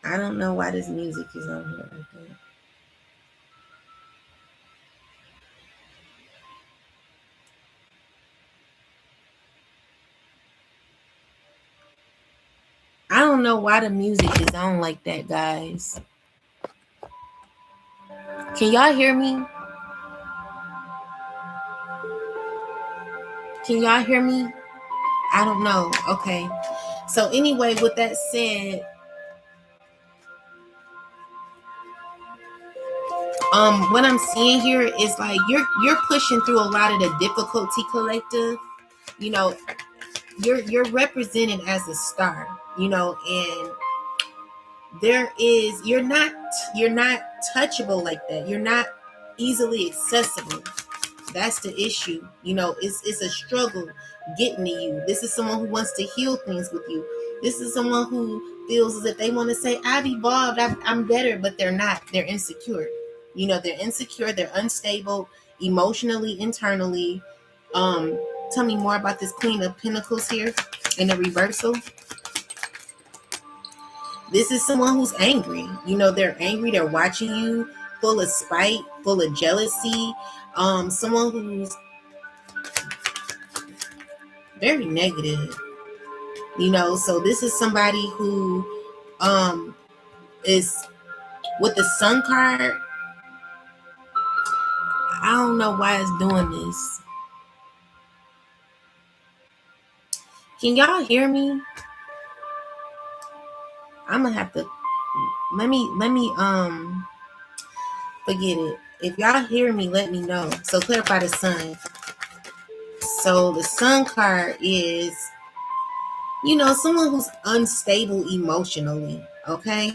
I don't know why this music is on here like that. I don't know why the music is on like that, guys. Can y'all hear me? Can y'all hear me? I don't know. Okay. So anyway, with that said, what I'm seeing here is like you're pushing through a lot of the difficulty, collective. You know, you're represented as a star, you know, and there is you're not touchable like that. You're not easily accessible. That's the issue. You know, it's a struggle getting to you. This is someone who wants to heal things with you. This is someone who feels as if they want to say, I've evolved, I'm better, but they're not. They're insecure. You know, they're insecure, they're unstable emotionally, internally. Um, Tell me more about this Queen of Pentacles here in the reversal. This is someone who's angry. You know, they're angry, they're watching you, full of spite, full of jealousy. Someone who's very negative, you know. So this is somebody who is with the Sun card. I don't know why it's doing this. Can y'all hear me? I'm gonna have to let me forget it. If y'all hear me, let me know. So clarify the Sun. So the Sun card is, you know, someone who's unstable emotionally, okay?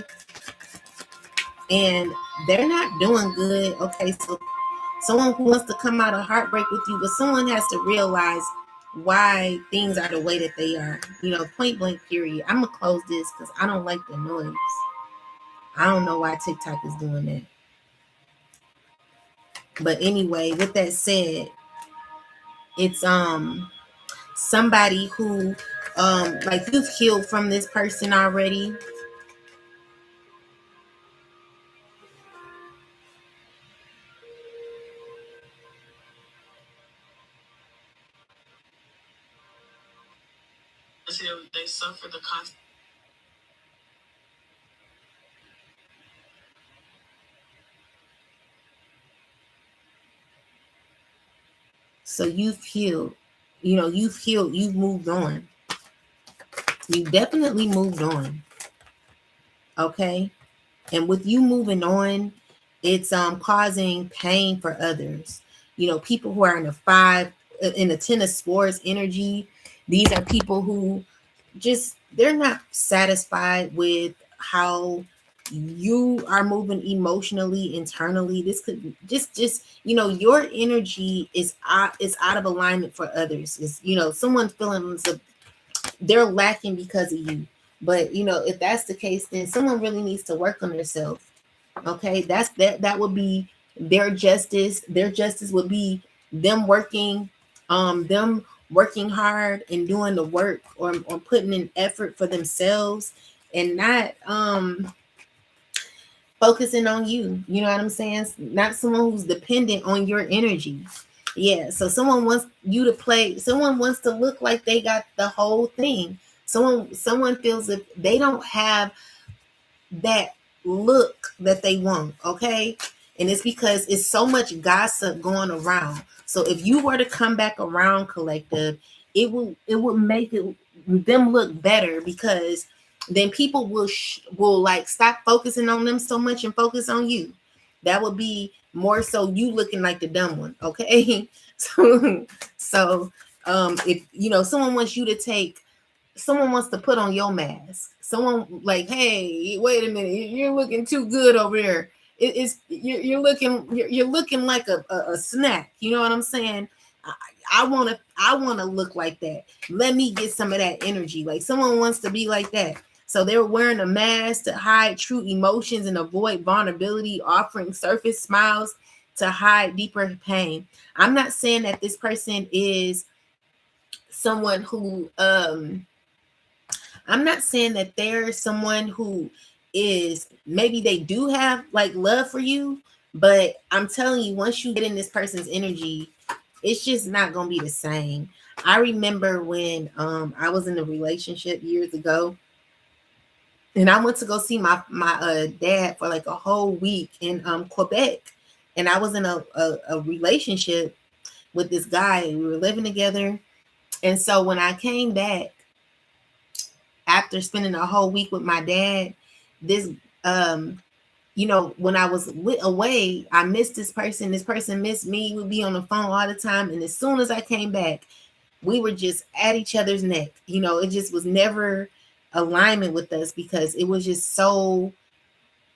And they're not doing good. Okay, so someone who wants to come out of heartbreak with you, but someone has to realize why things are the way that they are. You know, point blank period. I'm gonna close this because I don't like the noise. I don't know why TikTok is doing that. But anyway, with that said, it's somebody who like you've healed from this person already. So you've healed. You've healed. You've moved on. You definitely moved on. Okay. And with you moving on, it's causing pain for others. People who are in the 10 of swords energy. These are people who just, they're not satisfied with how you are moving emotionally, internally. This could just your energy is out of alignment for others. Is someone feeling they're lacking because of you. But if that's the case, then someone really needs to work on themselves. Okay, that would be their justice. Their justice would be them working hard and doing the work, or putting in effort for themselves, and not focusing on you. You know what I'm saying? Not someone who's dependent on your energy. Yeah. So someone wants you to play. Someone wants to look like they got the whole thing. Someone feels if they don't have that look that they want, okay? And it's because it's so much gossip going around. So if you were to come back around, collective, it would make them look better, because then people will like stop focusing on them so much and focus on you. That would be more so you looking like the dumb one, okay? So if someone wants you to take someone wants to put on your mask. Someone like, hey, wait a minute, you're looking too good over there. You're looking like a snack. You know what I'm saying? I wanna look like that. Let me get some of that energy. Like someone wants to be like that. So they're wearing a mask to hide true emotions and avoid vulnerability, offering surface smiles to hide deeper pain. I'm not saying that this person is someone who I'm not saying that there's someone who is, maybe they do have like love for you, but I'm telling you, once you get in this person's energy, it's just not gonna be the same. I remember when I was in a relationship years ago, and I went to go see my dad for like a whole week in Quebec, and I was in a relationship with this guy. We were living together, and so when I came back after spending a whole week with my dad, this when I was away, I missed this person. This person missed me. We'd be on the phone all the time. And as soon as I came back, we were just at each other's neck. It just was never alignment with us, because it was just so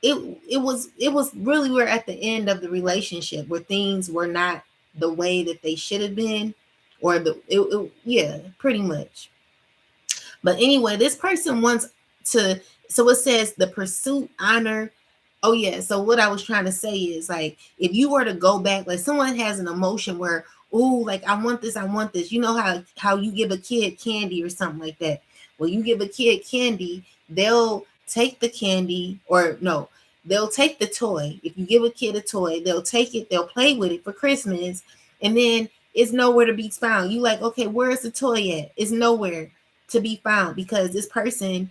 it was really, we're at the end of the relationship where things were not the way that they should have been, or yeah, pretty much. But anyway, this person wants to, so it says the pursuit, honor. Oh, yeah. So what I was trying to say is, like, if you were to go back, like someone has an emotion where, oh, like I want this, I want this. You know how you give a kid candy or something like that. Well, you give a kid candy, they'll take the candy, or no, they'll take the toy. If you give a kid a toy, they'll take it, they'll play with it for Christmas, and then it's nowhere to be found. You like, okay, where's the toy at? It's nowhere to be found, because this person,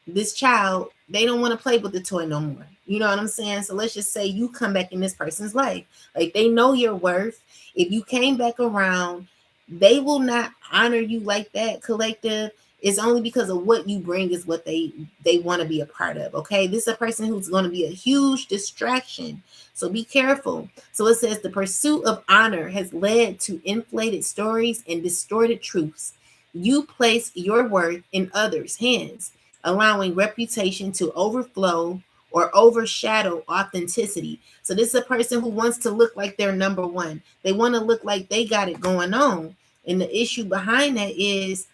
this child, they don't want to play with the toy no more. You know what I'm saying? So let's just say you come back in this person's life. Like, they know your worth. If you came back around, they will not honor you like that, collective. It's only because of what you bring is what they want to be a part of. Okay. This is a person who's going to be a huge distraction. So be careful. So it says the pursuit of honor has led to inflated stories and distorted truths. You place your worth in others' hands, allowing reputation to overflow or overshadow authenticity. So this is a person who wants to look like they're number one. They want to look like they got it going on. And the issue behind that is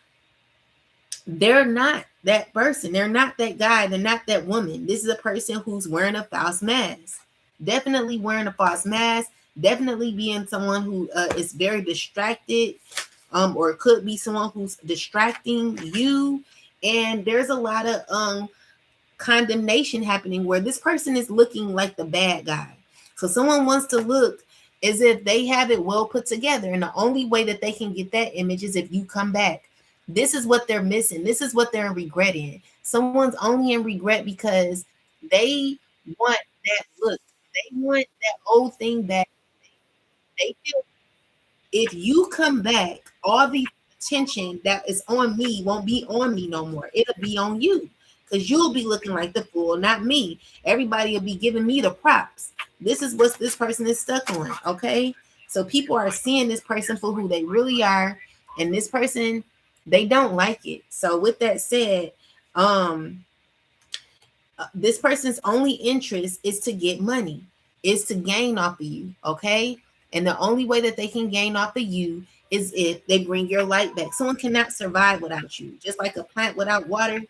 they're not that person. They're not that guy. They're not that woman. This is a person who's wearing a false mask. Definitely wearing a false mask. Definitely being someone who is very distracted, or it could be someone who's distracting you. And there's a lot of condemnation happening where this person is looking like the bad guy. So someone wants to look as if they have it well put together. And the only way that they can get that image is if you come back. This is what they're missing. This is what they're regretting. Someone's only in regret because they want that look. They want that old thing back. They feel if you come back, all the attention that is on me won't be on me no more. It'll be on you because you'll be looking like the fool, not me. Everybody will be giving me the props. This is what this person is stuck on. Okay. So people are seeing this person for who they really are. And this person, they don't like it. So with that said, um, this person's only interest is to get money, is to gain off of you, okay? And the only way that they can gain off of you is if they bring your light back. Someone cannot survive without you, just like a plant without water.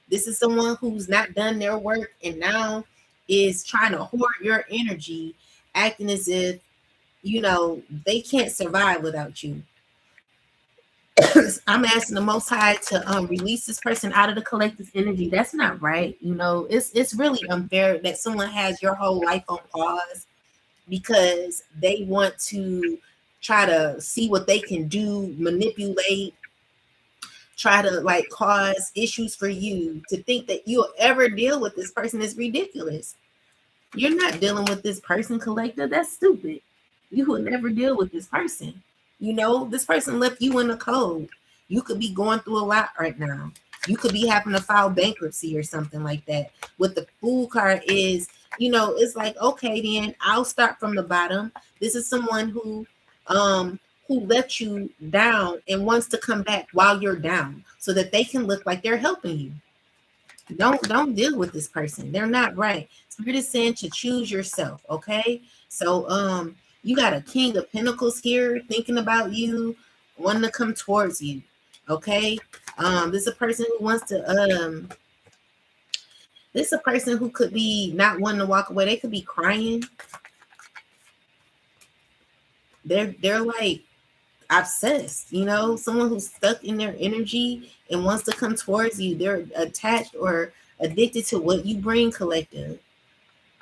This is someone who's not done their work and now is trying to hoard your energy, acting as if, they can't survive without you. I'm asking the Most High to release this person out of the collective energy. That's not right. It's really unfair that someone has your whole life on pause because they want to try to see what they can do, manipulate, try to like cause issues for you. To think that you'll ever deal with this person is ridiculous. You're not dealing with this person, collector. That's stupid. You will never deal with this person. This person left you in the cold. You could be going through a lot right now. You could be having to file bankruptcy or something like that. What the fool card is, it's like, okay, then I'll start from the bottom. This is someone who let you down and wants to come back while you're down so that they can look like they're helping you. Don't deal with this person. They're not right. Spirit is saying to choose yourself, okay? So you got a King of Pentacles here thinking about you, wanting to come towards you. Okay. This is a person who wants to this is a person who could be not wanting to walk away. They could be crying. They're like obsessed, someone who's stuck in their energy and wants to come towards you. They're attached or addicted to what you bring, collective.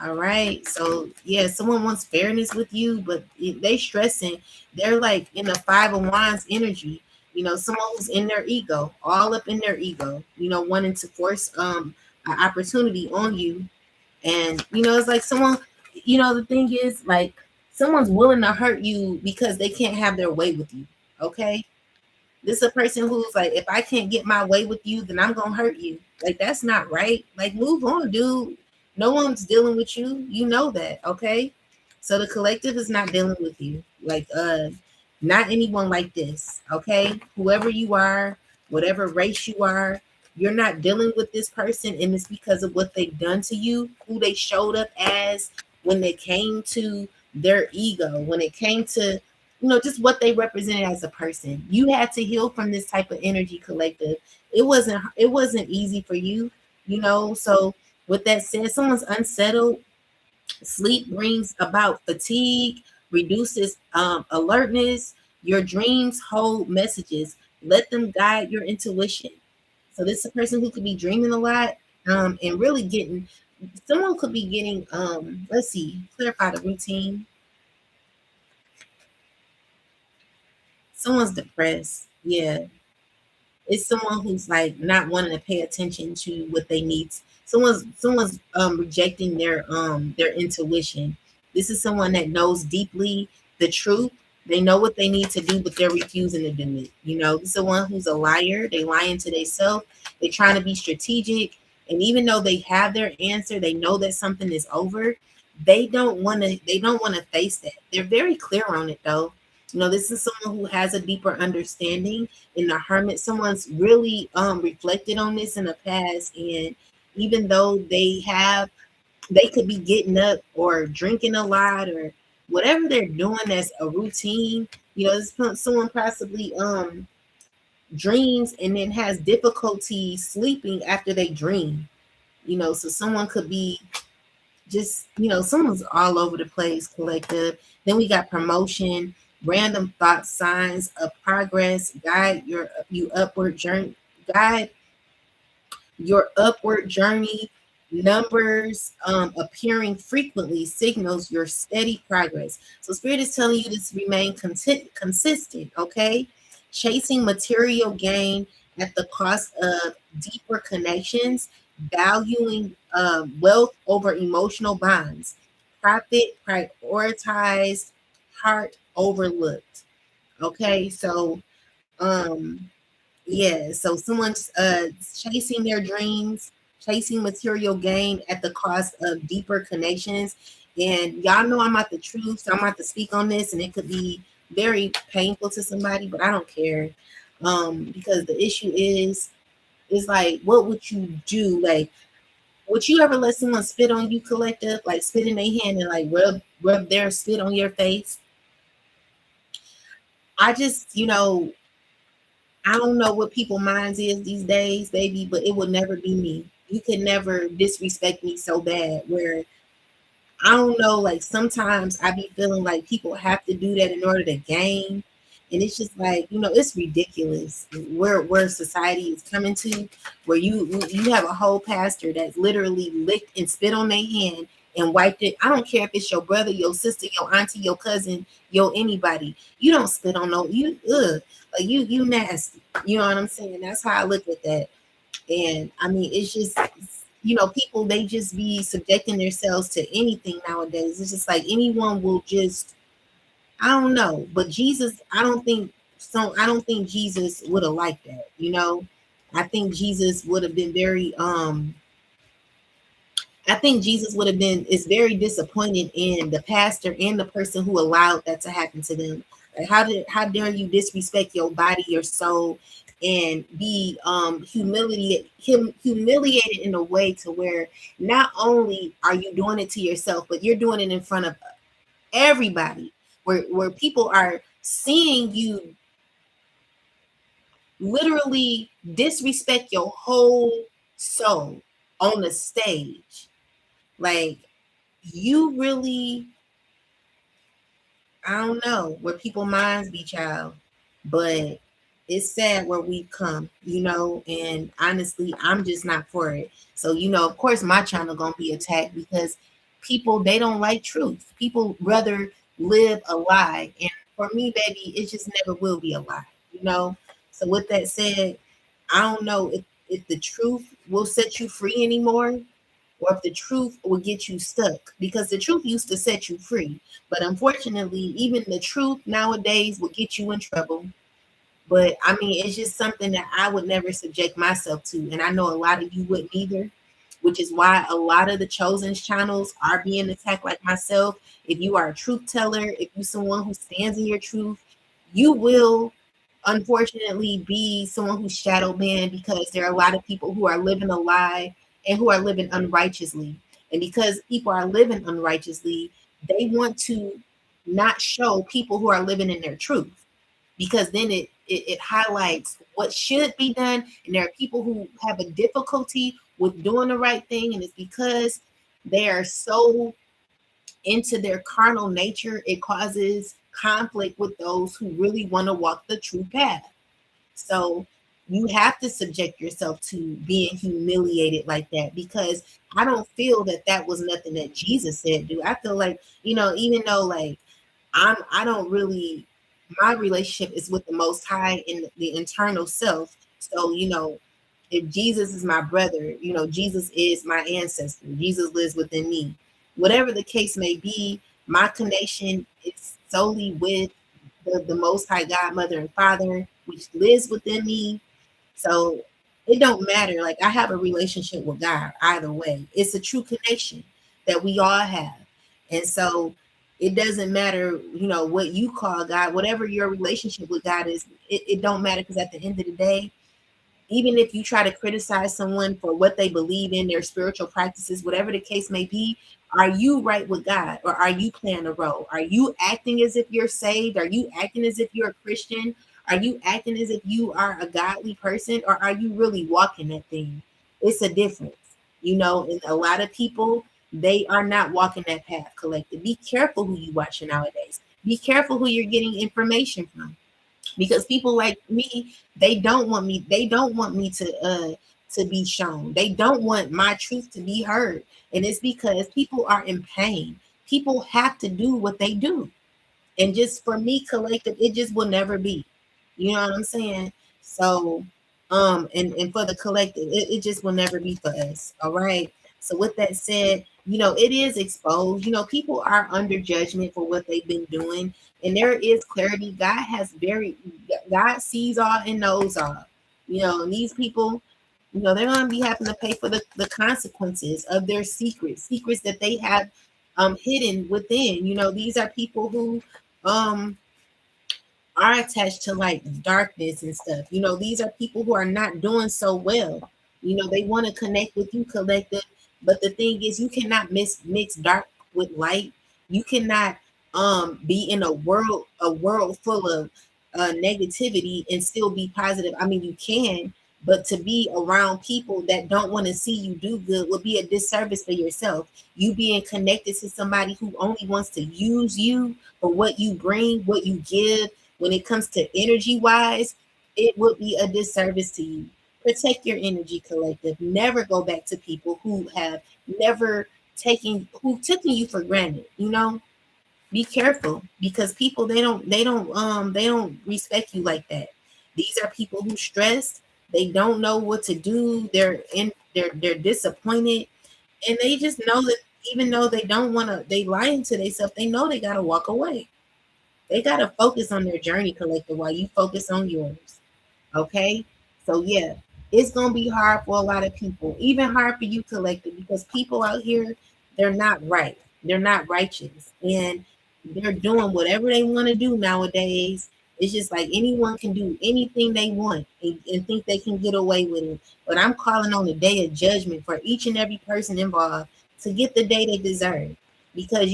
All right. So yeah, someone wants fairness with you, but they stressing. They're like in the Five of Wands energy. Someone who's in their ego, all up in their ego. Wanting to force an opportunity on you, and it's like someone. The thing is like someone's willing to hurt you because they can't have their way with you. Okay. This is a person who's like, if I can't get my way with you, then I'm gonna hurt you. Like that's not right. Like move on, dude. No one's dealing with you. You know that, okay? So the collective is not dealing with you. Like not anyone like this, okay? Whoever you are, whatever race you are, you're not dealing with this person, and it's because of what they've done to you, who they showed up as when they came to their ego, when it came to just what they represented as a person. You had to heal from this type of energy, collective. It wasn't easy for you, so with that said, someone's unsettled. Sleep brings about fatigue, reduces alertness. Your dreams hold messages. Let them guide your intuition. So this is a person who could be dreaming a lot, and really getting. Someone could be getting. Let's see. Clarify the routine. Someone's depressed. Yeah, it's someone who's like not wanting to pay attention to what they need. Someone's rejecting their intuition. This is someone that knows deeply the truth. They know what they need to do, but they're refusing to do it. This is someone who's a liar. They lying to themselves. They're trying to be strategic, and even though they have their answer, they know that something is over. They don't want to. They don't want to face that. They're very clear on it, though. This is someone who has a deeper understanding. In the Hermit, someone's really reflected on this in the past, and even though they could be getting up or drinking a lot or whatever they're doing as a routine. Someone possibly dreams and then has difficulty sleeping after they dream. So someone could be just, someone's all over the place, collective. Then we got promotion, random thought signs of progress, guide your upward journey. Numbers appearing frequently signals your steady progress. So spirit is telling you to remain consistent, okay? Chasing material gain at the cost of deeper connections, valuing wealth over emotional bonds, profit prioritized, heart overlooked. Okay, so um yeah, so someone's chasing their dreams, chasing material gain at the cost of deeper connections. And y'all know I'm not the truth, so I'm about to speak on this, and it could be very painful to somebody, but I don't care. Because the issue is like, what would you do? Like, would you ever let someone spit on you, collective, like spit in their hand and like rub their spit on your face? I just, I don't know what people minds is these days, baby, but it would never be me. You could never disrespect me so bad where I don't know, like sometimes I be feeling like people have to do that in order to gain. And it's just like, it's ridiculous where society is coming to, where you have a whole pastor that's literally licked and spit on their hand and wiped it. I don't care if it's your brother, your sister, your auntie, your cousin, your anybody. You don't spit on no you like you nasty. You know what I'm saying? That's how I look at that. And I mean, it's just, people, they just be subjecting themselves to anything nowadays. It's just like anyone will just, I don't know. But Jesus, I don't think Jesus would have liked that. I think Jesus would have been very, I think Jesus would have been is very disappointed in the pastor and the person who allowed that to happen to them. Like, how dare you disrespect your body, your soul, and be humiliated in a way to where not only are you doing it to yourself, but you're doing it in front of everybody, where people are seeing you literally disrespect your whole soul on the stage. Like, you really, I don't know where people minds be, child, but it's sad where we've come, and honestly, I'm just not for it. So, of course my channel gonna be attacked because people, they don't like truth. People rather live a lie. And for me, baby, it just never will be a lie. So with that said, I don't know if the truth will set you free anymore, or if the truth will get you stuck, because the truth used to set you free, but unfortunately even the truth nowadays will get you in trouble. But I mean, it's just something that I would never subject myself to, and I know a lot of you wouldn't either, which is why a lot of the chosen channels are being attacked, like myself. If you are a truth teller, if you're someone who stands in your truth, you will unfortunately be someone who's shadow banned, because there are a lot of people who are living a lie and who are living unrighteously. And because people are living unrighteously, they want to not show people who are living in their truth, because then it highlights what should be done. And there are people who have a difficulty with doing the right thing, and it's because they are so into their carnal nature, it causes conflict with those who really want to walk the true path. So you have to subject yourself to being humiliated like that, because I don't feel that that was nothing that Jesus said, do. I feel like, even though like I don't really, my relationship is with the Most High in the internal self. So, if Jesus is my brother, Jesus is my ancestor. Jesus lives within me. Whatever the case may be, my connection is solely with the Most High God, Mother, and Father, which lives within me. So it don't matter. Like, I have a relationship with God either way. It's a true connection that we all have. And so it doesn't matter, what you call God, whatever your relationship with God is, it don't matter, because at the end of the day, even if you try to criticize someone for what they believe in, their spiritual practices, whatever the case may be, are you right with God, or are you playing a role? Are you acting as if you're saved? Are you acting as if you're a Christian? Are you acting as if you are a godly person, or are you really walking that thing? It's a difference, and a lot of people, they are not walking that path, collective. Be careful who you watching nowadays. Be careful who you're getting information from, because people like me, they don't want me to be shown. They don't want my truth to be heard. And it's because people are in pain. People have to do what they do. And just for me, collective, it just will never be. You know what I'm saying? So And for the collective, it just will never be for us. All right. So with that said, it is exposed. People are under judgment for what they've been doing, and there is clarity. God sees all and knows all. And these people, they're gonna be having to pay for the consequences of their secrets that they have hidden within. These are people who um are attached to like darkness and stuff. These are people who are not doing so well. They want to connect with you, collective, but the thing is, you cannot mix dark with light. You cannot be in a world full of negativity and still be positive. I mean, you can, but to be around people that don't want to see you do good would be a disservice for yourself. You being connected to somebody who only wants to use you for what you bring, what you give, when it comes to energy wise, it would be a disservice to you. Protect your energy, collective. Never go back to people who have never taken you for granted. Be careful, because people, they don't respect you like that. These are people who stress. They don't know what to do. They're disappointed, and they just know that even though they don't want to, they lying to themselves. They know they gotta walk away. They got to focus on their journey, collective, while you focus on yours. Okay? So, yeah, it's going to be hard for a lot of people, even hard for you, collective, because people out here, they're not right. They're not righteous. And they're doing whatever they want to do nowadays. It's just like anyone can do anything they want and think they can get away with it. But I'm calling on the day of judgment for each and every person involved to get the day they deserve. Because,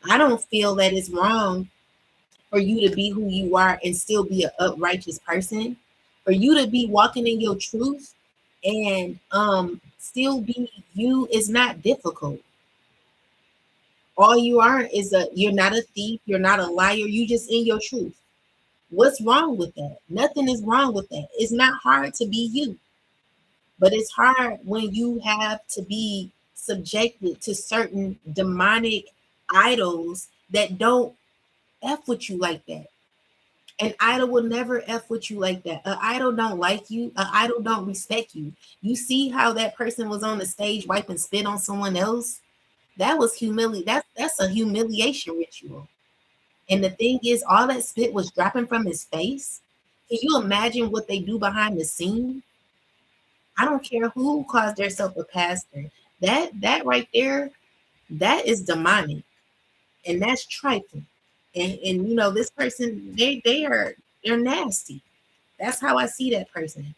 I don't feel that it's wrong for you to be who you are and still be an uprighteous person, for you to be walking in your truth and still be you is not difficult. All you are is you're not a thief, you're not a liar, you just in your truth. What's wrong with that? Nothing is wrong with that. It's not hard to be you, but it's hard when you have to be subjected to certain demonic idols that don't f with you like that. An idol will never f with you like that. An idol don't like you. An idol don't respect you. You see how that person was on the stage wiping spit on someone else? That was That's a humiliation ritual. And the thing is, all that spit was dropping from his face. Can you imagine what they do behind the scene? I don't care who calls themselves a pastor. That right there, that is demonic, and that's trifling. And this person, they're nasty. That's how I see that person.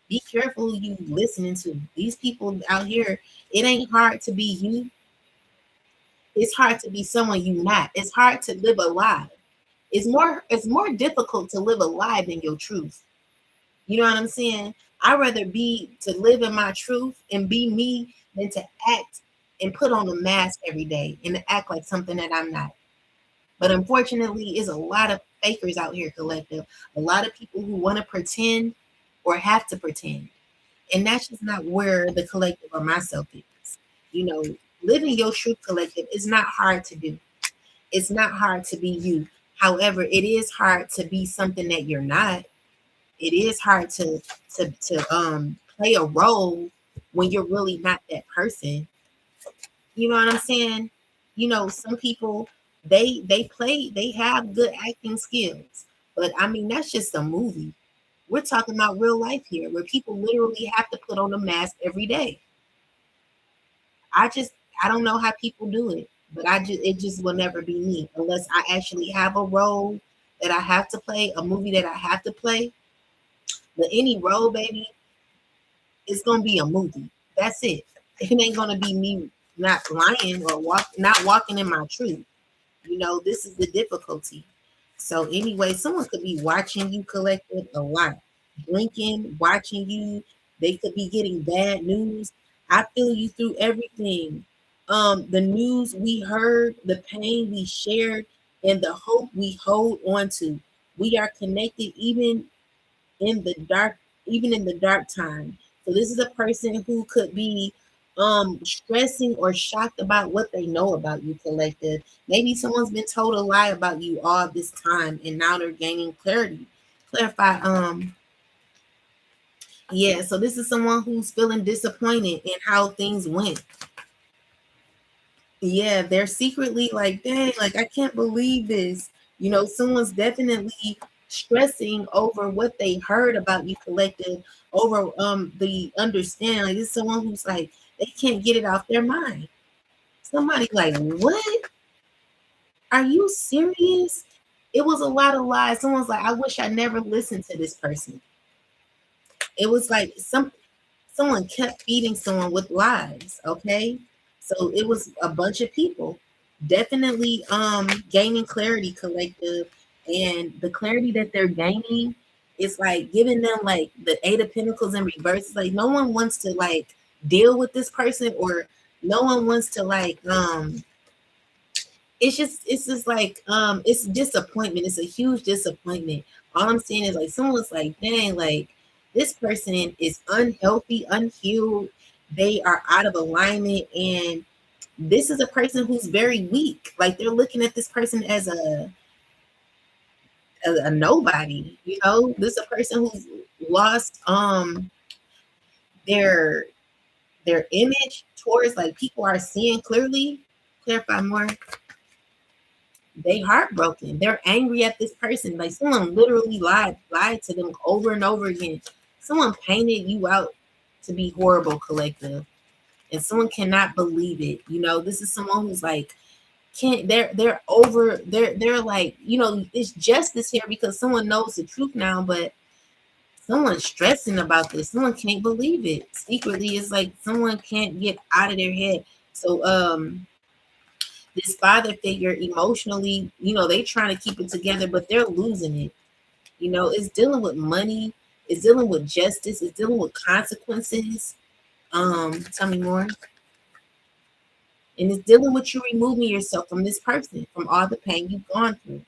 Be careful who you listening to. These people out here, it ain't hard to be you. It's hard to be someone you not. It's hard to live a lie. It's more difficult to live a lie than your truth. You know what I'm saying? I'd rather be to live in my truth and be me than to act and put on a mask every day and to act like something that I'm not. But unfortunately, is a lot of fakers out here, collective. A lot of people who want to pretend or have to pretend. And that's just not where the collective or myself is. You know, living your truth, collective, is not hard to do. It's not hard to be you. However, it is hard to be something that you're not. It is hard to play a role when you're really not that person. You know what I'm saying? Some people, they have good acting skills, but I mean that's just a movie. We're talking about real life here, where people literally have to put on a mask every day. I just I don't know how people do it, but it just will never be me unless I actually have a role that I have to play, a movie that I have to play. But any role, baby, it's gonna be a movie. That's it. It ain't gonna be me not lying or not walking in my truth. This is the difficulty. So anyway, someone could be watching you, collected a lot, blinking, watching you. They could be getting bad news. I feel you through everything. The news we heard, the pain we shared, and the hope we hold on to. We are connected in the dark, even in the dark time. So this is a person who could be stressing or shocked about what they know about you, collective. Maybe someone's been told a lie about you all this time and now they're gaining clarity. Clarify, Yeah, so this is someone who's feeling disappointed in how things went. Yeah, they're secretly like, dang, like I can't believe this. Someone's definitely stressing over what they heard about you collective, over the understanding. Like this is someone who's like they can't get it off their mind. Somebody like, what? Are you serious? It was a lot of lies. Someone's like, I wish I never listened to this person. It was like someone kept feeding someone with lies. Okay, so it was a bunch of people definitely gaining clarity collective, and the clarity that they're gaining is like giving them like the Eight of Pentacles in reverse. It's like no one wants to like deal with this person, or no one wants to like it's just like it's disappointment. It's a huge disappointment. All I'm saying is like someone's like, dang, like this person is unhealthy, unhealed. They are out of alignment, and this is a person who's very weak. Like they're looking at this person as a nobody. This is a person who's lost their their image towards like people are seeing clearly. Clarify more. They heartbroken. They're angry at this person. Like someone literally lied to them over and over again. Someone painted you out to be horrible collective. And someone cannot believe it. This is someone who's like can't they're over they're like, it's justice here because someone knows the truth now, but someone's stressing about this. Someone can't believe it. Secretly, it's like someone can't get out of their head. So this father figure emotionally, they trying to keep it together, but they're losing it. It's dealing with money, it's dealing with justice, it's dealing with consequences. Tell me more. And it's dealing with you removing yourself from this person, from all the pain you've gone through.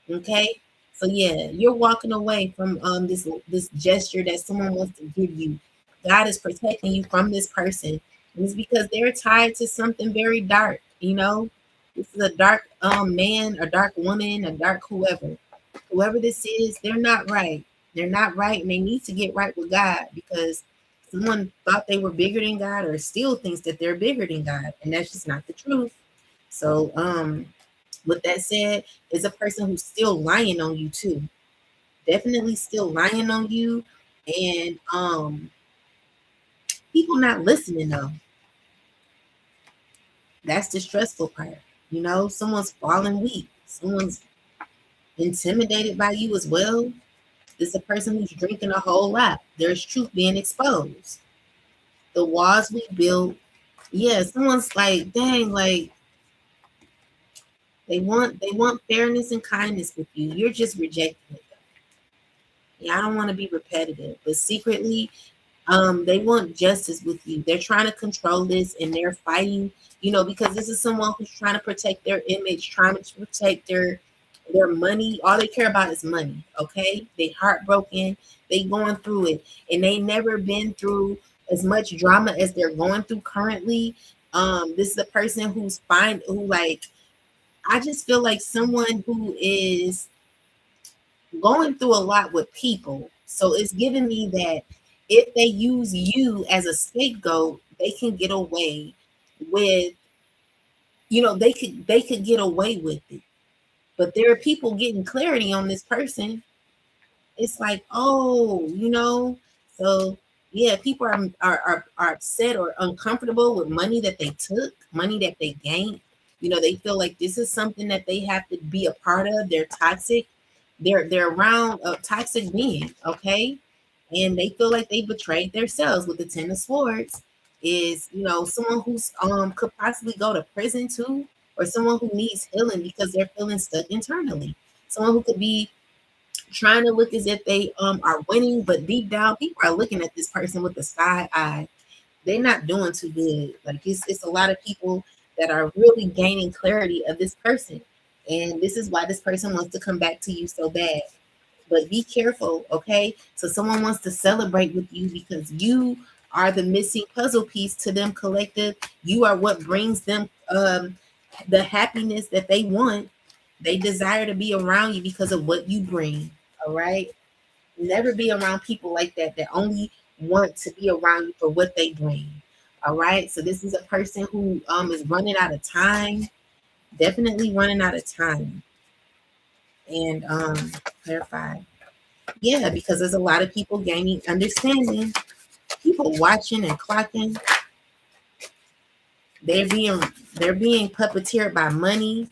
Okay. So yeah, you're walking away from this gesture that someone wants to give you. God is protecting you from this person. And it's because they're tied to something very dark. This is a dark man, a dark woman, a dark whoever this is, they're not right. They're not right, and they need to get right with God because someone thought they were bigger than God or still thinks that they're bigger than God, and that's just not the truth. So, with that said, is a person who's still lying on you too. Definitely still lying on you, and people not listening though. That's the stressful part. Someone's falling weak. Someone's intimidated by you as well. It's a person who's drinking a whole lot. There's truth being exposed. The walls we built. Yeah, someone's like, dang, like they want fairness and kindness with you. You're just rejecting it. Yeah, I don't want to be repetitive, but secretly, they want justice with you. They're trying to control this and they're fighting, because this is someone who's trying to protect their image, trying to protect their money. All they care about is money. Okay. They heartbroken, they going through it, and they never been through as much drama as they're going through currently. This is a person who like I just feel like someone who is going through a lot with people. So it's giving me that if they use you as a scapegoat, they can get away with, they could get away with it. But there are people getting clarity on this person. It's like, oh, so yeah, people are upset or uncomfortable with money that they took, money that they gained. They feel like this is something that they have to be a part of. They're toxic. They're around a toxic being, okay? And they feel like they betrayed themselves with the Ten of Swords. Is someone who's could possibly go to prison too, or someone who needs healing because they're feeling stuck internally. Someone who could be trying to look as if they are winning, but deep down, people are looking at this person with a side eye. They're not doing too good. Like it's a lot of people that are really gaining clarity of this person, and this is why this person wants to come back to you so bad. But be careful, okay? So someone wants to celebrate with you because you are the missing puzzle piece to them collective. You are what brings them the happiness that they want. They desire to be around you because of what you bring. All right. Never be around people like that that only want to be around you for what they bring. All right. So this is a person who is running out of time. Definitely running out of time. And clarify. Yeah, because there's a lot of people gaining understanding. People watching and clocking. They're being they're being puppeteered by money.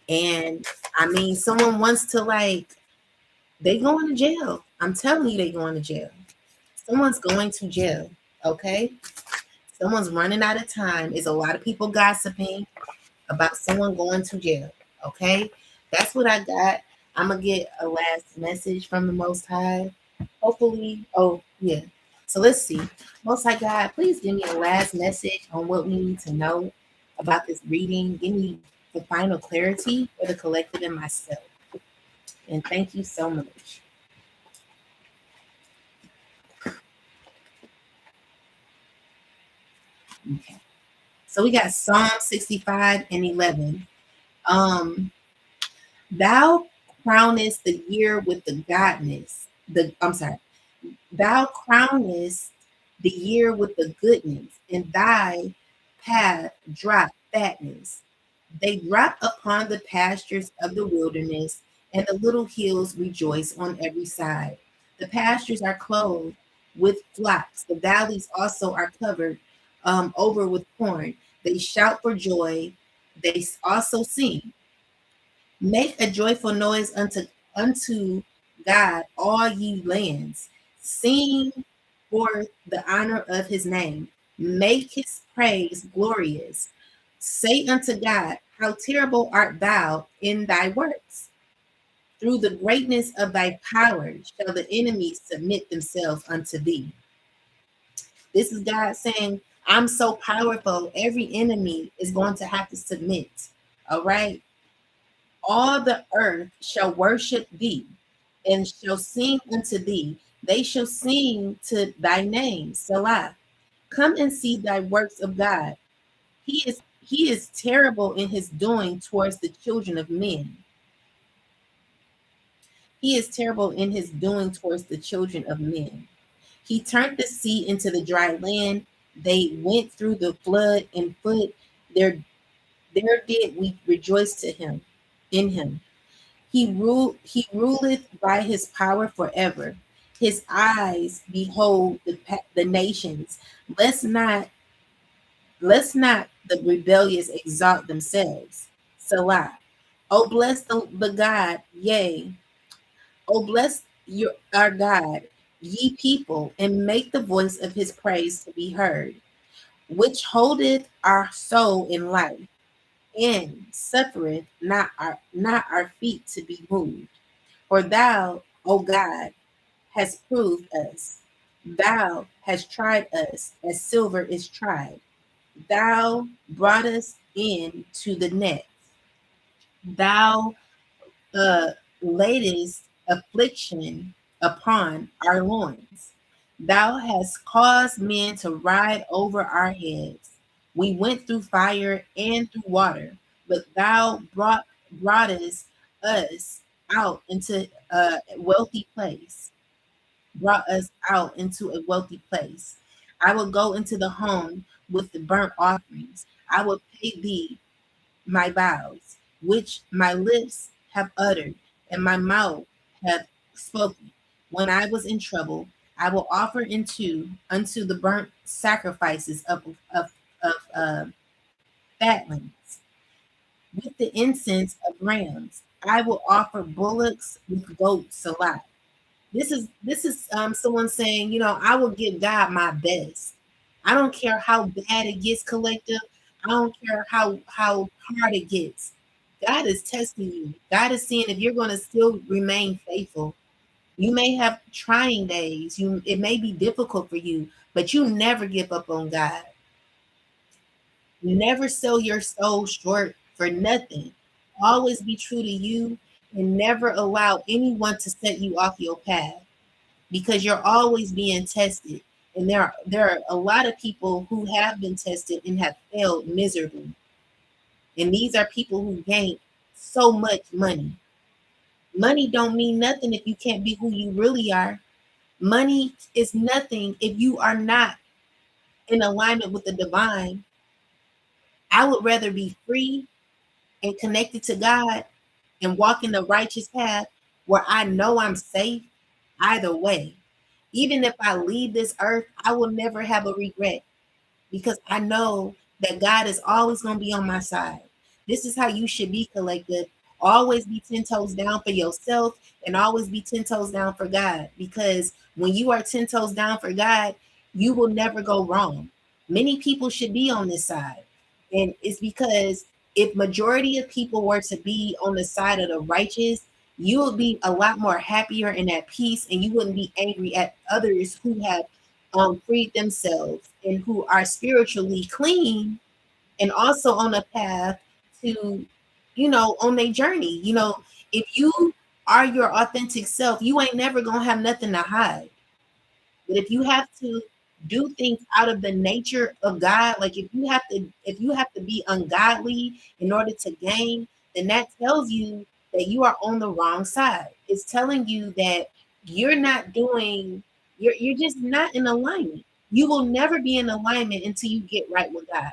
And I mean, someone wants to like they going to jail. I'm telling you, they going to jail. Someone's going to jail. Okay. Someone's running out of time. There's a lot of people gossiping about someone going to jail. Okay. That's what I got. I'm going to get a last message from the Most High. Hopefully. Oh, yeah. So let's see. Most High God, please give me a last message on what we need to know about this reading. Give me the final clarity for the collective and myself. And thank you so much. Okay. So we got Psalm 65 and 11. Um, Thou crownest the year with the godness. I'm sorry. Thou crownest the year with the goodness, and thy path drop fatness. They drop upon the pastures of the wilderness, and the little hills rejoice on every side. The pastures are clothed with flocks. The valleys also are covered over with corn. They shout for joy. They also sing. Make a joyful noise unto God, all ye lands. Sing for the honor of his name. Make his praise glorious. Say unto God, how terrible art thou in thy works. Through the greatness of thy power shall the enemies submit themselves unto thee. This is God saying, I'm so powerful, every enemy is going to have to submit. All right. All the earth shall worship thee and shall sing unto thee. They shall sing to thy name, Selah. Come and see thy works of God. He is terrible in his doing towards the children of men. He is terrible in his doing towards the children of men. He turned the sea into the dry land. They went through the flood and foot. There did we rejoice to him in him. He ruleth by his power forever. His eyes behold the nations. Let's not the rebellious exalt themselves. Salah. Oh bless the God, yea. Oh bless our God, ye people, and make the voice of his praise to be heard, which holdeth our soul in life, and suffereth not our feet to be moved. For thou, O God, hast proved us. Thou hast tried us as silver is tried. Thou brought us in to the net. Thou uh, laidest affliction upon our loins. Thou hast caused men to ride over our heads. We went through fire and through water, but thou broughtest us out into a wealthy place. Brought us out into a wealthy place. I will go into the home with the burnt offerings. I will pay thee my vows, which my lips have uttered and my mouth have spoken. When I was in trouble, I will offer unto the burnt sacrifices of fatlings with the incense of rams. I will offer bullocks with goats alive. This is someone saying, I will give God my best. I don't care how bad it gets, collective. I don't care how hard it gets. God is testing you. God is seeing if you're going to still remain faithful. You may have trying days. It may be difficult for you, but you never give up on God. Never sell your soul short for nothing. Always be true to you and never allow anyone to set you off your path, because you're always being tested. And there are a lot of people who have been tested and have failed miserably. And these are people who gain so much money. Money don't mean nothing if you can't be who you really are. Money is nothing if you are not in alignment with the divine. I would rather be free and connected to God and walk in the righteous path where I know I'm safe either way. Even if I leave this earth, I will never have a regret because I know that God is always going to be on my side. This is how you should be, collective. Always be 10 toes down for yourself and always be 10 toes down for God, because when you are 10 toes down for God, you will never go wrong. Many people should be on this side. And it's because if majority of people were to be on the side of the righteous, you would be a lot more happier and at peace, and you wouldn't be angry at others who have freed themselves and who are spiritually clean and also on a path to, on their journey. If you are your authentic self, you ain't never gonna have nothing to hide. But if you have to do things out of the nature of God, like if you have to be ungodly in order to gain, then that tells you that you are on the wrong side. It's telling you that you're not doing you're just not in alignment. You will never be in alignment until you get right with God,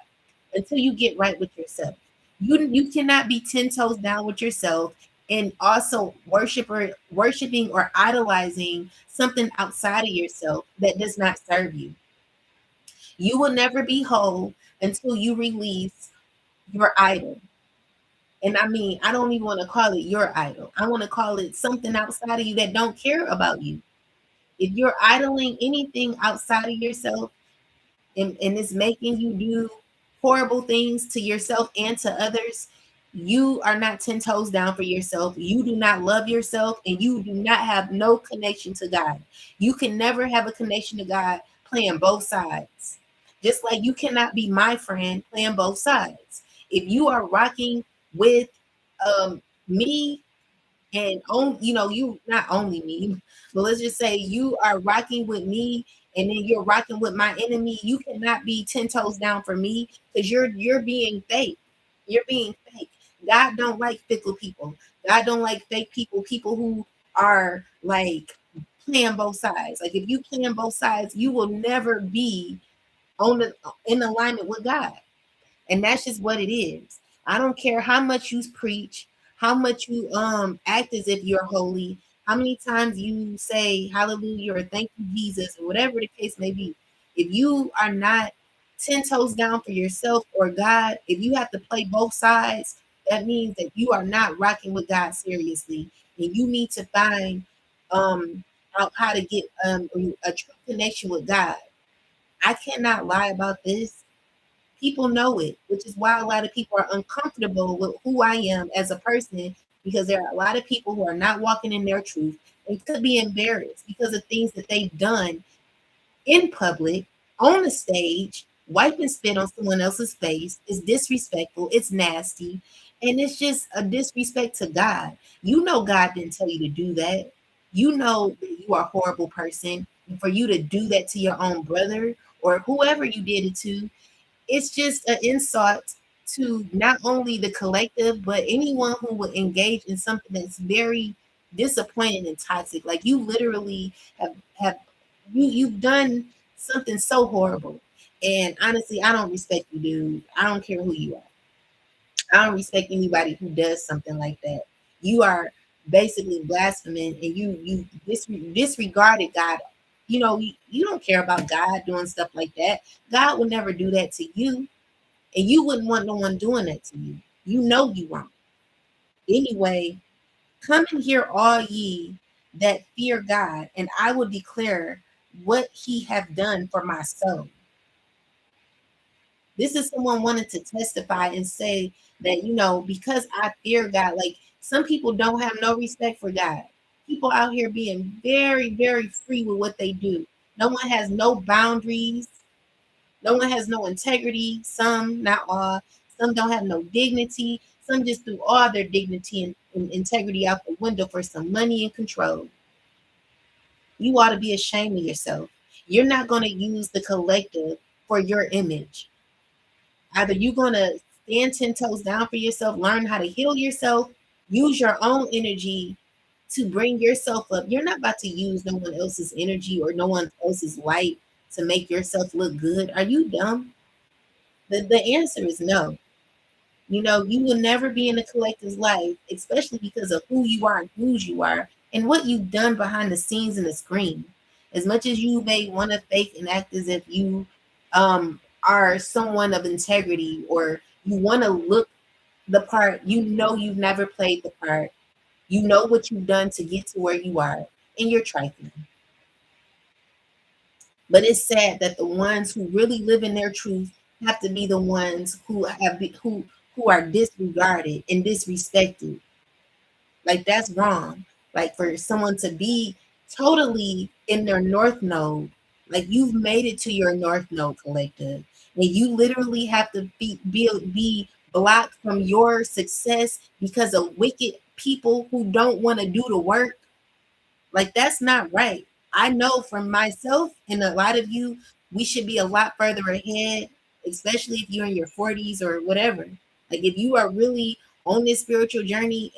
until you get right with yourself. You cannot be 10 toes down with yourself and also worshiping or idolizing something outside of yourself that does not serve you. You will never be whole until you release your idol. And I mean, I don't even want to call it your idol. I want to call it something outside of you that don't care about you. If you're idling anything outside of yourself, and it's making you do horrible things to yourself and to others, you are not 10 toes down for yourself. You do not love yourself, and you do not have no connection to God. You can never have a connection to God playing both sides. Just like you cannot be my friend playing both sides. If you are rocking with me and on, you not only me, but let's just say you are rocking with me and then you're rocking with my enemy, you cannot be 10 toes down for me because you're being fake. You're being fake. God don't like fickle people. God don't like fake people who are like playing both sides. Like if you play on both sides, you will never be on the in alignment with God. And that's just what it is. I don't care how much you preach, how much you act as if you're holy, how many times you say hallelujah or thank you Jesus or whatever the case may be. If you are not 10 toes down for yourself or God, if you have to play both sides, that means that you are not rocking with God seriously, and you need to find out how to get a true connection with God. I cannot lie about this. People know it, which is why a lot of people are uncomfortable with who I am as a person, because there are a lot of people who are not walking in their truth and could be embarrassed because of things that they've done in public, on the stage, wiping spit on someone else's face is disrespectful, it's nasty, and it's just a disrespect to God. You know God didn't tell you to do that. You know that you are a horrible person. And for you to do that to your own brother or whoever you did it to, it's just an insult to not only the collective, but anyone who will engage in something that's very disappointing and toxic. Like you literally have you've done something so horrible. And honestly, I don't respect you, dude. I don't care who you are. I don't respect anybody who does something like that. You are basically blaspheming, and you disregarded God. You don't care about God doing stuff like that. God will never do that to you, and you wouldn't want no one doing that to you. You know you won't. Anyway, come and hear all ye that fear God, and I will declare what he hath done for my soul. This is someone wanting to testify and say that, because I fear God, like some people don't have no respect for God. People out here being very, very free with what they do. No one has no boundaries. No one has no integrity. Some, not all. Some don't have no dignity. Some just threw all their dignity and integrity out the window for some money and control. You ought to be ashamed of yourself. You're not going to use the collective for your image. Either you're going to stand 10 toes down for yourself, learn how to heal yourself, use your own energy, to bring yourself up. You're not about to use no one else's energy or no one else's light to make yourself look good. Are you dumb? The answer is no. You know, you will never be in a collective's life, especially because of who you are and whose you are and what you've done behind the scenes and the screen. As much as you may want to fake and act as if you are someone of integrity or you want to look the part, you know you've never played the part. You know what you've done to get to where you are, and you're trifling. But it's sad that the ones who really live in their truth have to be the ones who are disregarded and disrespected. Like that's wrong. Like for someone to be totally in their north node, like you've made it to your north node collective, and you literally have to be blocked from your success because of wicked people who don't want to do the work. Like that's not right. I know from myself and a lot of you, we should be a lot further ahead, especially if you're in your 40s or whatever. Like if you are really on this spiritual journey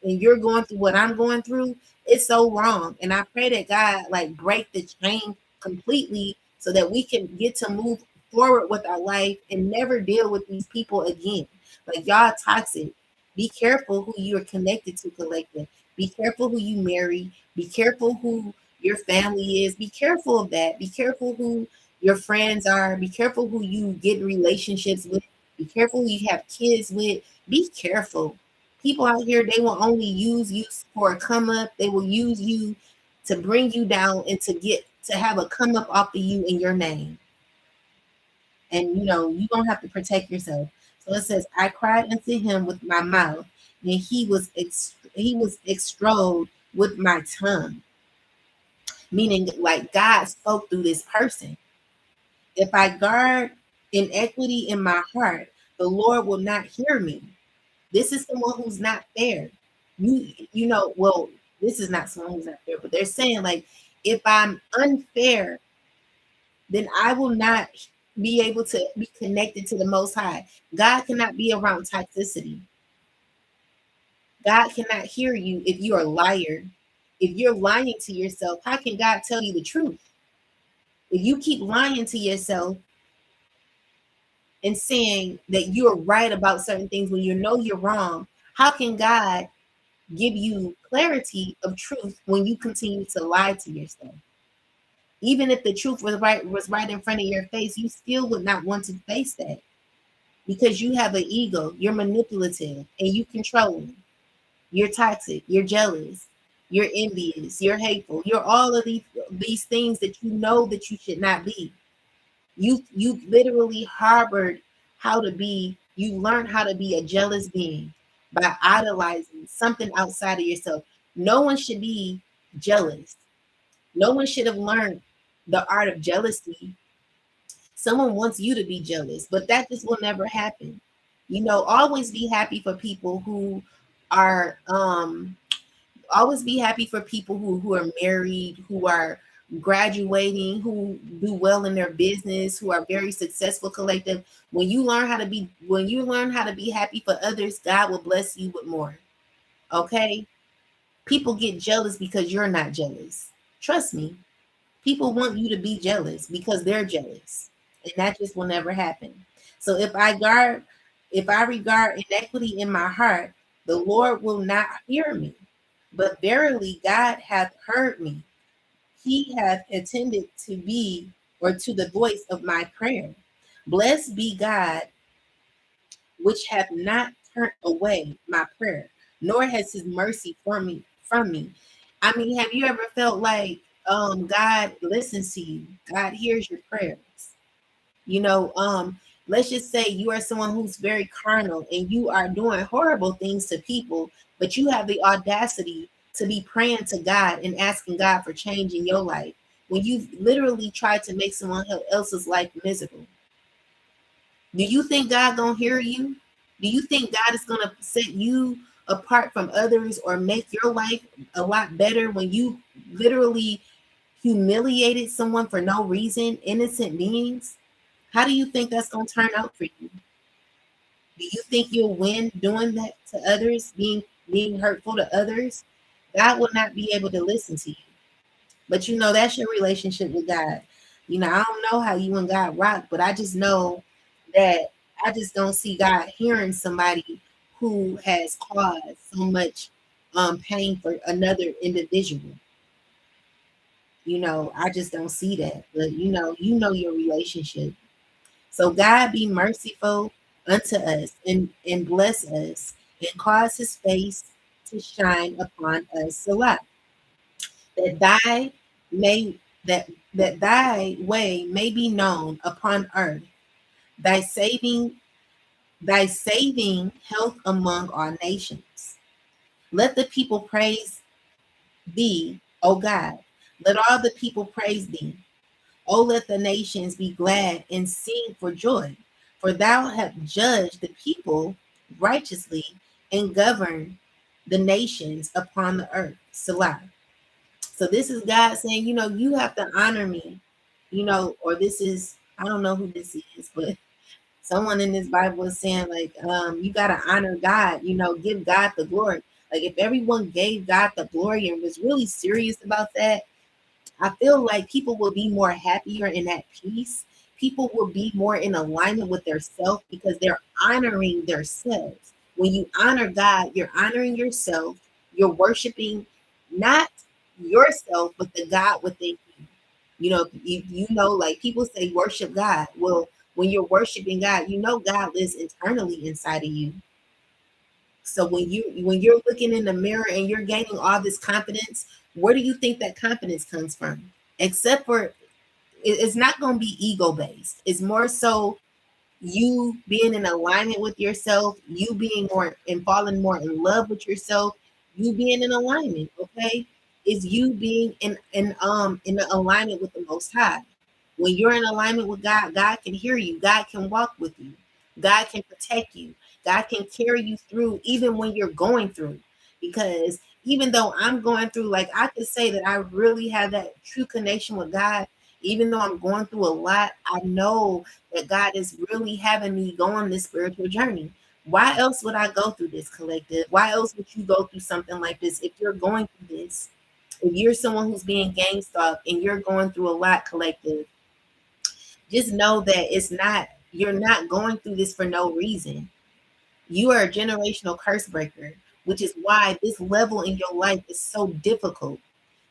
and you're going through what I'm going through, it's so wrong. And I pray that God like break the chain completely so that we can get to move forward with our life and never deal with these people again. Like y'all toxic. Be careful who you are connected to, collective. Be careful who you marry. Be careful who your family is. Be careful of that. Be careful who your friends are. Be careful who you get in relationships with. Be careful who you have kids with. Be careful. People out here, they will only use you for a come up. They will use you to bring you down and to have a come up off of you in your name. And you know, you don't have to protect yourself. So it says, I cried unto him with my mouth, and he was extolled with my tongue, meaning like God spoke through this person. If I guard inequity in my heart, the Lord will not hear me. This is someone who's not fair. You know, well, this is not someone who's not fair, but they're saying like, if I'm unfair, then I will not be able to be connected to the Most High. God cannot be around toxicity. God cannot hear you if you're a liar. If you're lying to yourself, how can God tell you the truth? If you keep lying to yourself and saying that you're right about certain things when you know you're wrong, how can God give you clarity of truth when you continue to lie to yourself? Even if the truth was right in front of your face, you still would not want to face that because you have an ego, you're manipulative, and you controlling. You're toxic, you're jealous, you're envious, you're hateful, you're all of these things that you know that you should not be. You literally harbored how to be, you learned how to be a jealous being by idolizing something outside of yourself. No one should be jealous. No one should have learned the art of jealousy. Someone wants you to be jealous, but that just will never happen. You know, always be happy for people who are always be happy for people who are married, who are graduating, who do well in their business, who are very successful collective. When you learn how to be happy for others, God will bless you with more. Okay? People get jealous because you're not jealous. Trust me. People want you to be jealous because they're jealous. And that just will never happen. So if I regard inequity in my heart, the Lord will not hear me. But verily God hath heard me. He hath attended to be or to the voice of my prayer. Blessed be God, which hath not turned away my prayer, nor has his mercy from me. I mean, have you ever felt like God listens to you? God hears your prayers. You know, let's just say you are someone who's very carnal and you are doing horrible things to people, but you have the audacity to be praying to God and asking God for change in your life when you've literally tried to make someone else's life miserable. Do you think God gonna hear you? Do you think God is gonna set you apart from others or make your life a lot better when you literally humiliated someone for no reason, innocent beings? How do you think that's gonna turn out for you? Do you think you'll win doing that to others, being hurtful to others? God will not be able to listen to you. But that's your relationship with God. I don't know how you and God rock, but I just know that I just don't see God hearing somebody who has caused so much pain for another individual. I just don't see that. But your relationship. So God be merciful unto us and bless us and cause his face to shine upon us. Salah. That thy may that thy way may be known upon earth, thy saving health among all nations. Let the people praise thee, O God. Let all the people praise thee. O let the nations be glad and sing for joy, for thou hast judged the people righteously and governed the nations upon the earth. Salah. So this is God saying, you have to honor me, or this is, I don't know who this is, but someone in this Bible is saying, like, you got to honor God, give God the glory. Like, if everyone gave God the glory and was really serious about that, I feel like people will be more happier and at peace. People will be more in alignment with their self because they're honoring themselves. When you honor God, you're honoring yourself. You're worshiping not yourself, but the God within you. Like people say, worship God. Well, when you're worshiping God, God lives internally inside of you. So when you're looking in the mirror and you're gaining all this confidence, where do you think that confidence comes from? Except for it's not going to be ego based. It's more so you being in alignment with yourself, you being more and falling more in love with yourself, you being in alignment, okay? Is you being in alignment with the most high. When you're in alignment with God, God can hear you, God can walk with you, God can protect you, God can carry you through even when you're going through. Because even though I'm going through, like I could say that I really have that true connection with God, even though I'm going through a lot, I know that God is really having me go on this spiritual journey. Why else would I go through this, collective? Why else would you go through something like this if you're going through this? If you're someone who's being gang stalked and you're going through a lot, collective, just know that you're not going through this for no reason. You are a generational curse breaker, which is why this level in your life is so difficult.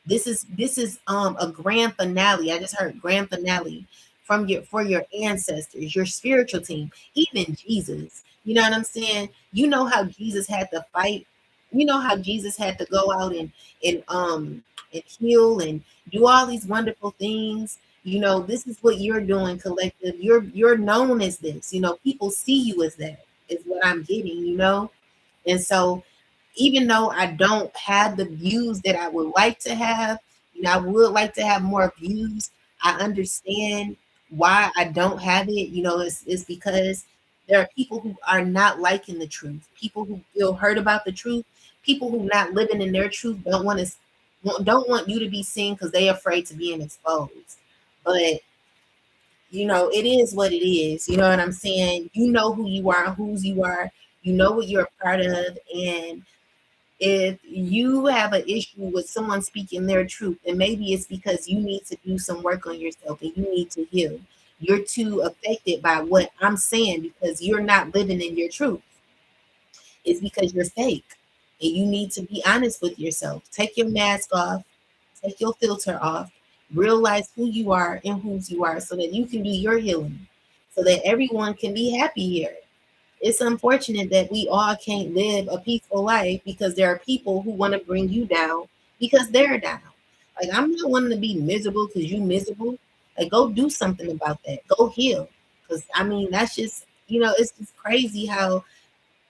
This is a grand finale. I just heard grand finale from your ancestors, your spiritual team, even Jesus. You know what I'm saying? You know how Jesus had to fight. You know how Jesus had to go out and heal and do all these wonderful things. This is what you're doing, collective. You're known as this. People see you as that, is what I'm getting. And so even though I don't have the views that I would like to have, I would like to have more views. I understand why I don't have it. It's because there are people who are not liking the truth, people who feel hurt about the truth, people who not living in their truth don't want you to be seen because they're afraid to being exposed. But it is what it is. You know what I'm saying? You know who you are, whose you are. You know what you're a part of, and if you have an issue with someone speaking their truth, then maybe it's because you need to do some work on yourself and you need to heal. You're too affected by what I'm saying because you're not living in your truth. It's because you're fake. And you need to be honest with yourself. Take your mask off, take your filter off, realize who you are and whose you are so that you can do your healing, so that everyone can be happy here. It's unfortunate that we all can't live a peaceful life because there are people who want to bring you down because they're down. Like, I'm not wanting to be miserable because you miserable. Like, go do something about that. Go heal. Because I mean, that's just, it's just crazy how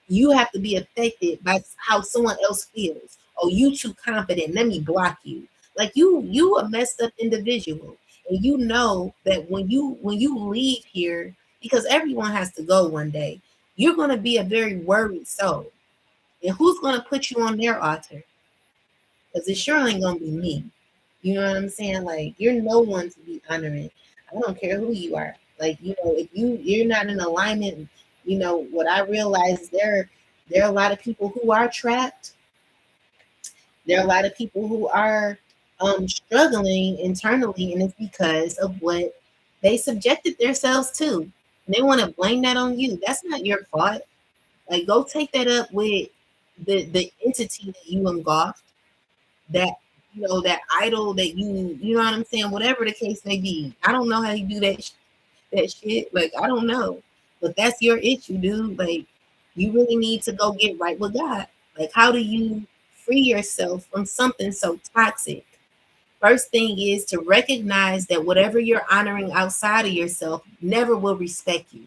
you have to be affected by how someone else feels. Oh, you too confident. Let me block you. Like, you a messed up individual. And you know that when you leave here, because everyone has to go one day, you're gonna be a very worried soul. And who's gonna put you on their altar? Because it sure ain't gonna be me. You know what I'm saying? Like, you're no one to be honoring. I don't care who you are. Like, if you're not in alignment, what I realize is there are a lot of people who are trapped There are a lot of people who are struggling internally, and it's because of what they subjected themselves to. And they want to blame that on you. That's not your fault. Like, go take that up with the entity that you engulfed, that that idol that you know what I'm saying. Whatever the case may be, I don't know how you do that shit. Like, I don't know, but that's your issue, dude. Like, you really need to go get right with God. Like, how do you free yourself from something so toxic? First thing is to recognize that whatever you're honoring outside of yourself never will respect you.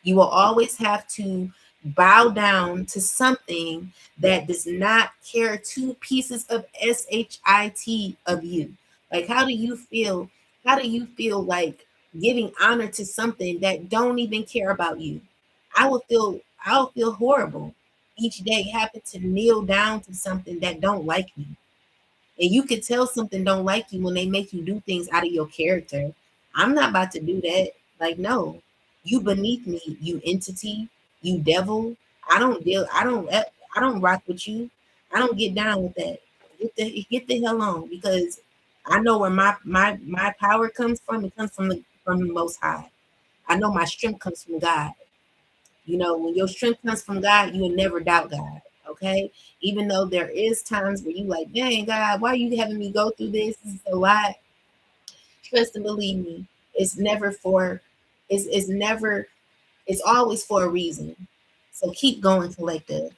You will always have to bow down to something that does not care two pieces of shit of you. Like, how do you feel? How do you feel like giving honor to something that don't even care about you? I will feel horrible each day having to kneel down to something that don't like me. And you can tell something don't like you when they make you do things out of your character. I'm not about to do that. Like, no, you beneath me, you entity, you devil. I don't rock with you. I don't get down with that. Get the hell on, because I know where my power comes from. It comes from the Most High. I know my strength comes from God. When your strength comes from God, you will never doubt God. Okay. Even though there is times where you like, dang God, why are you having me go through this? This is a lot. Trust and believe me, it's never for it's never it's always for a reason. So keep going, collective.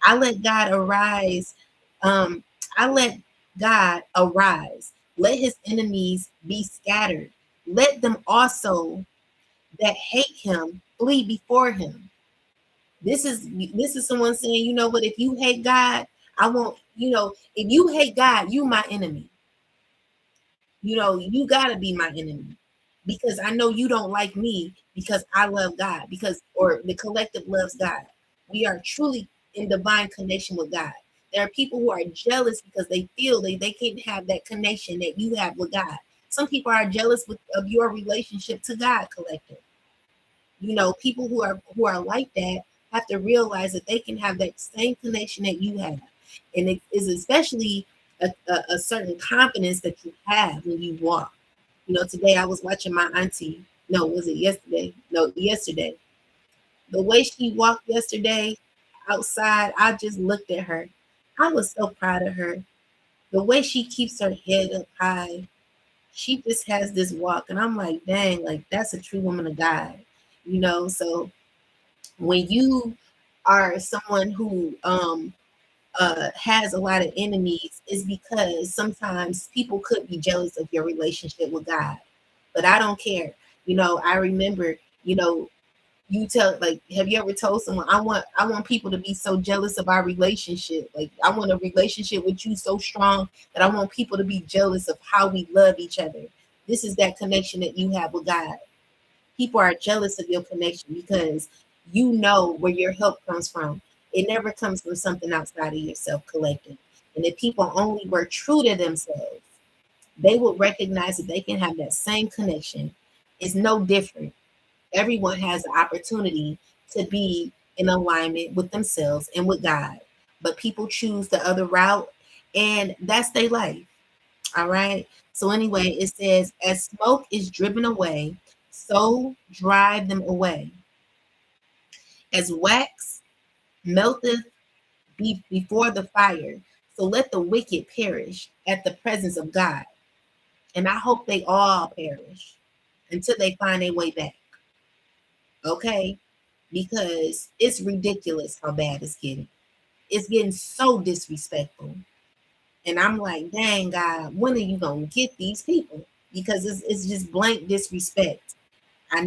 I let God arise. Um, I let God arise. Let his enemies be scattered. Let them also that hate him flee before him. This is someone saying, you know what, if you hate God, I won't, if you hate God, you my enemy. You gotta be my enemy. Because I know you don't like me because I love God, or the collective loves God. We are truly in divine connection with God. There are people who are jealous because they feel they can't have that connection that you have with God. Some people are jealous of your relationship to God, collective. People who are like that have to realize that they can have that same connection that you have, and it is especially a certain confidence that you have when you walk. Today I was watching my auntie. No, was it yesterday? No, yesterday. The way she walked yesterday outside, I just looked at her. I was so proud of her. The way she keeps her head up high, she just has this walk, and I'm like, dang, like, that's a true woman of God. So when you are someone who has a lot of enemies, is because sometimes people could be jealous of your relationship with God. But I don't care. I remember, you tell, like, have you ever told someone, I want people to be so jealous of our relationship. Like, I want a relationship with you so strong that I want people to be jealous of how we love each other. This is that connection that you have with God. People are jealous of your connection because you know where your help comes from. It never comes from something outside of yourself, collective. And if people only were true to themselves, they would recognize that they can have that same connection. It's no different. Everyone has the opportunity to be in alignment with themselves and with God. But people choose the other route, and that's their life. All right. So anyway, it says, as smoke is driven away, so drive them away. As wax melteth before the fire, so let the wicked perish at the presence of God. And I hope they all perish until they find their way back. Okay? Because it's ridiculous how bad it's getting. It's getting so disrespectful. And I'm like, dang, God, when are you going to get these people? Because it's just blank disrespect. I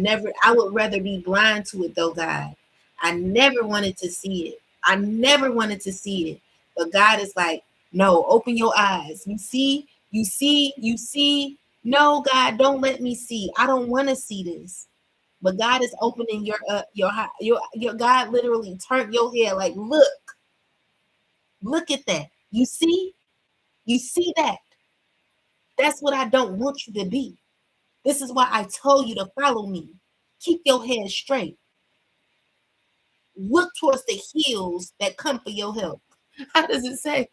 would rather be blind to it though, God. I never wanted to see it. I never wanted to see it. But God is like, no, open your eyes. You see. No, God, don't let me see. I don't want to see this. But God is opening your God literally turned your head like, look at that. You see that. That's what I don't want you to be. This is why I told you to follow me. Keep your head straight. Look towards the hills that come for your help. How does it say?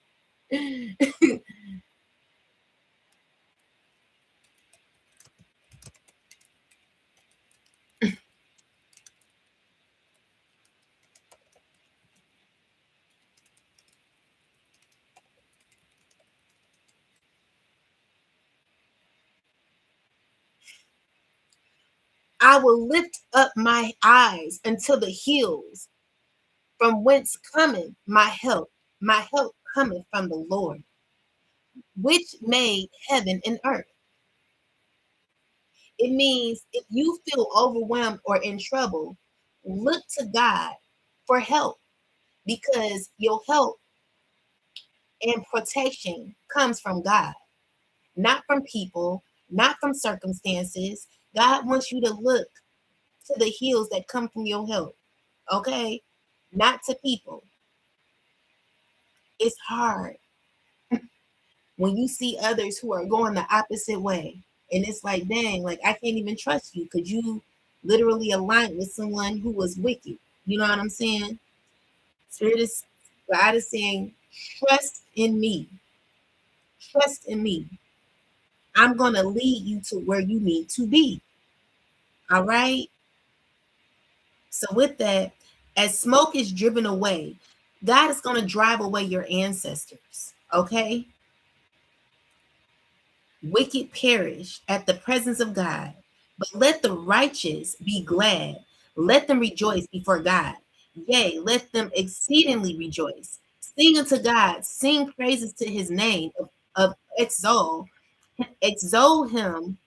I will lift up my eyes until the hills, from whence cometh my help. My help cometh from the Lord, which made heaven and earth. It means if you feel overwhelmed or in trouble, look to God for help, because your help and protection comes from God, not from people, not from circumstances. God wants you to look to the hills that come from your help, okay? Not to people. It's hard when you see others who are going the opposite way. And it's like, dang, like I can't even trust you because you literally aligned with someone who was wicked. You know what I'm saying? Spirit is God is saying, trust in me. Trust in me. I'm gonna lead you to where you need to be. All right. So with that, as smoke is driven away, God is gonna drive away your ancestors. Okay. Wicked perish at the presence of God, but let the righteous be glad. Let them rejoice before God. Yea, let them exceedingly rejoice. Sing unto God, sing praises to his name, of exalt him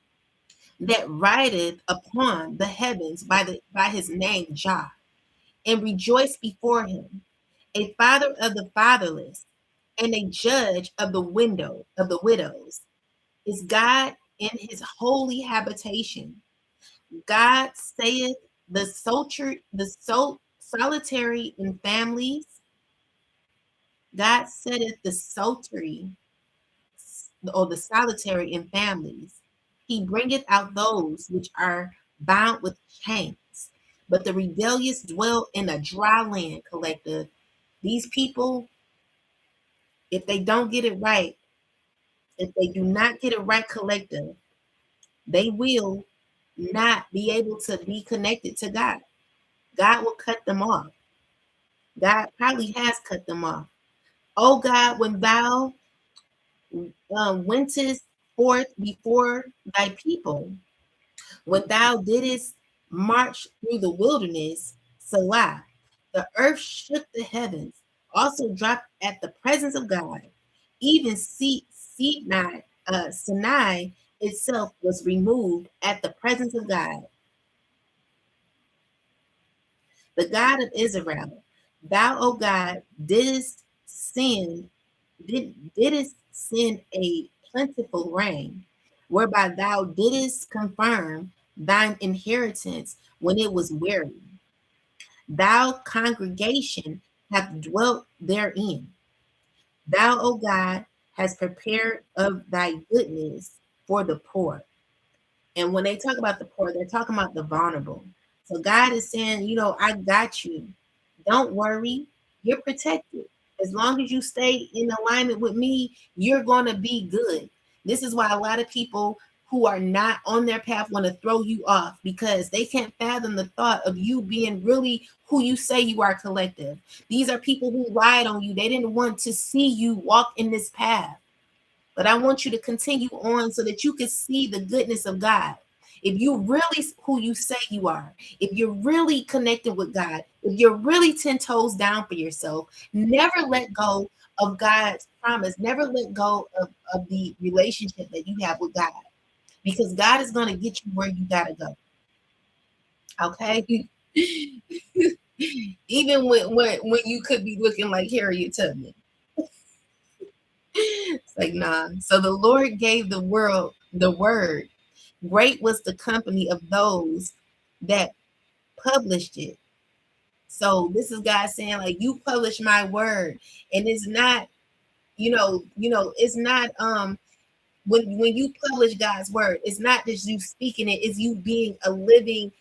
that rideth upon the heavens by his name Jah, and rejoice before him, a father of the fatherless, and a judge of the widows. Is God in his holy habitation? God saith solitary in families. God setteth the solitary or the solitary in families. He bringeth out those which are bound with chains. But the rebellious dwell in a dry land, collective. These people, if they don't get it right, if they do not get it right, collective, they will not be able to be connected to God. God will cut them off. God probably has cut them off. Oh God, when thou wentest forth before thy people, when thou didst march through the wilderness, Salah, the earth shook the heavens, also dropped at the presence of God. Even Sinai itself was removed at the presence of God. The God of Israel, thou, O God, didst send a plentiful rain, whereby thou didst confirm thine inheritance when it was weary. Thou congregation hath dwelt therein. Thou, O God, hast prepared of thy goodness for the poor. And when they talk about the poor, they're talking about the vulnerable. So God is saying, I got you. Don't worry. You're protected. As long as you stay in alignment with me, you're going to be good. This is why a lot of people who are not on their path want to throw you off, because they can't fathom the thought of you being really who you say you are, collective. These are people who lied on you. They didn't want to see you walk in this path. But I want you to continue on so that you can see the goodness of God. If you really who you say you are, if you're really connected with God, if you're really 10 toes down for yourself, never let go of God's promise. Never let go of the relationship that you have with God, because God is going to get you where you got to go. Okay? Even when you could be looking like Harriet Tubman. It's like, nah. So the Lord gave the world the word. Great was the company of those that published it. So this is God saying, like, you publish my word. And it's not, it's not when you publish God's word, it's not just you speaking it, it's you being a living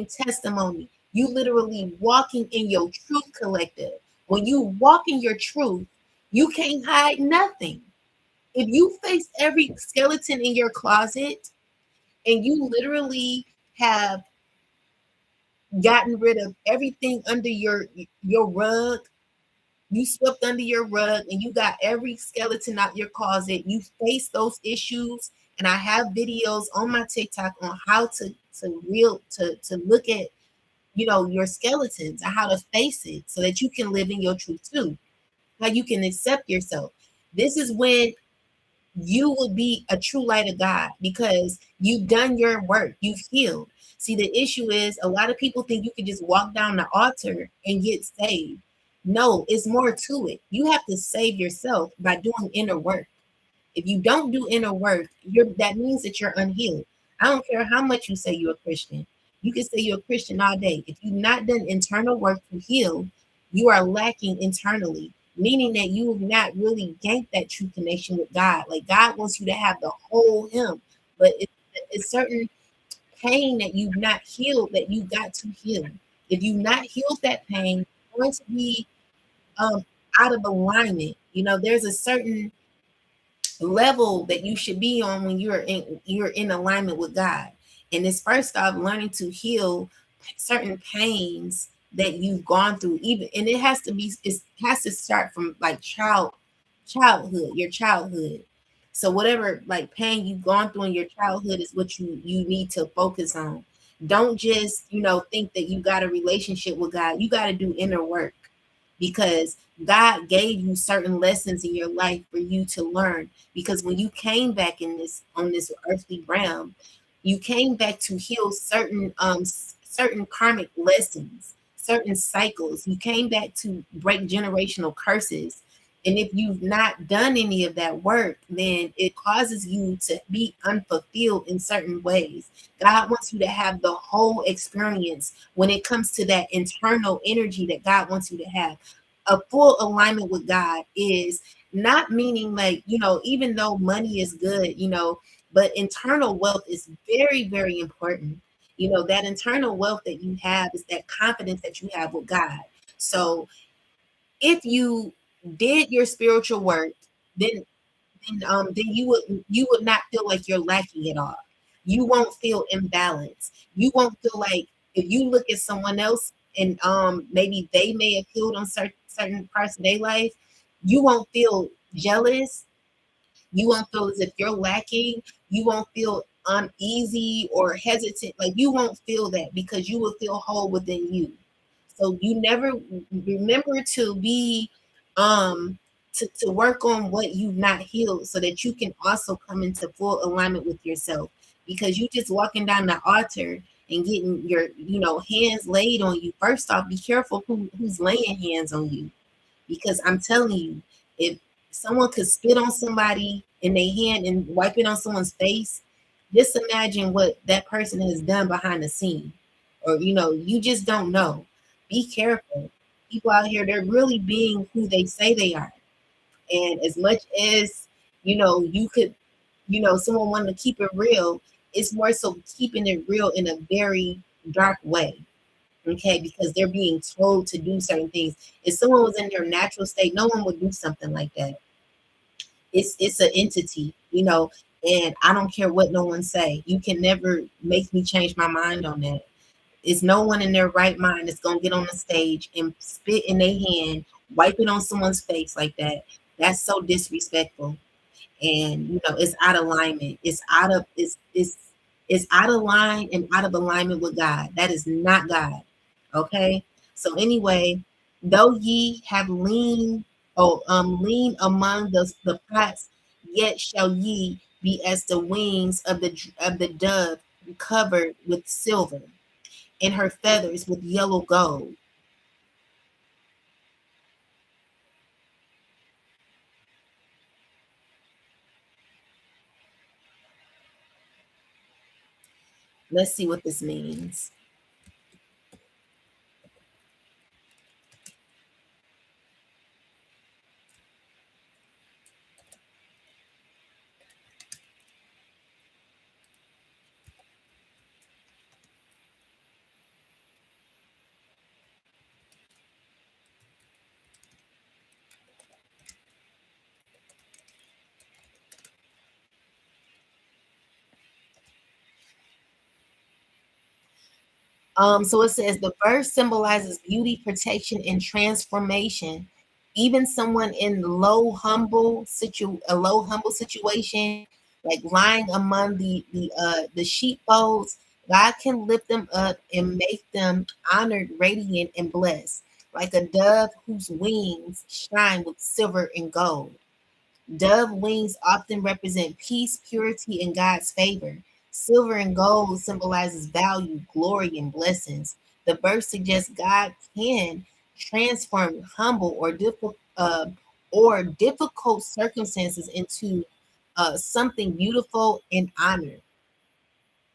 testimony. You literally walking in your truth, collective. When you walk in your truth, You can't hide nothing. If you face every skeleton in your closet and you literally have gotten rid of everything under your rug, you swept under your rug and you got every skeleton out your closet, you face those issues. And I have videos on my TikTok on how to look at, your skeletons and how to face it so that you can live in your truth too. How you can accept yourself. This is when you will be a true light of God because you've done your work, you've healed. See, the issue is a lot of people think you can just walk down the altar and get saved. No, it's more to it. You have to save yourself by doing inner work. If you don't do inner work, that means that you're unhealed. I don't care how much you say you're a Christian. You can say you're a Christian all day. If you've not done internal work to heal, you are lacking internally, meaning that you have not really gained that true connection with God. Like God wants you to have the whole Him, but it's certain pain that you've not healed that you got to heal. If you've not healed that pain, it's going to be um, out of alignment. There's a certain level that you should be on when you're in alignment with God. And it's first off learning to heal certain pains that you've gone through, even, and it has to start from like your childhood. So whatever like pain you've gone through in your childhood is what you need to focus on. Don't just think that you got a relationship with God. You got to do inner work because God gave you certain lessons in your life for you to learn. Because when you came back in this on this earthly realm, you came back to heal certain karmic lessons, certain cycles. You came back to break generational curses. And if you've not done any of that work, then it causes you to be unfulfilled in certain ways. God wants you to have the whole experience when it comes to that internal energy that God wants you to have. A full alignment with God is not meaning like, even though money is good, but internal wealth is very, very important. That internal wealth that you have is that confidence that you have with God. So if you did your spiritual work, then then you would not feel like you're lacking at all. You won't feel imbalanced. You won't feel like if you look at someone else and maybe they may have healed on certain parts of their life, you won't feel jealous. You won't feel as if you're lacking. You won't feel uneasy or hesitant. Like you won't feel that because you will feel whole within you. So you never remember to be to work on what you've not healed so that you can also come into full alignment with yourself. Because you just walking down the altar and getting your hands laid on you. First off, be careful who's laying hands on you because I'm telling you, if someone could spit on somebody in their hand and wipe it on someone's face, just imagine what that person has done behind the scene. Or, you just don't know. Be careful. People out here, they're really being who they say they are. And as much as, you could, someone wanted to keep it real, it's more so keeping it real in a very dark way. Okay, because they're being told to do certain things. If someone was in their natural state, no one would do something like that. It's an entity, and I don't care what no one say. You can never make me change my mind on that. It's no one in their right mind that's gonna get on the stage and spit in their hand, wipe it on someone's face like that. That's so disrespectful, and it's out of alignment. It's out of line and out of alignment with God. That is not God. Okay. So anyway, though ye have lean among the pots, yet shall ye be as the wings of the dove covered with silver, and her feathers with yellow gold. Let's see what this means. So it says the verse symbolizes beauty, protection, and transformation. Even someone in a low humble situation, like lying among the sheepfolds, God can lift them up and make them honored, radiant, and blessed, like a dove whose wings shine with silver and gold. Dove wings often represent peace, purity, and God's favor. Silver and gold symbolizes value, glory, and blessings. The verse suggests God can transform humble or difficult circumstances into something beautiful and honored.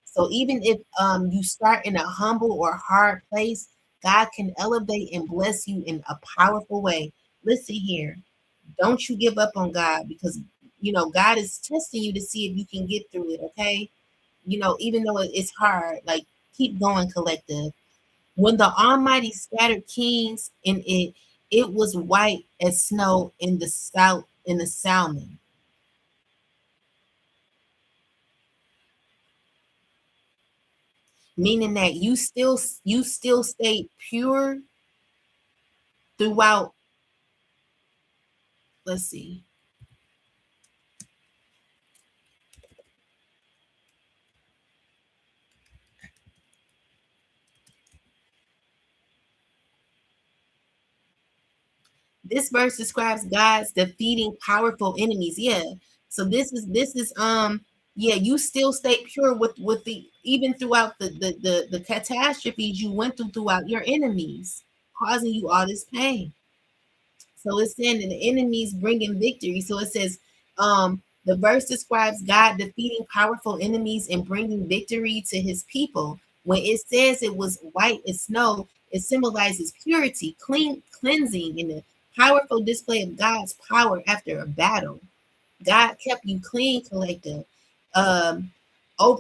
So even if you start in a humble or hard place, God can elevate and bless you in a powerful way. Listen here, don't you give up on God, because God is testing you to see if you can get through it. Okay, even though it's hard, like keep going, collective. When the Almighty scattered kings in it, it was white as snow in the south in the salmon, meaning that you still stayed pure throughout. Let's see. This verse describes God's defeating powerful enemies. Yeah. So this is yeah, you still stay pure with the even throughout the catastrophes you went throughout your enemies, causing you all this pain. So it's saying that the enemies bringing victory. So it says, the verse describes God defeating powerful enemies and bringing victory to his people. When it says it was white as snow, it symbolizes purity, cleansing, and a powerful display of God's power after a battle. God kept you clean, collective. Um,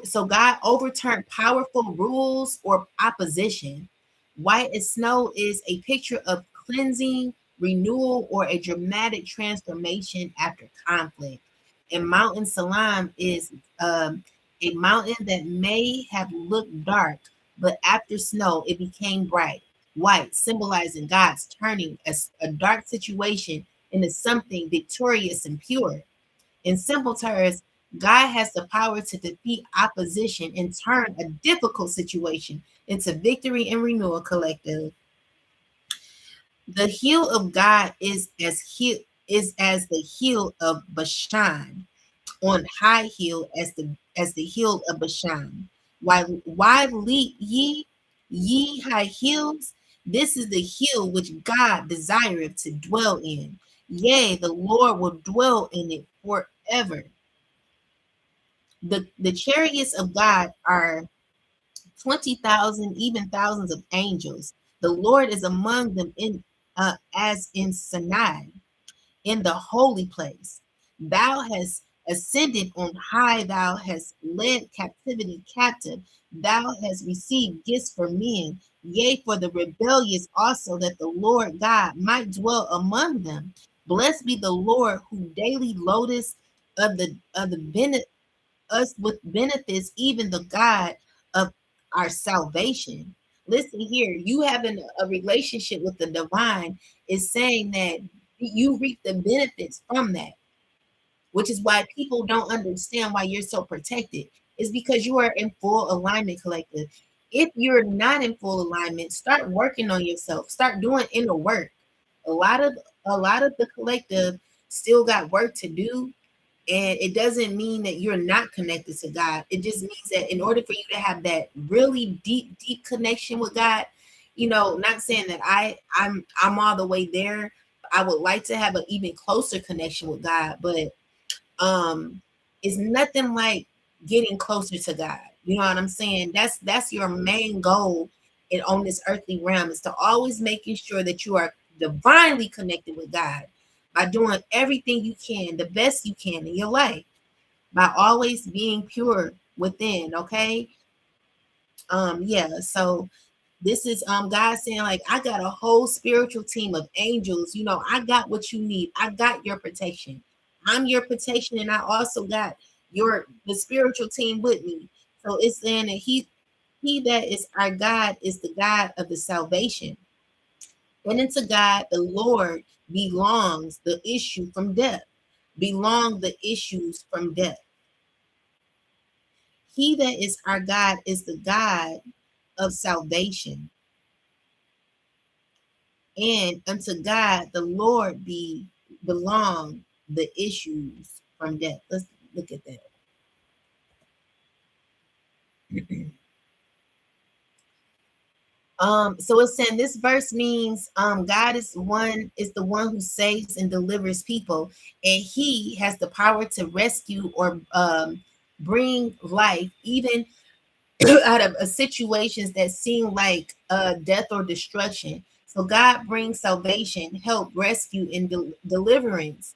so God overturned powerful rules or opposition. White as snow is a picture of cleansing, renewal, or a dramatic transformation after conflict. And Mountain Salam is a mountain that may have looked dark, but after snow, it became bright. White, symbolizing God's turning a dark situation into something victorious and pure. In simple terms, God has the power to defeat opposition and turn a difficult situation into victory and renewal, collective. The heel of God is as the heel of Bashan, on high heel as the heel of Bashan. Why leap ye high heels? This is the hill which God desireth to dwell in. Yea, the Lord will dwell in it forever. The chariots of God are 20,000, even thousands of angels. The Lord is among them as in Sinai, in the holy place. Thou hast ascended on high, thou hast led captivity captive, thou hast received gifts for men, yea, for the rebellious also, that the Lord God might dwell among them. Blessed be the Lord who daily loadeth of the us with benefits, even the God of our salvation. Listen here, you having a relationship with the divine is saying that you reap the benefits from that, which is why people don't understand why you're so protected. It's because you are in full alignment, collective. If you're not in full alignment, start working on yourself. Start doing inner work. A lot of a lot of the collective still got work to do, and it doesn't mean that you're not connected to God. It just means that in order for you to have that really deep, deep connection with God, not saying that I'm all the way there. I would like to have an even closer connection with God, but um it's nothing like getting closer to God. You know what I'm saying? That's your main goal on this earthly realm, is to always making sure that you are divinely connected with God by doing everything you can, the best you can in your life, by always being pure within. Okay. Yeah, so this is God saying, like, I got a whole spiritual team of angels. I got what you need. I got your protection. I'm your protection, and I also got the spiritual team with me. So it's saying that He that is our God is the God of the salvation. And unto God, the Lord, belongs the issue from death. Belong the issues from death. He that is our God is the God of salvation. And unto God, the Lord, belong the issues from death. Let's look at that. So it's saying this verse means God is the one who saves and delivers people, and he has the power to rescue or bring life, even out of situations that seem like death or destruction. So God brings salvation, help, rescue, and deliverance.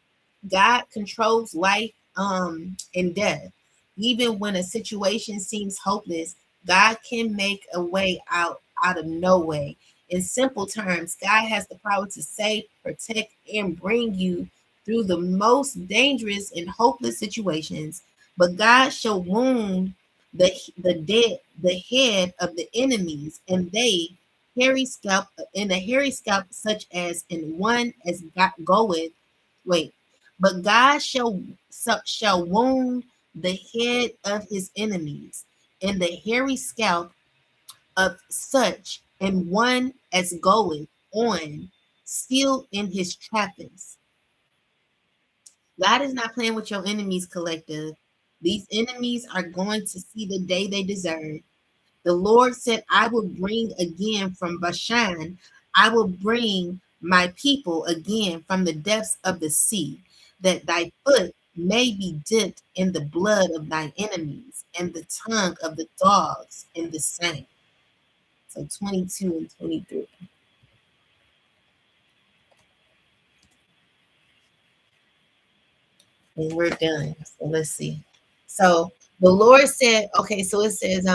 God controls life and death. Even when a situation seems hopeless, God can make a way out of no way. In simple terms, God has the power to save, protect, and bring you through the most dangerous and hopeless situations. But God shall wound the head of the enemies, and they hairy scalp in a hairy scalp such as in one as God goeth. Wait, but God shall wound the head of his enemies, and the hairy scalp of such and one as goeth on, still in his trappings. God is not playing with your enemies, collective. These enemies are going to see the day they deserve. The Lord said, I will bring again from Bashan, I will bring my people again from the depths of the sea, that thy foot may be dipped in the blood of thy enemies, and the tongue of the dogs in the same. So 22 and 23. And we're done. So let's see. So the Lord said, okay, so it says,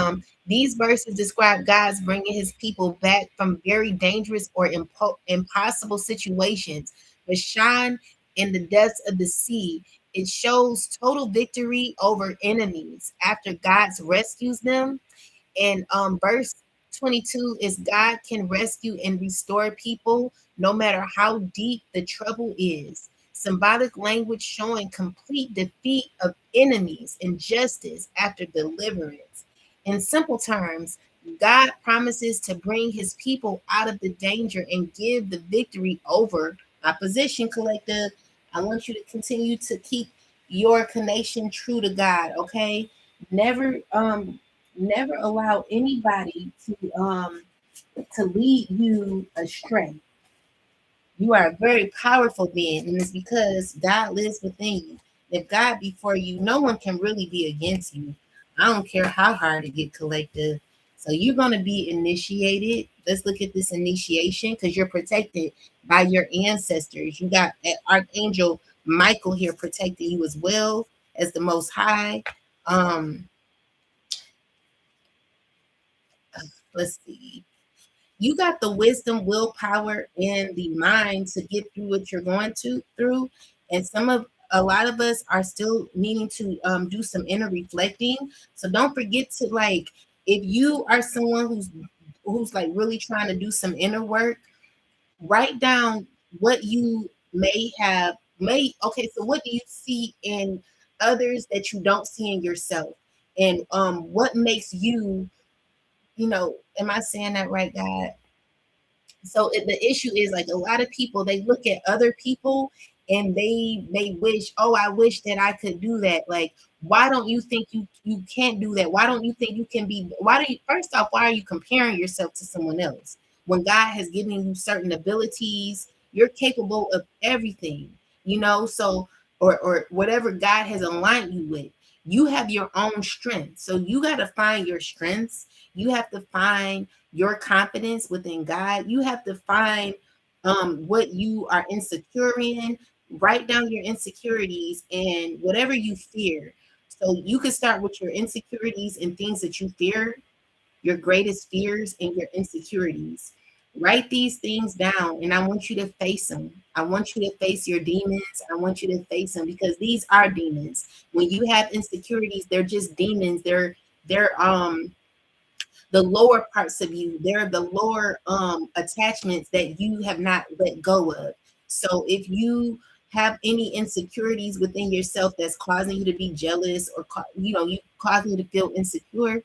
these verses describe God's bringing his people back from very dangerous or impossible situations, but shine in the depths of the sea. It shows total victory over enemies after God's rescues them. And verse 22 is God can rescue and restore people no matter how deep the trouble is. Symbolic language showing complete defeat of enemies and justice after deliverance. In simple terms, God promises to bring his people out of the danger and give the victory over opposition, collective. I want you to continue to keep your connection true to God, okay? Never allow anybody to lead you astray. You are a very powerful being, and it's because God lives within you. If God be for you, no one can really be against you. I don't care how hard it get, collective. So you're gonna be initiated. Let's look at this initiation because you're protected by your ancestors. You got Archangel Michael here protecting you as well as the Most High. Um, let's see. You got the wisdom, willpower, and the mind to get through what you're going to through. And a lot of us are still needing to do some inner reflecting. So don't forget to, like, if you are someone who's like really trying to do some inner work, write down what you may okay, so what do you see in others that you don't see in yourself? And what makes you, am I saying that right, God? So the issue is, like, a lot of people, they look at other people and they wish, oh, I wish that I could do that. Like, why don't you think you can't do that? Why don't you think you can be? Why do you, first off, why are you comparing yourself to someone else when God has given you certain abilities? You're capable of everything, so, or whatever God has aligned you with. You have your own strength, so you got to find your strengths. You have to find your confidence within God. You have to find what you are insecure in. Write down your insecurities and whatever you fear. So you can start with your insecurities and things that you fear, your greatest fears and your insecurities. Write these things down, and I want you to face them. I want you to face your demons. I want you to face them because these are demons. When you have insecurities, they're just demons. They're The lower parts of you, they're the lower attachments that you have not let go of. So if you have any insecurities within yourself that's causing you to be jealous or you causing you to feel insecure,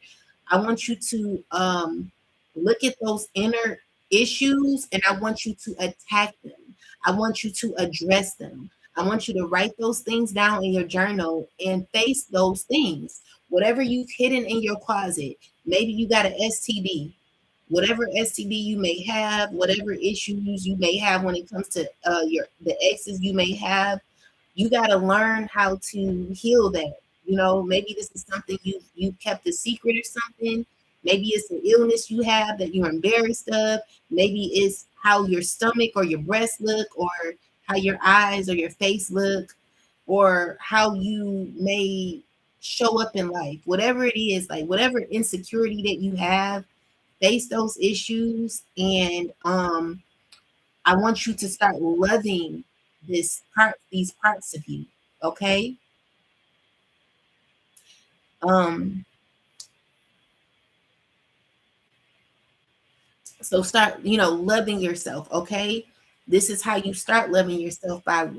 I want you to look at those inner issues and I want you to attack them. I want you to address them. I want you to write those things down in your journal and face those things. Whatever you've hidden in your closet, maybe you got an STD, whatever STD you may have, whatever issues you may have when it comes to the exes you may have, you got to learn how to heal that. Maybe this is something you kept a secret or something. Maybe it's an illness you have that you're embarrassed of. Maybe it's how your stomach or your breast look, or how your eyes or your face look, or how you may show up in life. Whatever it is, like whatever insecurity that you have, face those issues. And I want you to start loving these parts of you. Okay. um so start loving yourself. Okay, this is how you start loving yourself, by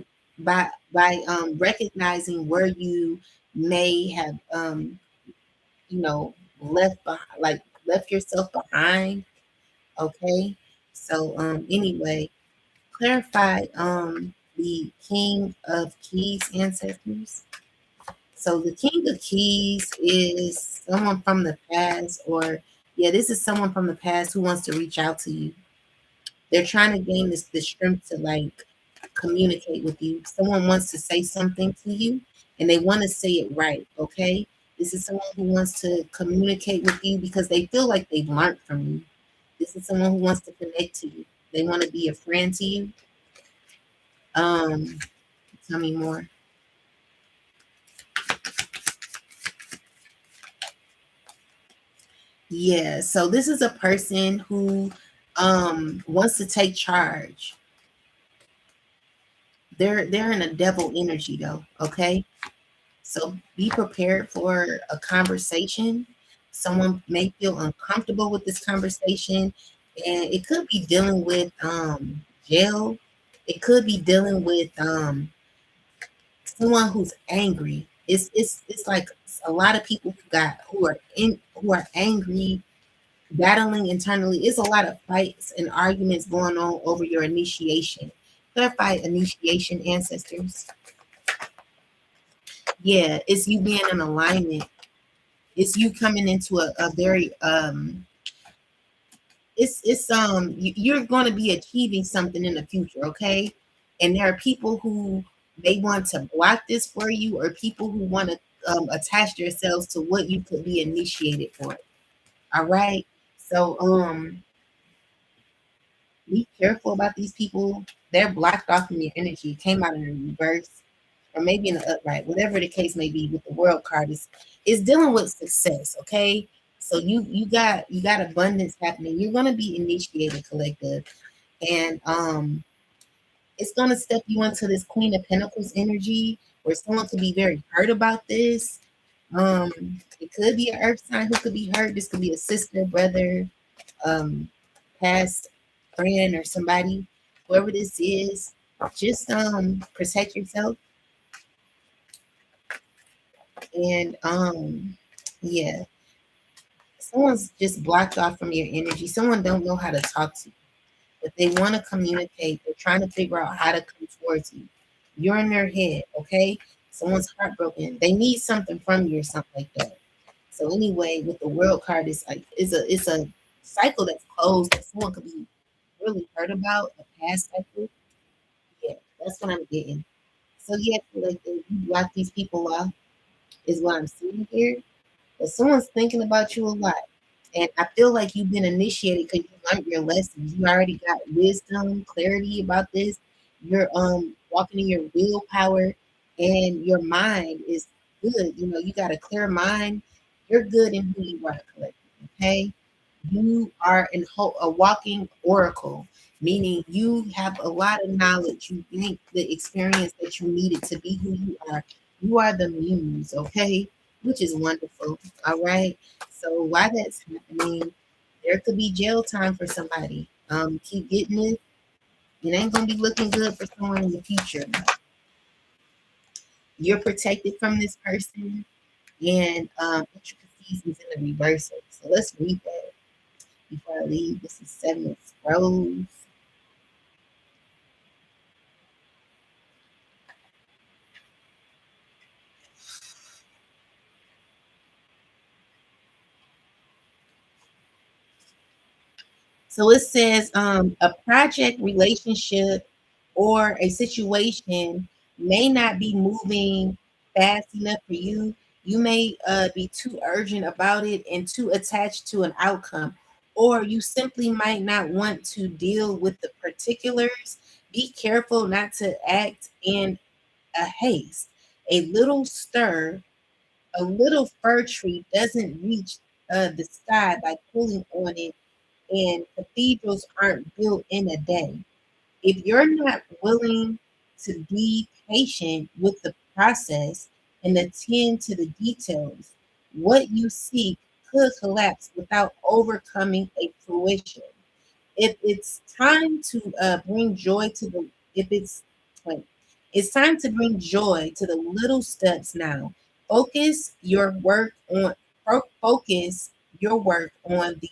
recognizing where you may have left behind, like left yourself behind. Okay, so anyway, clarify the King of Keys ancestors. So the King of Keys is someone from the past, or yeah, this is someone from the past who wants to reach out to you. They're trying to gain the strength to like communicate with you. Someone wants to say something to you and they want to say it right. Okay. This is someone who wants to communicate with you because they feel like they've learned from you. This is someone who wants to connect to you. They want to be a friend to you. Um, Tell me more. Yeah, so this is a person who wants to take charge. They're in a devil energy though, okay? So be prepared for a conversation. Someone may feel uncomfortable with this conversation, and it could be dealing with jail. It could be dealing with someone who's angry. It's like a lot of people who are angry, battling internally. It's a lot of fights and arguments going on over your initiation. Clarify initiation, ancestors. Yeah, it's you being in alignment. It's you coming into a very you're going to be achieving something in the future, okay? And there are people who they want to block this for you, or people who want to attach themselves to what you could be initiated for. All right. So be careful about these people. They're blocked off in your energy. It came out in the reverse, or maybe in the upright, whatever the case may be. With the world card, is dealing with success. Okay, so you got abundance happening. You're gonna be initiated, collective, and it's gonna step you into this Queen of Pentacles energy, where someone could be very hurt about this. It could be an earth sign who could be hurt. This could be a sister, brother, um, past friend, or somebody. Whoever this is, just protect yourself. And yeah, someone's just blocked off from your energy. Someone don't know how to talk to you, but they want to communicate. They're trying to figure out how to come towards you. You're in their head. Okay, someone's heartbroken. They need something from you or something like that. So anyway, with the world card, it's a cycle that's closed that someone could be really hurt about, a past cycle. Yeah, that's what I'm getting. So yeah, like you block these people off is what I'm seeing here. But someone's thinking about you a lot. And I feel like you've been initiated because you learned your lessons. You already got wisdom, clarity about this. You're walking in your willpower, and your mind is good. You got a clear mind. You're good in who you are, collective. Okay. You are a walking oracle, meaning you have a lot of knowledge. You think the experience that you needed to be who you are. You are the muse, okay? which is wonderful. All right. So while that's happening, there could be jail time for somebody. Keep getting it. It ain't gonna be looking good for someone in the future. You're protected from this person, and intricacies is in the reversal. So let's read that before I leave. This is Seven of Scrolls. So it says a project, relationship, or a situation may not be moving fast enough for you. You may be too urgent about it and too attached to an outcome, or you simply might not want to deal with the particulars. Be careful not to act in a haste. A little stir, a little fir tree doesn't reach the sky by pulling on it, and cathedrals aren't built in a day. If you're not willing to be patient with the process and attend to the details, what you seek could collapse without overcoming a fruition. If it's time to bring joy to the, if it's, wait, it's time to bring joy to the little steps now. Focus your work on, focus your work on the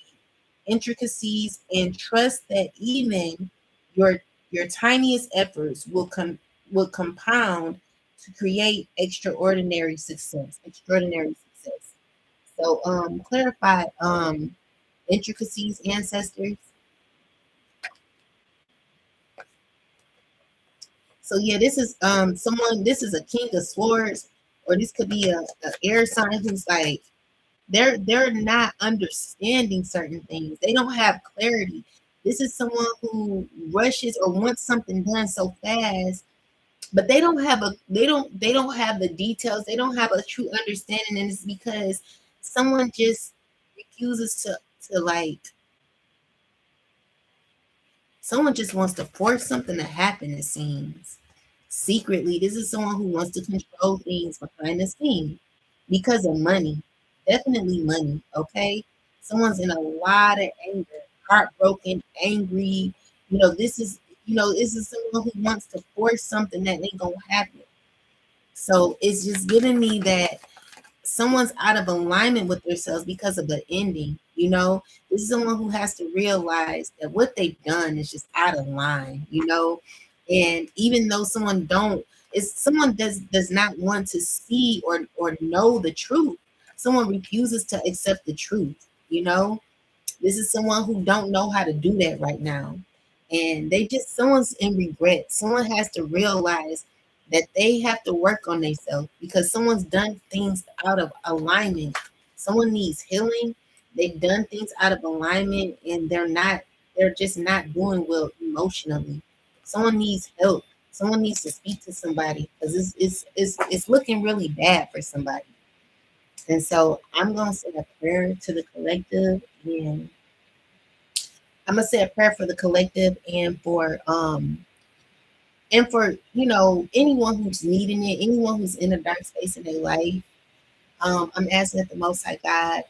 intricacies and trust that even your your tiniest efforts will compound to create extraordinary success. So clarify intricacies, ancestors. So yeah, this is someone, this is a king of swords, or this could be a air sign who's like they're not understanding certain things. They don't have clarity. This is someone who rushes or wants something done so fast, but they don't have the details. They don't have a true understanding, and it's because someone just refuses to like someone just wants to force something to happen, it seems. Secretly, this is someone who wants to control things behind the scene because of money. Definitely money, okay? Someone's in a lot of anger, heartbroken, angry. This is someone who wants to force something that ain't gonna happen. So it's just giving me that someone's out of alignment with themselves because of the ending. This is someone who has to realize that what they've done is just out of line. And even though someone does not want to see or know the truth. Someone refuses to accept the truth. This is someone who don't know how to do that right now. And someone's in regret. Someone has to realize that they have to work on themselves because someone's done things out of alignment. Someone needs healing. They've done things out of alignment and they're just not doing well emotionally. Someone needs help. Someone needs to speak to somebody because it's looking really bad for somebody. And so I'm gonna say a prayer to the collective, and I'm gonna say a prayer for the collective and for anyone who's needing it, anyone who's in a dark space in their life. I'm asking that the Most High God,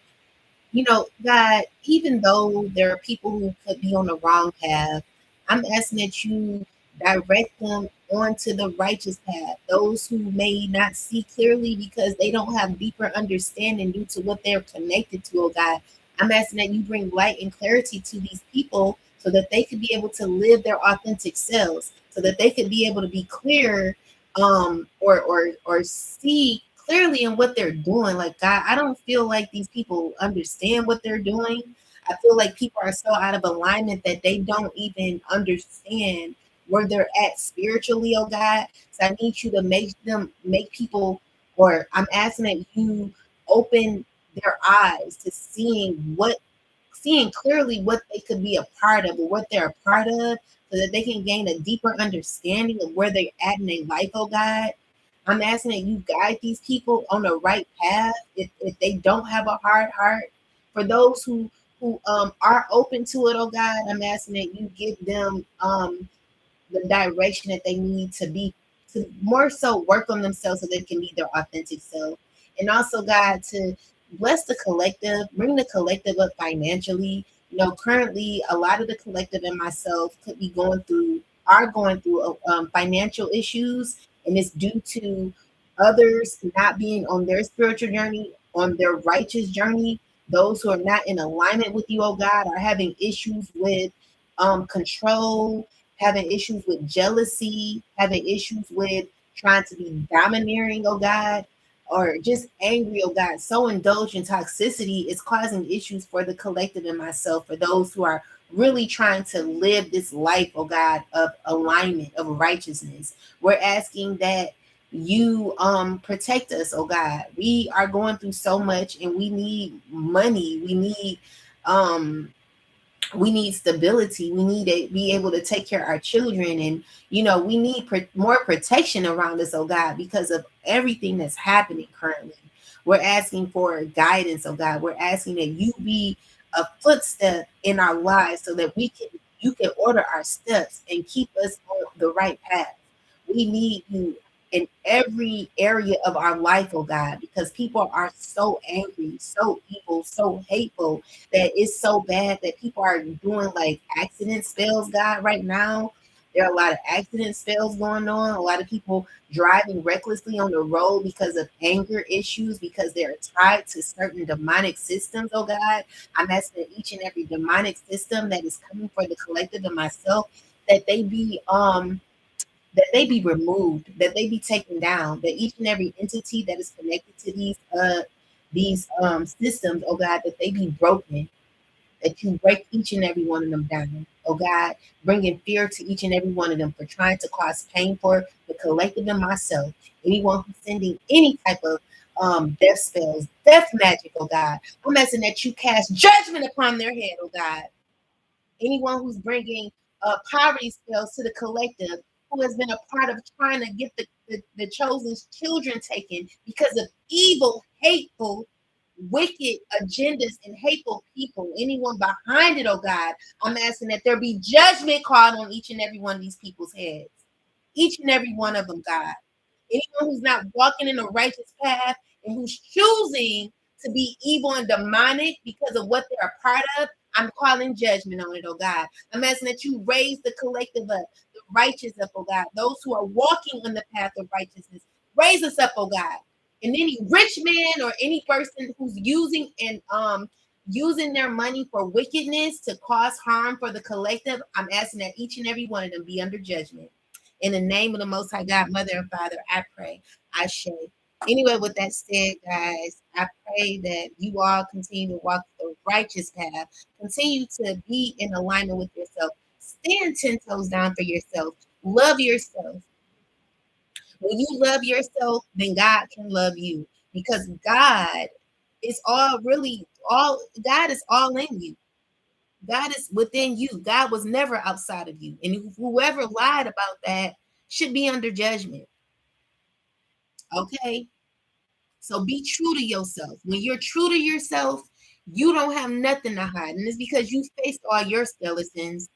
God, even though there are people who could be on the wrong path, I'm asking that you direct them onto the righteous path. Those who may not see clearly because they don't have deeper understanding due to what they're connected to, oh God. I'm asking that you bring light and clarity to these people so that they could be able to live their authentic selves, so that they could be able to be clear or see clearly in what they're doing. Like, God, I don't feel like these people understand what they're doing. I feel like people are so out of alignment that they don't even understand where they're at spiritually, oh God. So I need you to make people, or I'm asking that you open their eyes to seeing clearly what they could be a part of or what they're a part of, so that they can gain a deeper understanding of where they're at in their life, oh God. I'm asking that you guide these people on the right path if they don't have a hard heart. For those who are open to it, oh God, I'm asking that you give them the direction that they need to more so work on themselves so they can be their authentic self. And also, God, to bless the collective, bring the collective up financially. Currently, a lot of the collective and myself could be are going through financial issues, and it's due to others not being on their spiritual journey, on their righteous journey. Those who are not in alignment with you, oh God, are having issues with control, having issues with jealousy, having issues with trying to be domineering, oh God, or just angry, oh God, so indulged in toxicity is causing issues for the collective and myself, for those who are really trying to live this life, oh God, of alignment, of righteousness. We're asking that you protect us, oh God. We are going through so much and we need money. Um we need stability. We need to be able to take care of our children, and we need more protection around us, oh God, because of everything that's happening currently. We're asking for guidance, oh God. We're asking that you be a footstep in our lives so that you can order our steps and keep us on the right path. We need you in every area of our life, oh God, because people are so angry, so evil, so hateful, that it's so bad that people are doing like accident spells, God, right now. There are a lot of accident spells going on. A lot of people driving recklessly on the road because of anger issues, because they're tied to certain demonic systems, oh God. I'm asking that each and every demonic system that is coming for the collective and myself, that they be removed, that they be taken down, that each and every entity that is connected to these systems, oh God, that they be broken, that you break each and every one of them down. Oh God, bringing fear to each and every one of them for trying to cause pain for the collective and myself. Anyone who's sending any type of death spells, death magic, oh God, I'm asking that you cast judgment upon their head, oh God. Anyone who's bringing poverty spells to the collective, who has been a part of trying to get the chosen children taken because of evil, hateful, wicked agendas and hateful people, anyone behind it, oh God, I'm asking that there be judgment called on each and every one of these people's heads. Each and every one of them, God. Anyone who's not walking in a righteous path and who's choosing to be evil and demonic because of what they're a part of, I'm calling judgment on it, oh God. I'm asking that you raise the collective up, the righteous up, oh God. Those who are walking on the path of righteousness, raise us up, oh God. And any rich man or any person who's using their money for wickedness to cause harm for the collective, I'm asking that each and every one of them be under judgment. In the name of the Most High God, Mother and Father, I pray. I say. Anyway, with that said, guys, I pray that you all continue to walk the righteous path. Continue to be in alignment with yourself. Stand 10 toes down for yourself. Love yourself. When you love yourself, then God can love you, because God is God is all in you. God is within you. God was never outside of you. And whoever lied about that should be under judgment. Okay? So be true to yourself. When you're true to yourself, you don't have nothing to hide. And it's because you faced all your skeletons.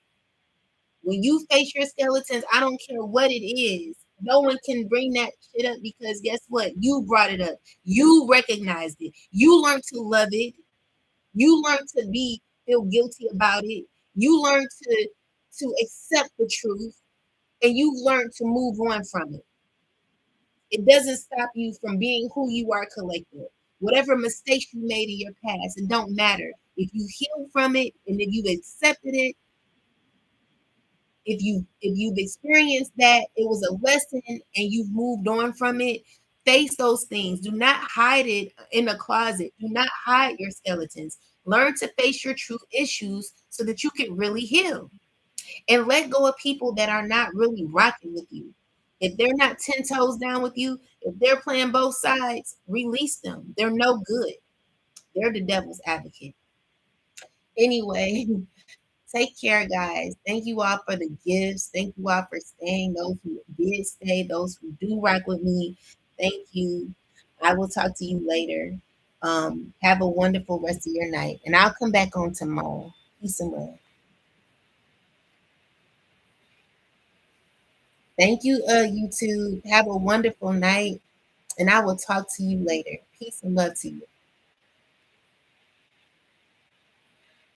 When you face your skeletons, I don't care what it is. No one can bring that shit up, because guess what? You brought it up. You recognized it. You learned to love it. You learned to feel guilty about it. You learned to accept the truth, and you learned to move on from it. It doesn't stop you from being who you are collective. Whatever mistakes you made in your past, it don't matter. If you heal from it and if you've accepted it, if you've experienced that it was a lesson and you've moved on from it, face those things. Do not hide it in a closet. Do not hide your skeletons. Learn to face your true issues so that you can really heal, and let go of people that are not really rocking with you. If they're not 10 toes down with you, if they're playing both sides, release them. They're no good. They're the devil's advocate. Anyway, take care, guys. Thank you all for the gifts. Thank you all for staying. Those who did stay, those who do rock with me, thank you. I will talk to you later. Have a wonderful rest of your night, and I'll come back on tomorrow. Peace and love. Thank you, YouTube. Have a wonderful night. And I will talk to you later. Peace and love to you.